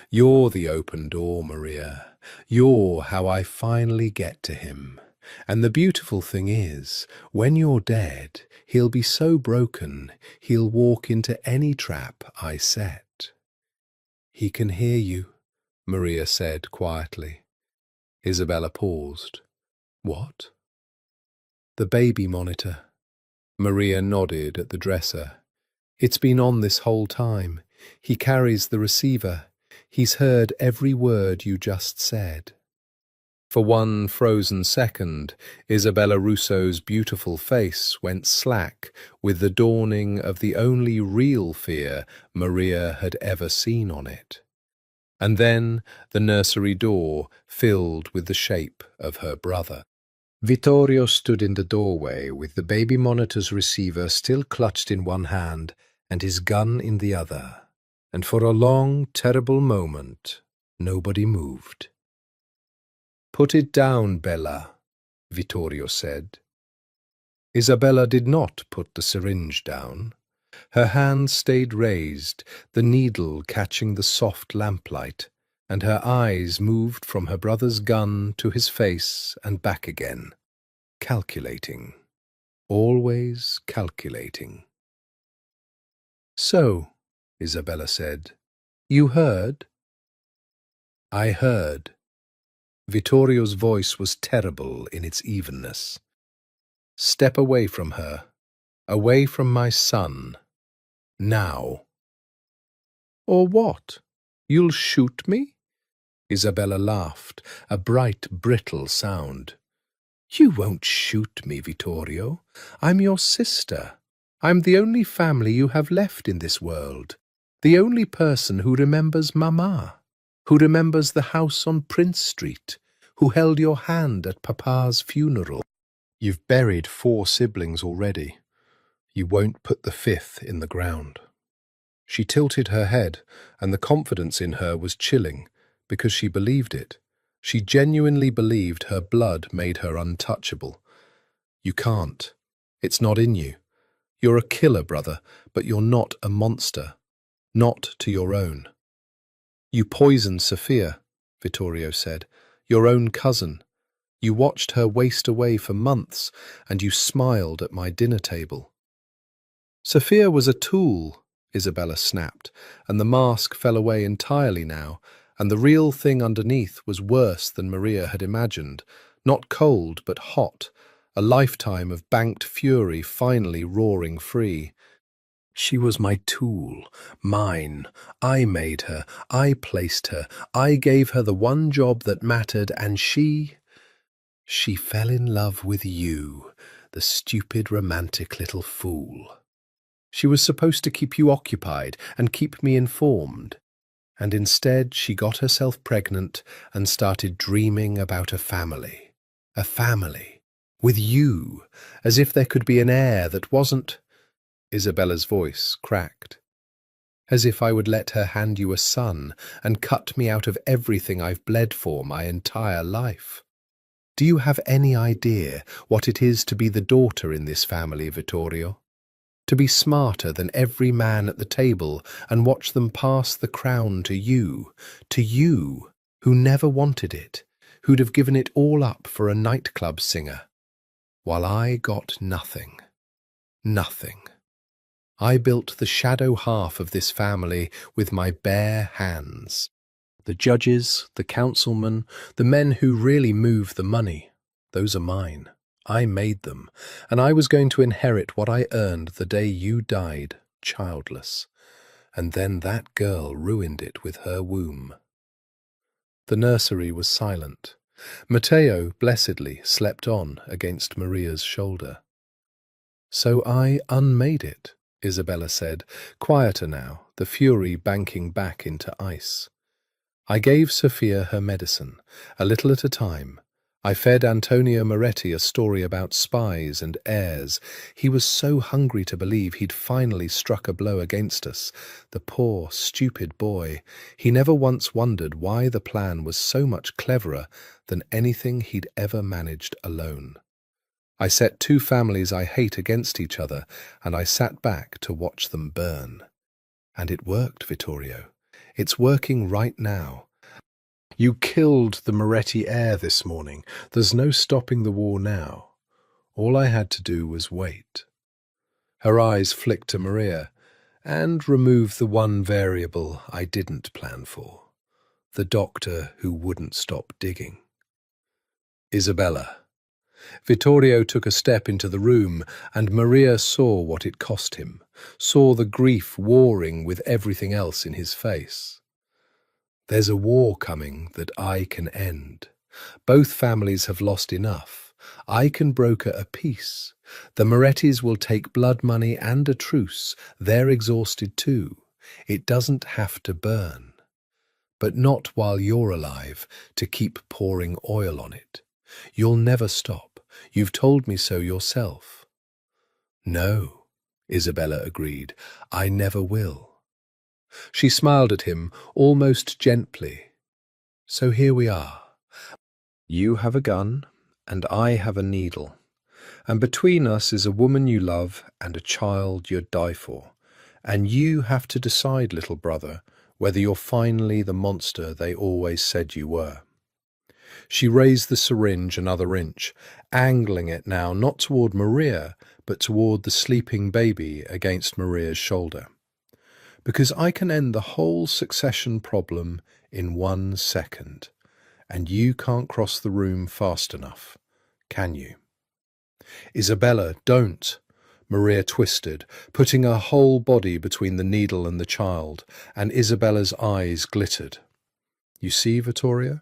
"You're the open door, Maria. You're how I finally get to him. And the beautiful thing is, when you're dead, he'll be so broken, he'll walk into any trap I set." "He can hear you," Maria said quietly. Isabella paused. "What?" "The baby monitor." Maria nodded at the dresser. "It's been on this whole time. He carries the receiver. He's heard every word you just said." For one frozen second, Isabella Russo's beautiful face went slack with the dawning of the only real fear Maria had ever seen on it. And then the nursery door filled with the shape of her brother. Vittorio stood in the doorway with the baby monitor's receiver still clutched in one hand and his gun in the other, and for a long, terrible moment nobody moved. "Put it down, Bella," Vittorio said. Isabella did not put the syringe down. Her hand stayed raised, the needle catching the soft lamplight, and her eyes moved from her brother's gun to his face and back again, calculating, always calculating. "So," Isabella said, "you heard?" "I heard." Vittorio's voice was terrible in its evenness. "Step away from her, away from my son, now." "Or what? You'll shoot me?" Isabella laughed, a bright, brittle sound. "You won't shoot me, Vittorio. I'm your sister. I'm the only family you have left in this world, the only person who remembers Mama, who remembers the house on Prince Street, who held your hand at Papa's funeral. You've buried 4 siblings already. You won't put the 5th in the ground." She tilted her head, and the confidence in her was chilling, because she believed it. She genuinely believed her blood made her untouchable. "You can't. It's not in you. You're a killer, brother, but you're not a monster. Not to your own." "You poisoned Sophia," Vittorio said. "Your own cousin. You watched her waste away for months, and you smiled at my dinner table." "Sophia was a tool," Isabella snapped, and the mask fell away entirely now, and the real thing underneath was worse than Maria had imagined. Not cold, but hot, a lifetime of banked fury finally roaring free. She was my tool, mine. I made her, I placed her, I gave her the one job that mattered, and she fell in love with you, the stupid, romantic little fool. She was supposed to keep you occupied and keep me informed, and instead she got herself pregnant and started dreaming about a family. A family. With you, as if there could be an heir that wasn't— Isabella's voice cracked. As if I would let her hand you a son and cut me out of everything I've bled for my entire life. Do you have any idea what it is to be the daughter in this family, Vittorio? To be smarter than every man at the table and watch them pass the crown to you, who never wanted it, who'd have given it all up for a nightclub singer, while I got nothing. Nothing. I built the shadow half of this family with my bare hands. The judges, the councilmen, the men who really move the money, those are mine. I made them, and I was going to inherit what I earned the day you died, childless. And then that girl ruined it with her womb. The nursery was silent. Matteo, blessedly, slept on against Maria's shoulder. So I unmade it, Isabella said, quieter now, the fury banking back into ice. I gave Sophia her medicine, a little at a time. I fed Antonio Moretti a story about spies and heirs. He was so hungry to believe he'd finally struck a blow against us. The poor, stupid boy. He never once wondered why the plan was so much cleverer than anything he'd ever managed alone. I set two families I hate against each other, and I sat back to watch them burn. And it worked, Vittorio. It's working right now. You killed the Moretti heir this morning. There's no stopping the war now. All I had to do was wait. Her eyes flicked to Maria, and remove the one variable I didn't plan for. The doctor who wouldn't stop digging. Isabella. Vittorio took a step into the room, and Maria saw what it cost him, saw the grief warring with everything else in his face. There's a war coming that I can end. Both families have lost enough. I can broker a peace. The Morettis will take blood money and a truce. They're exhausted too. It doesn't have to burn. But not while you're alive, to keep pouring oil on it. You'll never stop. You've told me so yourself. No, Isabella agreed. I never will. She smiled at him, almost gently. So here we are. You have a gun, and I have a needle. And between us is a woman you love and a child you'd die for. And you have to decide, little brother, whether you're finally the monster they always said you were. She raised the syringe another inch, angling it now not toward Maria, but toward the sleeping baby against Maria's shoulder. Because I can end the whole succession problem in 1 second, and you can't cross the room fast enough, can you? Isabella, don't! Maria twisted, putting her whole body between the needle and the child, and Isabella's eyes glittered. You see, Vittorio?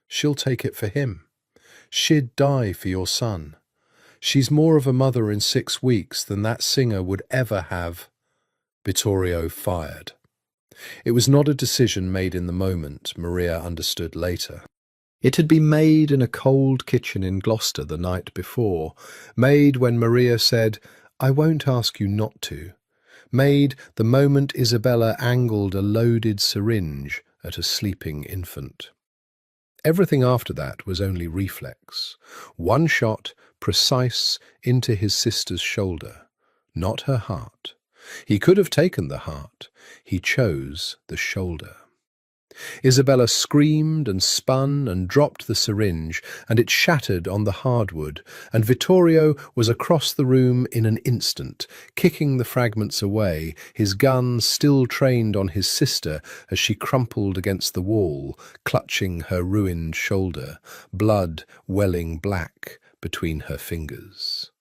She'll take it for him. She'd die for your son. She's more of a mother in 6 weeks than that singer would ever have. Vittorio fired. It was not a decision made in the moment, Maria understood later. It had been made in a cold kitchen in Gloucester the night before, made when Maria said, I won't ask you not to, made the moment Isabella angled a loaded syringe at a sleeping infant. Everything after that was only reflex. One shot, precise, into his sister's shoulder, not her heart. He could have taken the heart. He chose the shoulder. Isabella screamed and spun and dropped the syringe, and it shattered on the hardwood, and Vittorio was across the room in an instant, kicking the fragments away, his gun still trained on his sister as she crumpled against the wall, clutching her ruined shoulder, blood welling black between her fingers.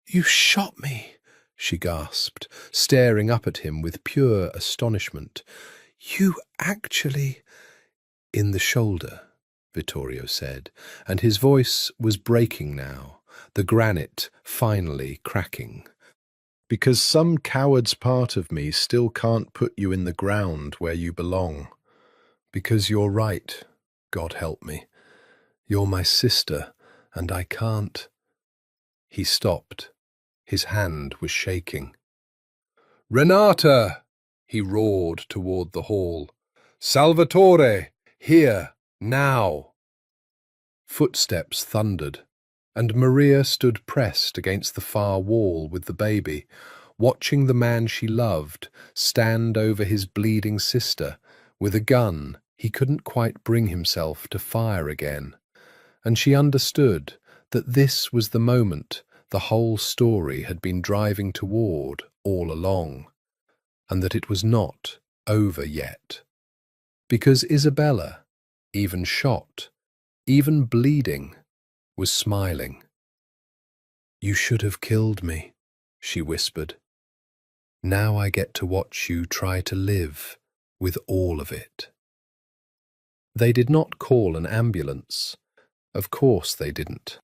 You shot me, she gasped, staring up at him with pure astonishment. "You actually—" "In the shoulder," Vittorio said, and his voice was breaking now, the granite finally cracking. "Because some coward's part of me still can't put you in the ground where you belong. Because you're right, God help me. You're my sister, and I can't—" He stopped. His hand was shaking. "Renata!" he roared toward the hall. "Salvatore! Here! Now!" Footsteps thundered, and Maria stood pressed against the far wall with the baby, watching the man she loved stand over his bleeding sister with a gun he couldn't quite bring himself to fire again. And she understood that this was the moment the whole story had been driving toward all along, and that it was not over yet. Because Isabella, even shot, even bleeding, was smiling. "You should have killed me," she whispered. "Now I get to watch you try to live with all of it." They did not call an ambulance. Of course they didn't.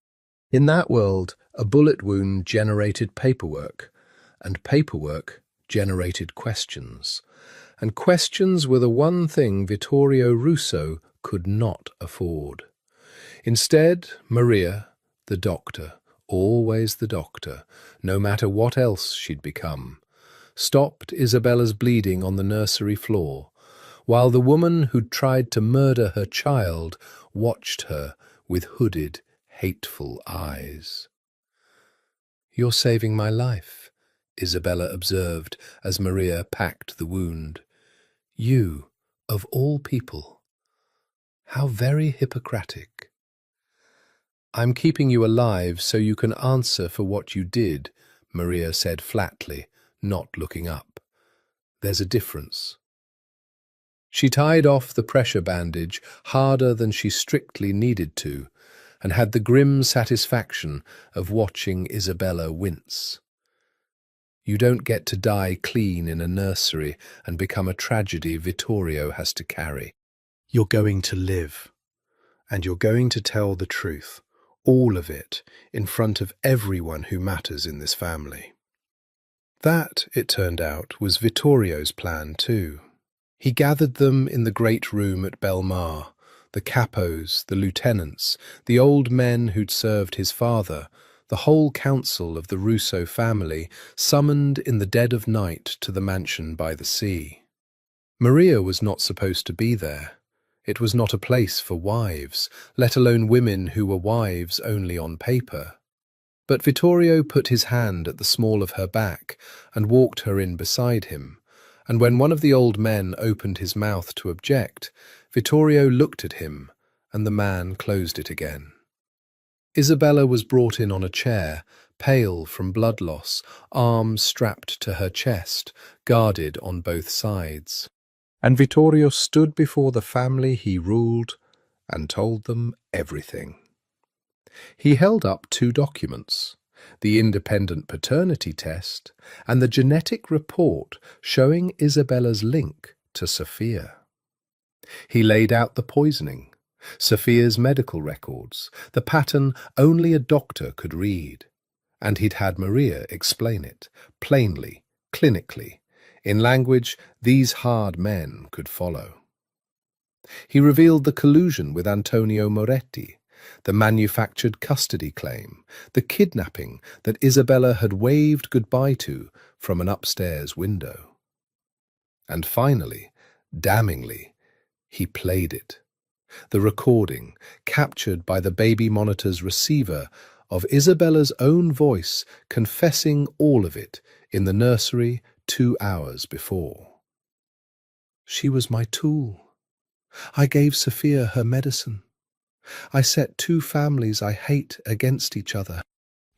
In that world, a bullet wound generated paperwork, and paperwork generated questions. And questions were the one thing Vittorio Russo could not afford. Instead, Maria, the doctor, always the doctor, no matter what else she'd become, stopped Isabella's bleeding on the nursery floor, while the woman who'd tried to murder her child watched her with hooded, hateful eyes. "You're saving my life," Isabella observed as Maria packed the wound. "You, of all people. How very Hippocratic." "I'm keeping you alive so you can answer for what you did," Maria said flatly, not looking up. "There's a difference." She tied off the pressure bandage harder than she strictly needed to, and had the grim satisfaction of watching Isabella wince. "You don't get to die clean in a nursery and become a tragedy Vittorio has to carry. You're going to live, and you're going to tell the truth, all of it, in front of everyone who matters in this family." That, it turned out, was Vittorio's plan too. He gathered them in the great room at Belmar, the capos, the lieutenants, the old men who'd served his father, the whole council of the Russo family, summoned in the dead of night to the mansion by the sea. Maria was not supposed to be there. It was not a place for wives, let alone women who were wives only on paper. But Vittorio put his hand at the small of her back and walked her in beside him, and when one of the old men opened his mouth to object, Vittorio looked at him, and the man closed it again. Isabella was brought in on a chair, pale from blood loss, arms strapped to her chest, guarded on both sides. And Vittorio stood before the family he ruled and told them everything. He held up two documents, the independent paternity test and the genetic report showing Isabella's link to Sophia. He laid out the poisoning, Sophia's medical records, the pattern only a doctor could read, and he'd had Maria explain it, plainly, clinically, in language these hard men could follow. He revealed the collusion with Antonio Moretti, the manufactured custody claim, the kidnapping that Isabella had waved goodbye to from an upstairs window. And finally, damningly, he played it. The recording, captured by the baby monitor's receiver, of Isabella's own voice confessing all of it in the nursery 2 hours before. "She was my tool. I gave Sophia her medicine. I set two families I hate against each other."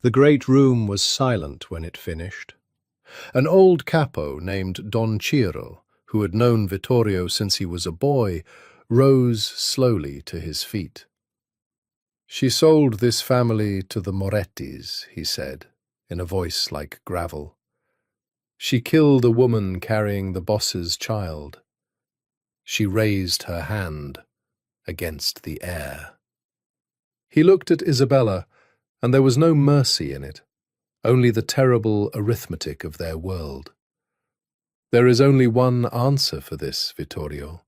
The great room was silent when it finished. An old capo named Don Ciro, who had known Vittorio since he was a boy, rose slowly to his feet. "She sold this family to the Morettis," he said, in a voice like gravel. She killed a woman carrying the boss's child. She raised her hand against the heir. He looked at Isabella, and there was no mercy in it, only the terrible arithmetic of their world. There is only one answer for this, Vittorio.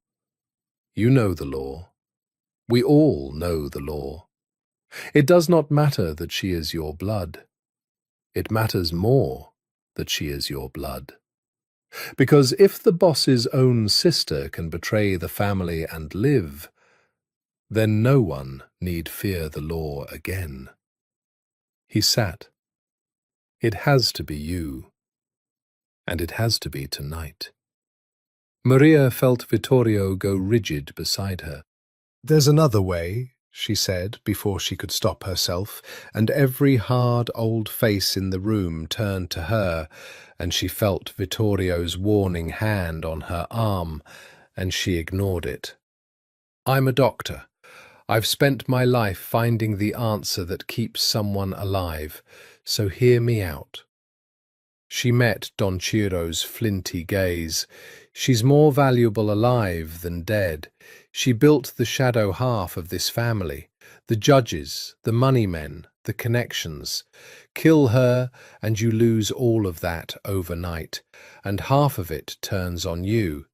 You know the law. We all know the law. It does not matter that she is your blood. It matters more that she is your blood. Because if the boss's own sister can betray the family and live, then no one need fear the law again. He sat. It has to be you, and it has to be tonight. Maria felt Vittorio go rigid beside her. There's another way, she said before she could stop herself, and every hard old face in the room turned to her, and she felt Vittorio's warning hand on her arm, and she ignored it. I'm a doctor. I've spent my life finding the answer that keeps someone alive, so hear me out. She met Don Ciro's flinty gaze. She's more valuable alive than dead. She built the shadow half of this family, the judges, the money men, the connections. Kill her and you lose all of that overnight, and half of it turns on you.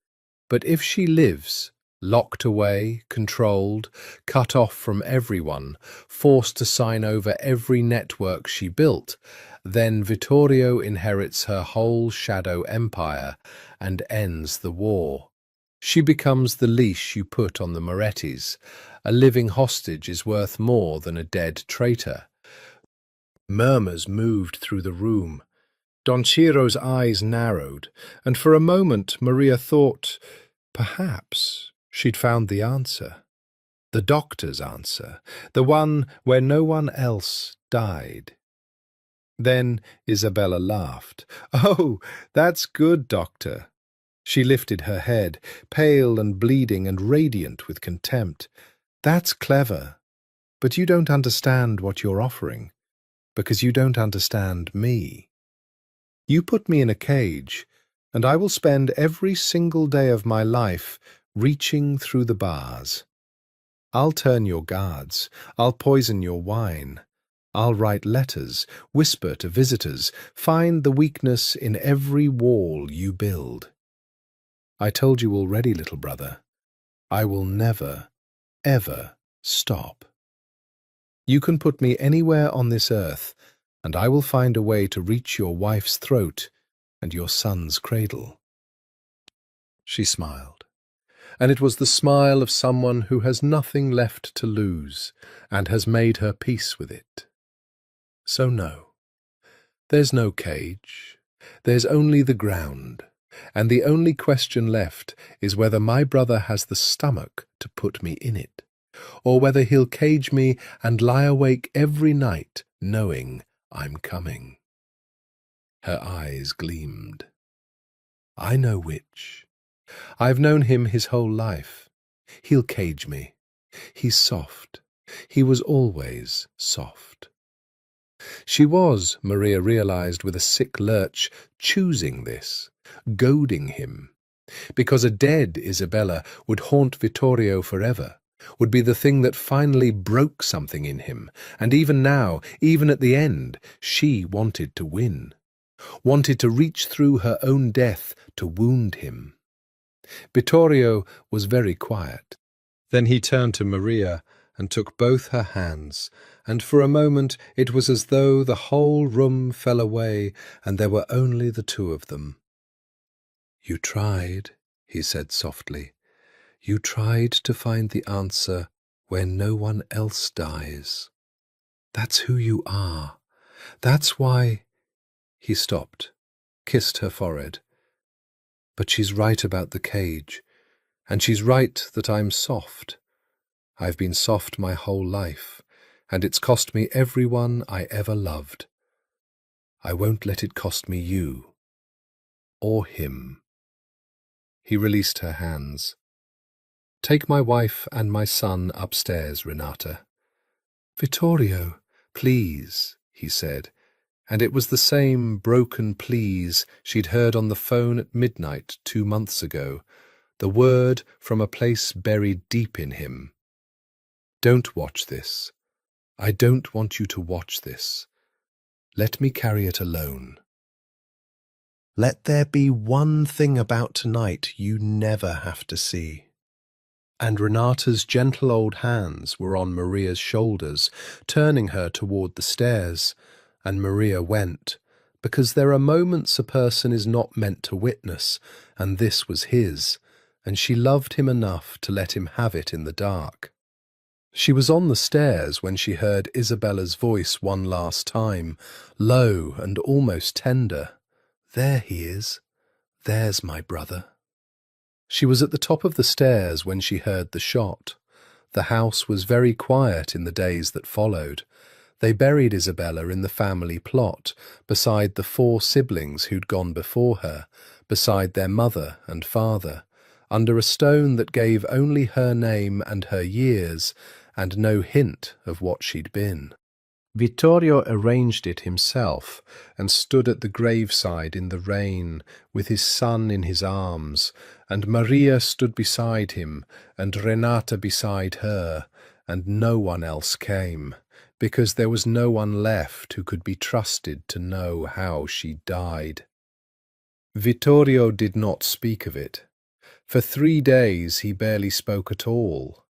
But if she lives, locked away, controlled, cut off from everyone, forced to sign over every network she built, then Vittorio inherits her whole shadow empire and ends the war. She becomes the leash you put on the Morettis. A living hostage is worth more than a dead traitor. Murmurs moved through the room. Don Ciro's eyes narrowed, and for a moment Maria thought, perhaps she'd found the answer. The doctor's answer, the one where no one else died. Then Isabella laughed. "Oh, that's good, doctor." She lifted her head, pale and bleeding and radiant with contempt. "That's clever, but you don't understand what you're offering, because you don't understand me. You put me in a cage, and I will spend every single day of my life reaching through the bars. I'll turn your guards. I'll poison your wine. I'll write letters, whisper to visitors, find the weakness in every wall you build. I told you already, little brother, I will never, ever stop. You can put me anywhere on this earth, and I will find a way to reach your wife's throat and your son's cradle." She smiled, and it was the smile of someone who has nothing left to lose and has made her peace with it. So no, there's no cage, there's only the ground, and the only question left is whether my brother has the stomach to put me in it, or whether he'll cage me and lie awake every night knowing I'm coming. Her eyes gleamed. I know which. I've known him his whole life. He'll cage me. He's soft. He was always soft. She was, Maria realized with a sick lurch, choosing this, goading him, because a dead Isabella would haunt Vittorio forever, would be the thing that finally broke something in him, and even now, even at the end, she wanted to win, wanted to reach through her own death to wound him. Vittorio was very quiet. Then he turned to Maria and took both her hands, and for a moment it was as though the whole room fell away and there were only the two of them. "You tried," he said softly. "You tried to find the answer where no one else dies. That's who you are. That's why—" He stopped, kissed her forehead. "But she's right about the cage, and she's right that I'm soft. I've been soft my whole life, and it's cost me everyone I ever loved. I won't let it cost me you, or him." He released her hands. "Take my wife and my son upstairs, Renata." "Vittorio, please," he said. And it was the same broken pleas she'd heard on the phone at midnight 2 months ago, the word from a place buried deep in him. Don't watch this. I don't want you to watch this. Let me carry it alone. Let there be one thing about tonight you never have to see. And Renata's gentle old hands were on Maria's shoulders, turning her toward the stairs, and Maria went, because there are moments a person is not meant to witness, and this was his, and she loved him enough to let him have it in the dark. She was on the stairs when she heard Isabella's voice one last time, low and almost tender. There he is. There's my brother. She was at the top of the stairs when she heard the shot. The house was very quiet in the days that followed. They buried Isabella in the family plot, beside the 4 siblings who'd gone before her, beside their mother and father, under a stone that gave only her name and her years, and no hint of what she'd been. Vittorio arranged it himself and stood at the graveside in the rain with his son in his arms, and Maria stood beside him and Renata beside her, and no one else came, because there was no one left who could be trusted to know how she died. Vittorio did not speak of it. For 3 days he barely spoke at all.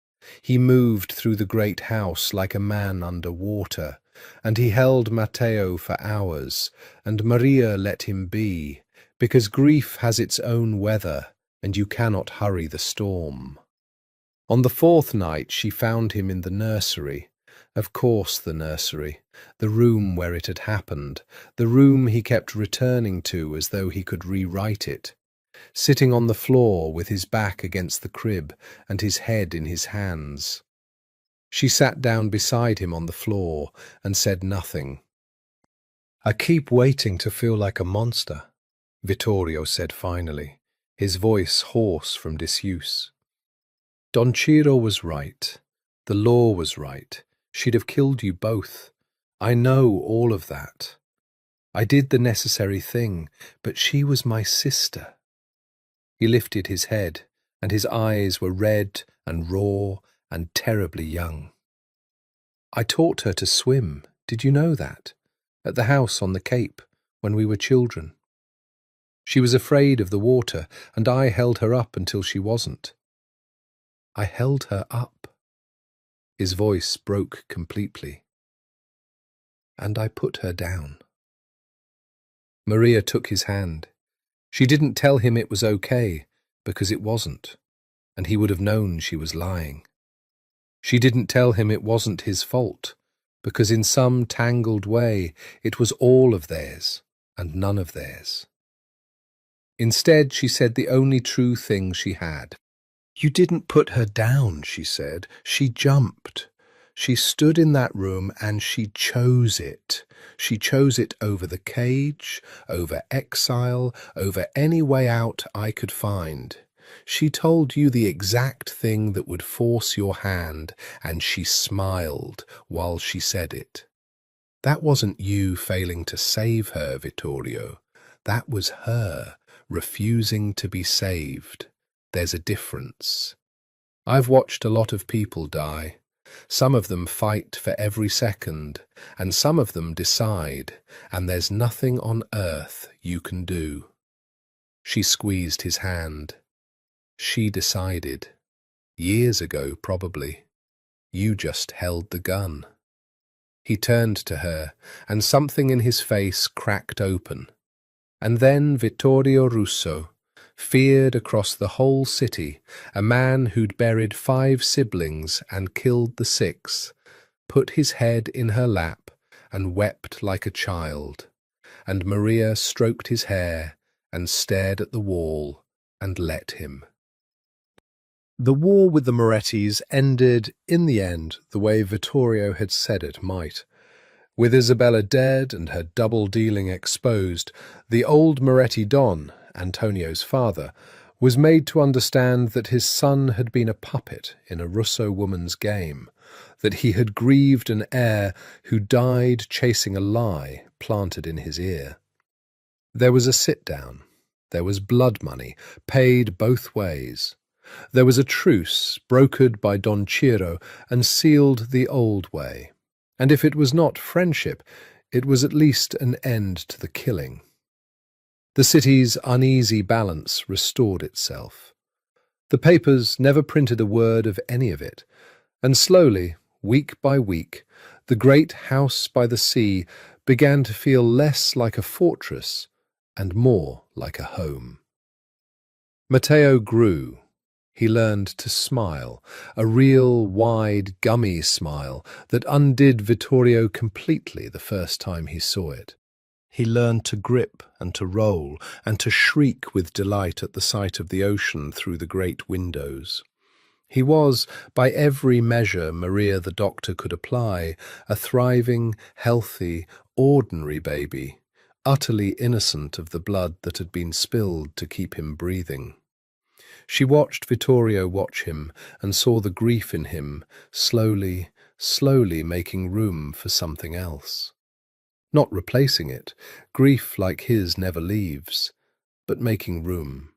He moved through the great house like a man under water, and he held Matteo for hours, and Maria let him be, because grief has its own weather, and you cannot hurry the storm. On the 4th night she found him in the nursery. Of course the nursery, the room where it had happened, the room he kept returning to as though he could rewrite it, sitting on the floor with his back against the crib and his head in his hands. She sat down beside him on the floor and said nothing. "I keep waiting to feel like a monster," Vittorio said finally, his voice hoarse from disuse. "Don Ciro was right. The law was right. She'd have killed you both. I know all of that. I did the necessary thing, but she was my sister." He lifted his head, and his eyes were red and raw and terribly young. "I taught her to swim, did you know that? At the house on the Cape, when we were children. She was afraid of the water, and I held her up until she wasn't. I held her up." His voice broke completely. "And I put her down." Maria took his hand. She didn't tell him it was okay, because it wasn't, and he would have known she was lying. She didn't tell him it wasn't his fault, because in some tangled way it was all of theirs and none of theirs. Instead, she said the only true thing she had. "You didn't put her down," she said. "She jumped. She stood in that room and she chose it. She chose it over the cage, over exile, over any way out I could find. She told you the exact thing that would force your hand, and she smiled while she said it. That wasn't you failing to save her, Vittorio. That was her refusing to be saved. There's a difference. I've watched a lot of people die. Some of them fight for every second, and some of them decide, and there's nothing on earth you can do." She squeezed his hand. "She decided. Years ago, probably. You just held the gun." He turned to her, and something in his face cracked open. And then Vittorio Russo, feared across the whole city, a man who'd buried 5 siblings and killed the 6, put his head in her lap and wept like a child, and Maria stroked his hair and stared at the wall and let him. The war with the Morettis ended, in the end, the way Vittorio had said it might. With Isabella dead and her double-dealing exposed, the old Moretti Don, Antonio's father, was made to understand that his son had been a puppet in a Russo woman's game, that he had grieved an heir who died chasing a lie planted in his ear. There was a sit-down. There was blood money, paid both ways. There was a truce, brokered by Don Ciro and sealed the old way. And if it was not friendship, it was at least an end to the killing. The city's uneasy balance restored itself. The papers never printed a word of any of it, and slowly, week by week, the great house by the sea began to feel less like a fortress and more like a home. Matteo grew. He learned to smile, a real, wide, gummy smile that undid Vittorio completely the first time he saw it. He learned to grip and to roll and to shriek with delight at the sight of the ocean through the great windows. He was, by every measure Maria the doctor could apply, a thriving, healthy, ordinary baby, utterly innocent of the blood that had been spilled to keep him breathing. She watched Vittorio watch him and saw the grief in him, slowly, slowly making room for something else. Not replacing it, grief like his never leaves, but making room.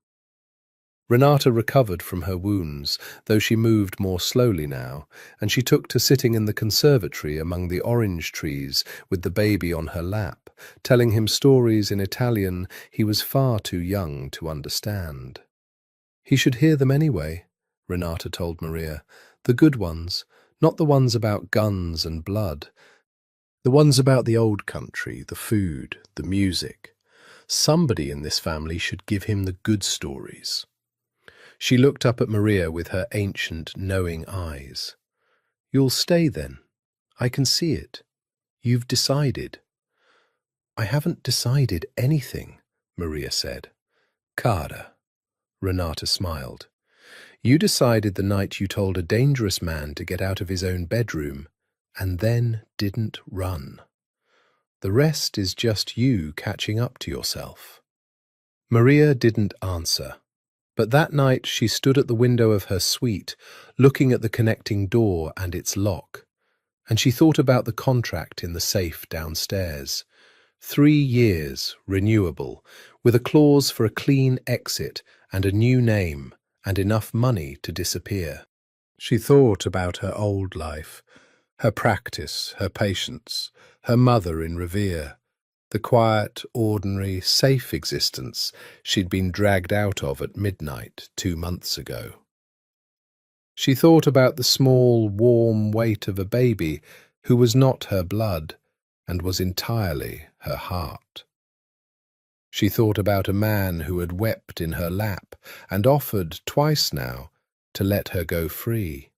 Renata recovered from her wounds, though she moved more slowly now, and she took to sitting in the conservatory among the orange trees with the baby on her lap, telling him stories in Italian he was far too young to understand. He should hear them anyway, Renata told Maria, the good ones, not the ones about guns and blood. The ones about the old country, the food, the music. Somebody in this family should give him the good stories. She looked up at Maria with her ancient, knowing eyes. You'll stay then. I can see it. You've decided. I haven't decided anything, Maria said. Cara, Renata smiled. You decided the night you told a dangerous man to get out of his own bedroom, and then didn't run. The rest is just you catching up to yourself. Maria didn't answer, but that night she stood at the window of her suite, looking at the connecting door and its lock, and she thought about the contract in the safe downstairs. 3 years, renewable, with a clause for a clean exit and a new name and enough money to disappear. She thought about her old life, her practice, her patience, her mother in Revere, the quiet, ordinary, safe existence she'd been dragged out of at midnight 2 months ago. She thought about the small, warm weight of a baby who was not her blood and was entirely her heart. She thought about a man who had wept in her lap and offered, twice now, to let her go free.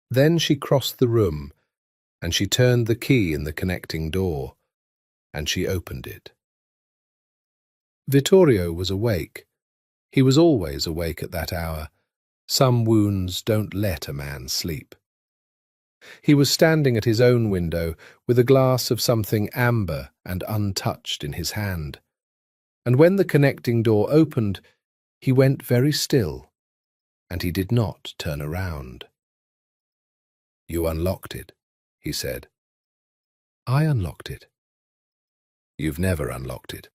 Then she crossed the room, and she turned the key in the connecting door, and she opened it. Vittorio was awake. He was always awake at that hour. Some wounds don't let a man sleep. He was standing at his own window with a glass of something amber and untouched in his hand. And when the connecting door opened, he went very still, and he did not turn around. You unlocked it, he said. I unlocked it. You've never unlocked it.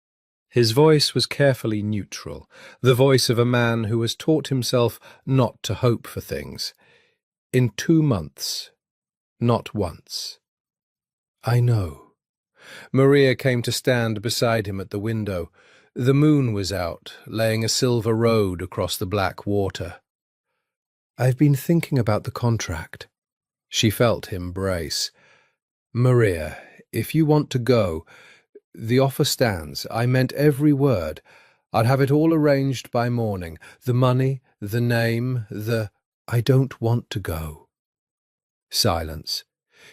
His voice was carefully neutral, the voice of a man who has taught himself not to hope for things. In 2 months, not once. I know. Maria came to stand beside him at the window. The moon was out, laying a silver road across the black water. I've been thinking about the contract. She felt him brace. Maria, if you want to go, the offer stands. I meant every word. I'll have it all arranged by morning. The money, the name, I don't want to go. Silence.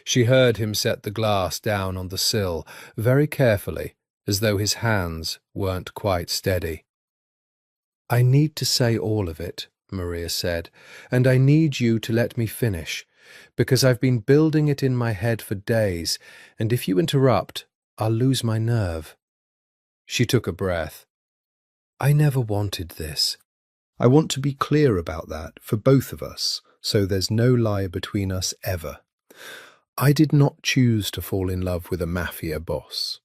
She heard him set the glass down on the sill, very carefully, as though his hands weren't quite steady. I need to say all of it, Maria said, and I need you to let me finish, because I've been building it in my head for days, and if you interrupt, I'll lose my nerve. She took a breath. I never wanted this. I want to be clear about that for both of us, so there's no lie between us ever. I did not choose to fall in love with a mafia boss.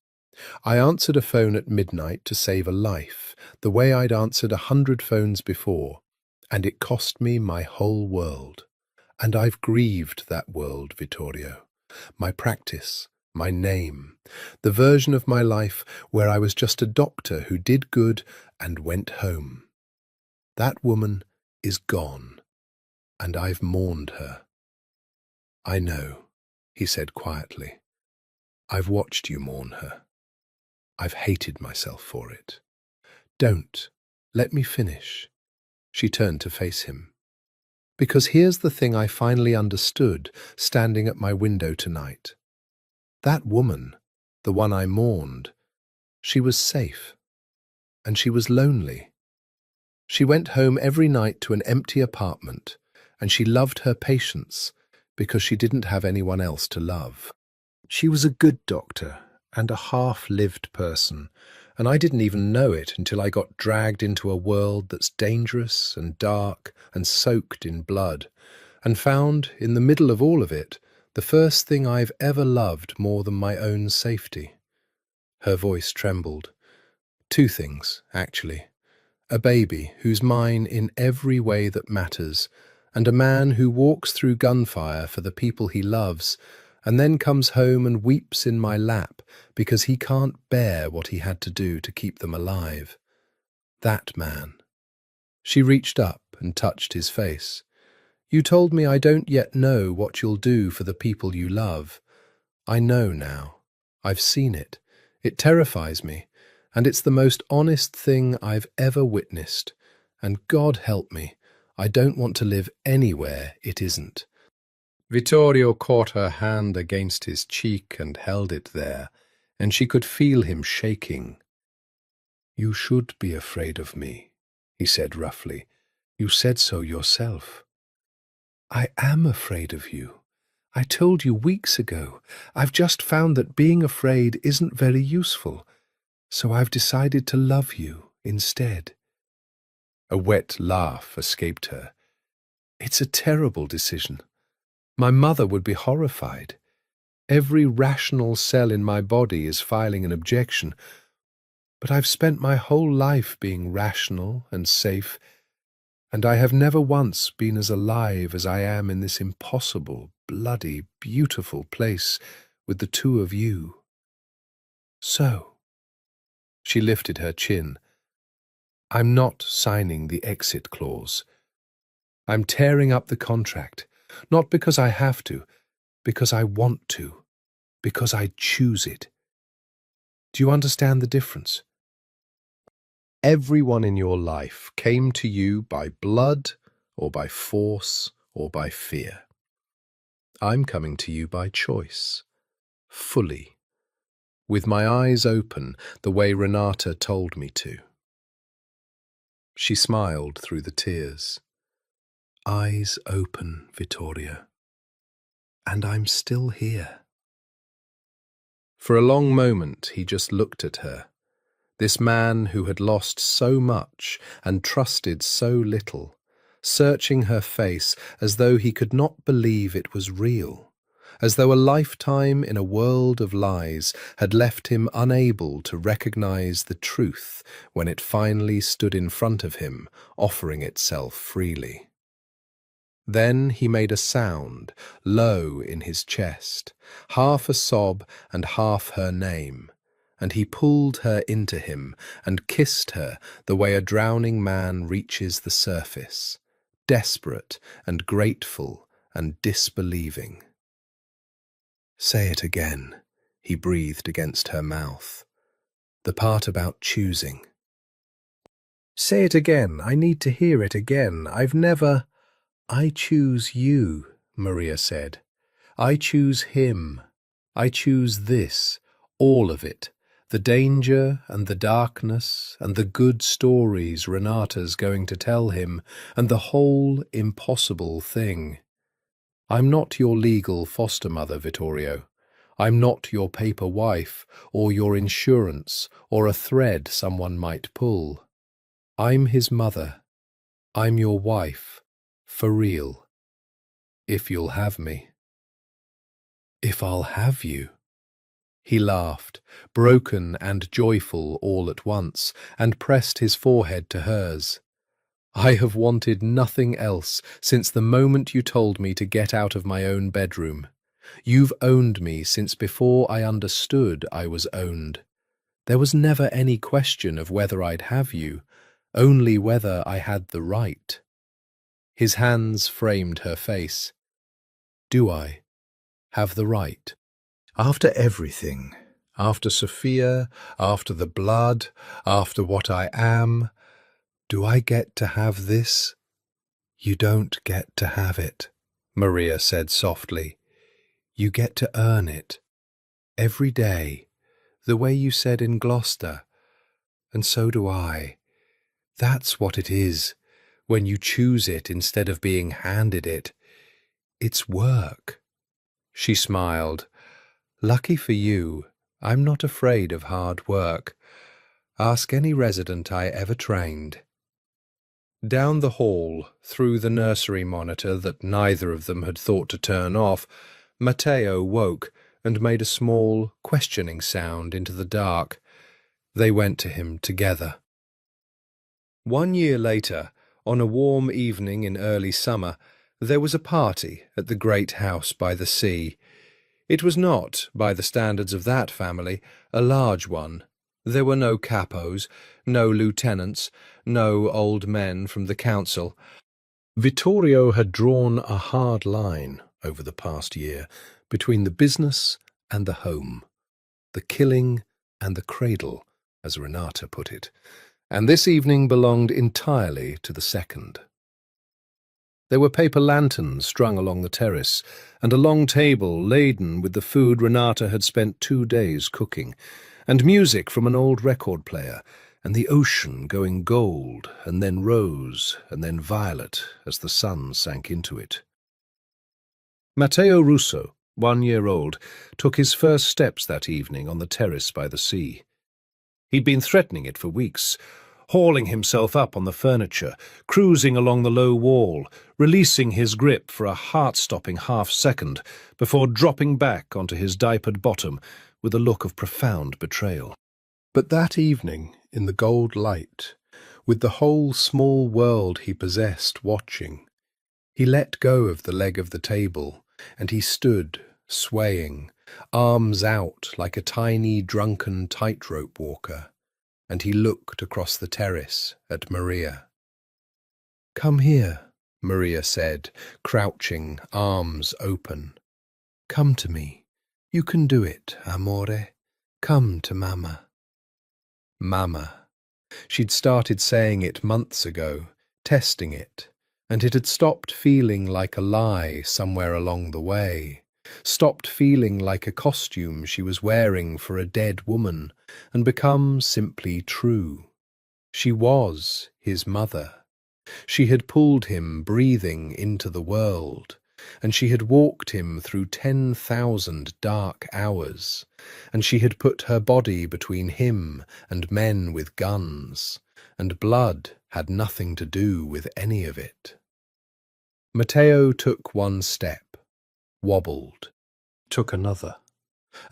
I answered a phone at midnight to save a life, the way I'd answered 100 phones before, and it cost me my whole world. And I've grieved that world, Vittorio. My practice, my name, the version of my life where I was just a doctor who did good and went home. That woman is gone, and I've mourned her. I know, he said quietly. I've watched you mourn her. I've hated myself for it. Don't. Let me finish. She turned to face him. Because here's the thing I finally understood standing at my window tonight. That woman, the one I mourned, she was safe. And she was lonely. She went home every night to an empty apartment, and she loved her patients because she didn't have anyone else to love. She was a good doctor and a half-lived person, and I didn't even know it until I got dragged into a world that's dangerous and dark and soaked in blood, and found, in the middle of all of it, the first thing I've ever loved more than my own safety. Her voice trembled. Two things, actually. A baby who's mine in every way that matters, and a man who walks through gunfire for the people he loves, and then comes home and weeps in my lap because he can't bear what he had to do to keep them alive. That man. She reached up and touched his face. You told me I don't yet know what you'll do for the people you love. I know now. I've seen it. It terrifies me, and it's the most honest thing I've ever witnessed. And God help me, I don't want to live anywhere it isn't. Vittorio caught her hand against his cheek and held it there, and she could feel him shaking. You should be afraid of me, he said roughly. You said so yourself. I am afraid of you. I told you weeks ago. I've just found that being afraid isn't very useful, so I've decided to love you instead. A wet laugh escaped her. It's a terrible decision. My mother would be horrified. Every rational cell in my body is filing an objection. But I've spent my whole life being rational and safe, and I have never once been as alive as I am in this impossible, bloody, beautiful place with the two of you. So, she lifted her chin. I'm not signing the exit clause. I'm tearing up the contract. Not because I have to, because I want to, because I choose it. Do you understand the difference? Everyone in your life came to you by blood or by force or by fear. I'm coming to you by choice, fully, with my eyes open the way Renata told me to. She smiled through the tears. Eyes open, Vittorio. And I'm still here. For a long moment he just looked at her, this man who had lost so much and trusted so little, searching her face as though he could not believe it was real, as though a lifetime in a world of lies had left him unable to recognize the truth when it finally stood in front of him, offering itself freely. Then he made a sound, low in his chest, half a sob and half her name, and he pulled her into him and kissed her the way a drowning man reaches the surface, desperate and grateful and disbelieving. Say it again, he breathed against her mouth. The part about choosing. Say it again, I need to hear it again. I've never... I choose you, Maria said. I choose him. I choose this, all of it, the danger and the darkness and the good stories Renata's going to tell him and the whole impossible thing. I'm not your legal foster mother, Vittorio. I'm not your paper wife or your insurance or a thread someone might pull. I'm his mother. I'm your wife. For real. if you'll have me." "If I'll have you?" He laughed, broken and joyful all at once, and pressed his forehead to hers. "I have wanted nothing else since the moment you told me to get out of my own bedroom. You've owned me since before I understood I was owned. There was never any question of whether I'd have you, only whether I had the right." His hands framed her face. "Do I have the right? After everything, after Sophia, after the blood, after what I am, do I get to have this?" "You don't get to have it," Maria said softly. "You get to earn it. Every day, the way you said in Gloucester. And so do I. That's what it is, when you choose it instead of being handed it. It's work." She smiled. "Lucky for you, I'm not afraid of hard work. Ask any resident I ever trained." Down the hall, through the nursery monitor that neither of them had thought to turn off, Matteo woke and made a small, questioning sound into the dark. They went to him together. 1 year later, on a warm evening in early summer, there was a party at the great house by the sea. It was not, by the standards of that family, a large one. There were no capos, no lieutenants, no old men from the council. Vittorio had drawn a hard line over the past year between the business and the home, the killing and the cradle, as Renata put it, and this evening belonged entirely to the second. There were paper lanterns strung along the terrace, and a long table laden with the food Renata had spent 2 days cooking, and music from an old record player, and the ocean going gold, and then rose, and then violet as the sun sank into it. Matteo Russo, 1 year old, took his first steps that evening on the terrace by the sea. He'd been threatening it for weeks, hauling himself up on the furniture, cruising along the low wall, releasing his grip for a heart-stopping half-second before dropping back onto his diapered bottom with a look of profound betrayal. But that evening, in the gold light, with the whole small world he possessed watching, he let go of the leg of the table, and he stood, swaying, arms out like a tiny drunken tightrope walker, and he looked across the terrace at Maria. "Come here," Maria said, crouching, arms open. "Come to me. You can do it, amore. Come to Mama." Mama. She'd started saying it months ago, testing it, and it had stopped feeling like a lie somewhere along the way, stopped feeling like a costume she was wearing for a dead woman, and become simply true. She was his mother. She had pulled him breathing into the world, and she had walked him through 10,000 dark hours, and she had put her body between him and men with guns, and blood had nothing to do with any of it. Matteo took 1 step, wobbled, took another.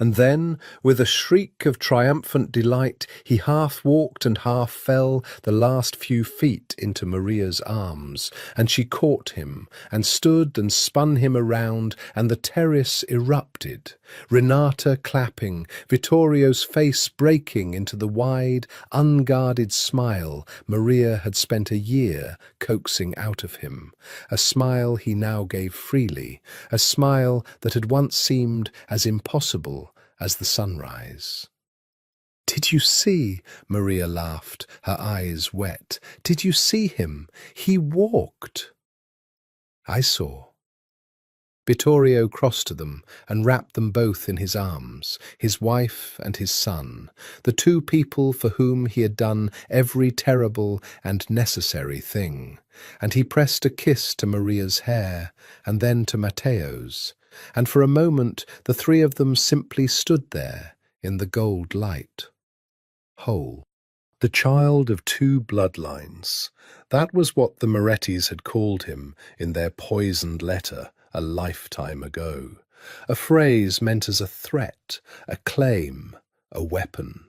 And then, with a shriek of triumphant delight, he half walked and half fell the last few feet into Maria's arms, and she caught him, and stood and spun him around, and the terrace erupted, Renata clapping, Vittorio's face breaking into the wide, unguarded smile Maria had spent a year coaxing out of him, a smile he now gave freely, a smile that had once seemed as impossible as the sunrise. "Did you see?" Maria laughed, her eyes wet. "Did you see him? He walked." "I saw." Vittorio crossed to them and wrapped them both in his arms, his wife and his son, the 2 people for whom he had done every terrible and necessary thing, and he pressed a kiss to Maria's hair, and then to Matteo's, and for a moment the 3 of them simply stood there in the gold light. Whole. The child of 2 bloodlines. That was what the Morettis had called him in their poisoned letter a lifetime ago. A phrase meant as a threat, a claim, a weapon.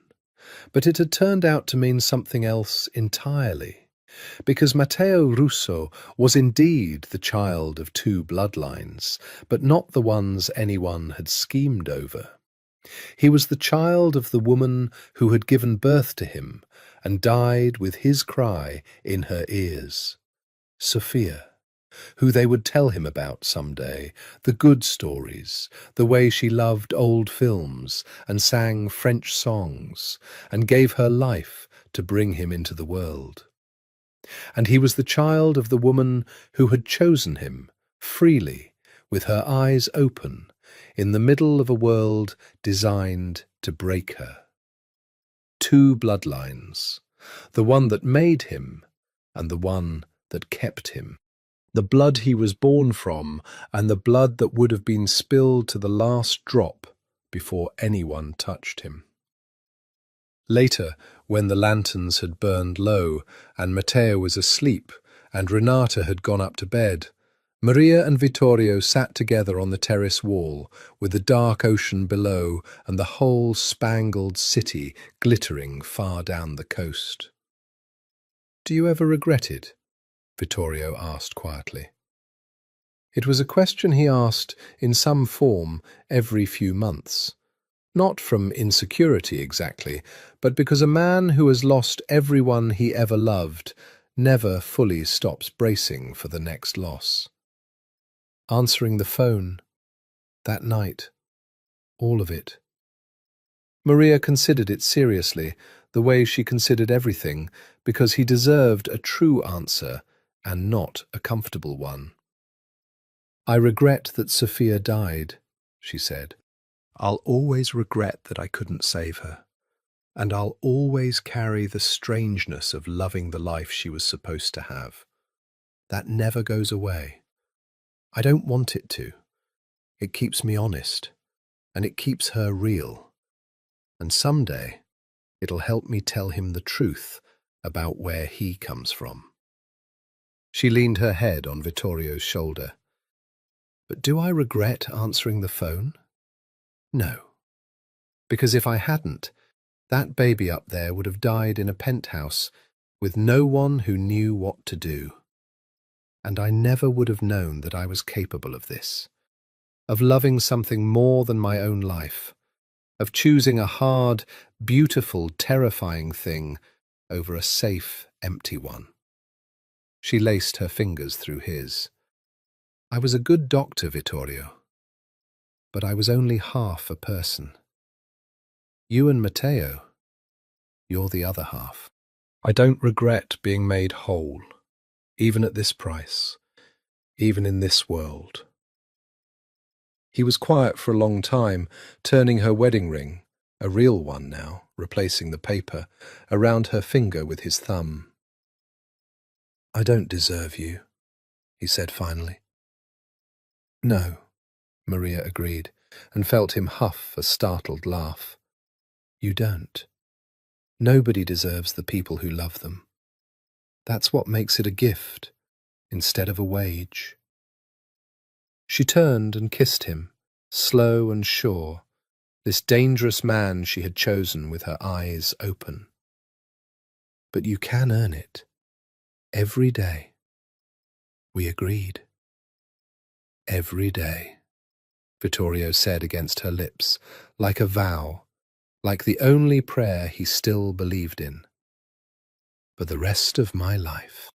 But it had turned out to mean something else entirely, because Matteo Russo was indeed the child of two bloodlines, but not the ones anyone had schemed over. He was the child of the woman who had given birth to him and died with his cry in her ears. Sophia, who they would tell him about someday, the good stories, the way she loved old films and sang French songs and gave her life to bring him into the world. And he was the child of the woman who had chosen him, freely, with her eyes open, in the middle of a world designed to break her. Two bloodlines, the one that made him and the one that kept him. The blood he was born from and the blood that would have been spilled to the last drop before anyone touched him. Later, when the lanterns had burned low and Matteo was asleep and Renata had gone up to bed, Maria and Vittorio sat together on the terrace wall, with the dark ocean below and the whole spangled city glittering far down the coast. "Do you ever regret it?" Vittorio asked quietly. It was a question he asked in some form every few months. Not from insecurity exactly, but because a man who has lost everyone he ever loved never fully stops bracing for the next loss. Answering the phone, that night, all of it. Maria considered it seriously, the way she considered everything, because he deserved a true answer and not a comfortable one. "I regret that Sophia died," she said. "I'll always regret that I couldn't save her, and I'll always carry the strangeness of loving the life she was supposed to have. That never goes away. I don't want it to. It keeps me honest, and it keeps her real. And someday, it'll help me tell him the truth about where he comes from." She leaned her head on Vittorio's shoulder. "But do I regret answering the phone? No. Because if I hadn't, that baby up there would have died in a penthouse with no one who knew what to do. And I never would have known that I was capable of this, of loving something more than my own life, of choosing a hard, beautiful, terrifying thing over a safe, empty one." She laced her fingers through his. "I was a good doctor, Vittorio, but I was only half a person. You and Matteo, you're the other half. I don't regret being made whole, even at this price, even in this world." He was quiet for a long time, turning her wedding ring, a real one now, replacing the paper, around her finger with his thumb. "I don't deserve you," he said finally. "No," Maria agreed, and felt him huff a startled laugh. "You don't. Nobody deserves the people who love them. That's what makes it a gift, instead of a wage." She turned and kissed him, slow and sure, this dangerous man she had chosen with her eyes open. "But you can earn it. Every day." We agreed. "Every day," Vittorio said against her lips, like a vow, like the only prayer he still believed in. "For the rest of my life."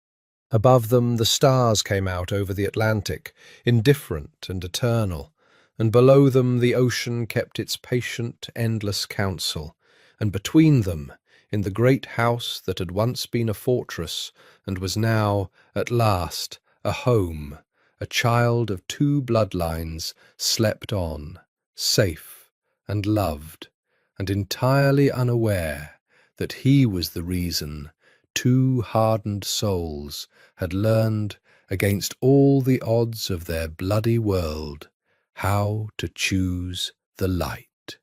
Above them the stars came out over the Atlantic, indifferent and eternal, and below them the ocean kept its patient, endless counsel, and between them, in the great house that had once been a fortress and was now, at last, a home, a child of two bloodlines slept on, safe and loved, and entirely unaware that he was the reason two hardened souls had learned, against all the odds of their bloody world, how to choose the light.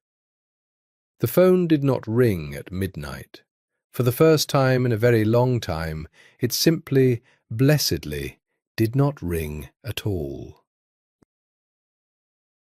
The phone did not ring at midnight. For the first time in a very long time, it simply, blessedly, did not ring at all.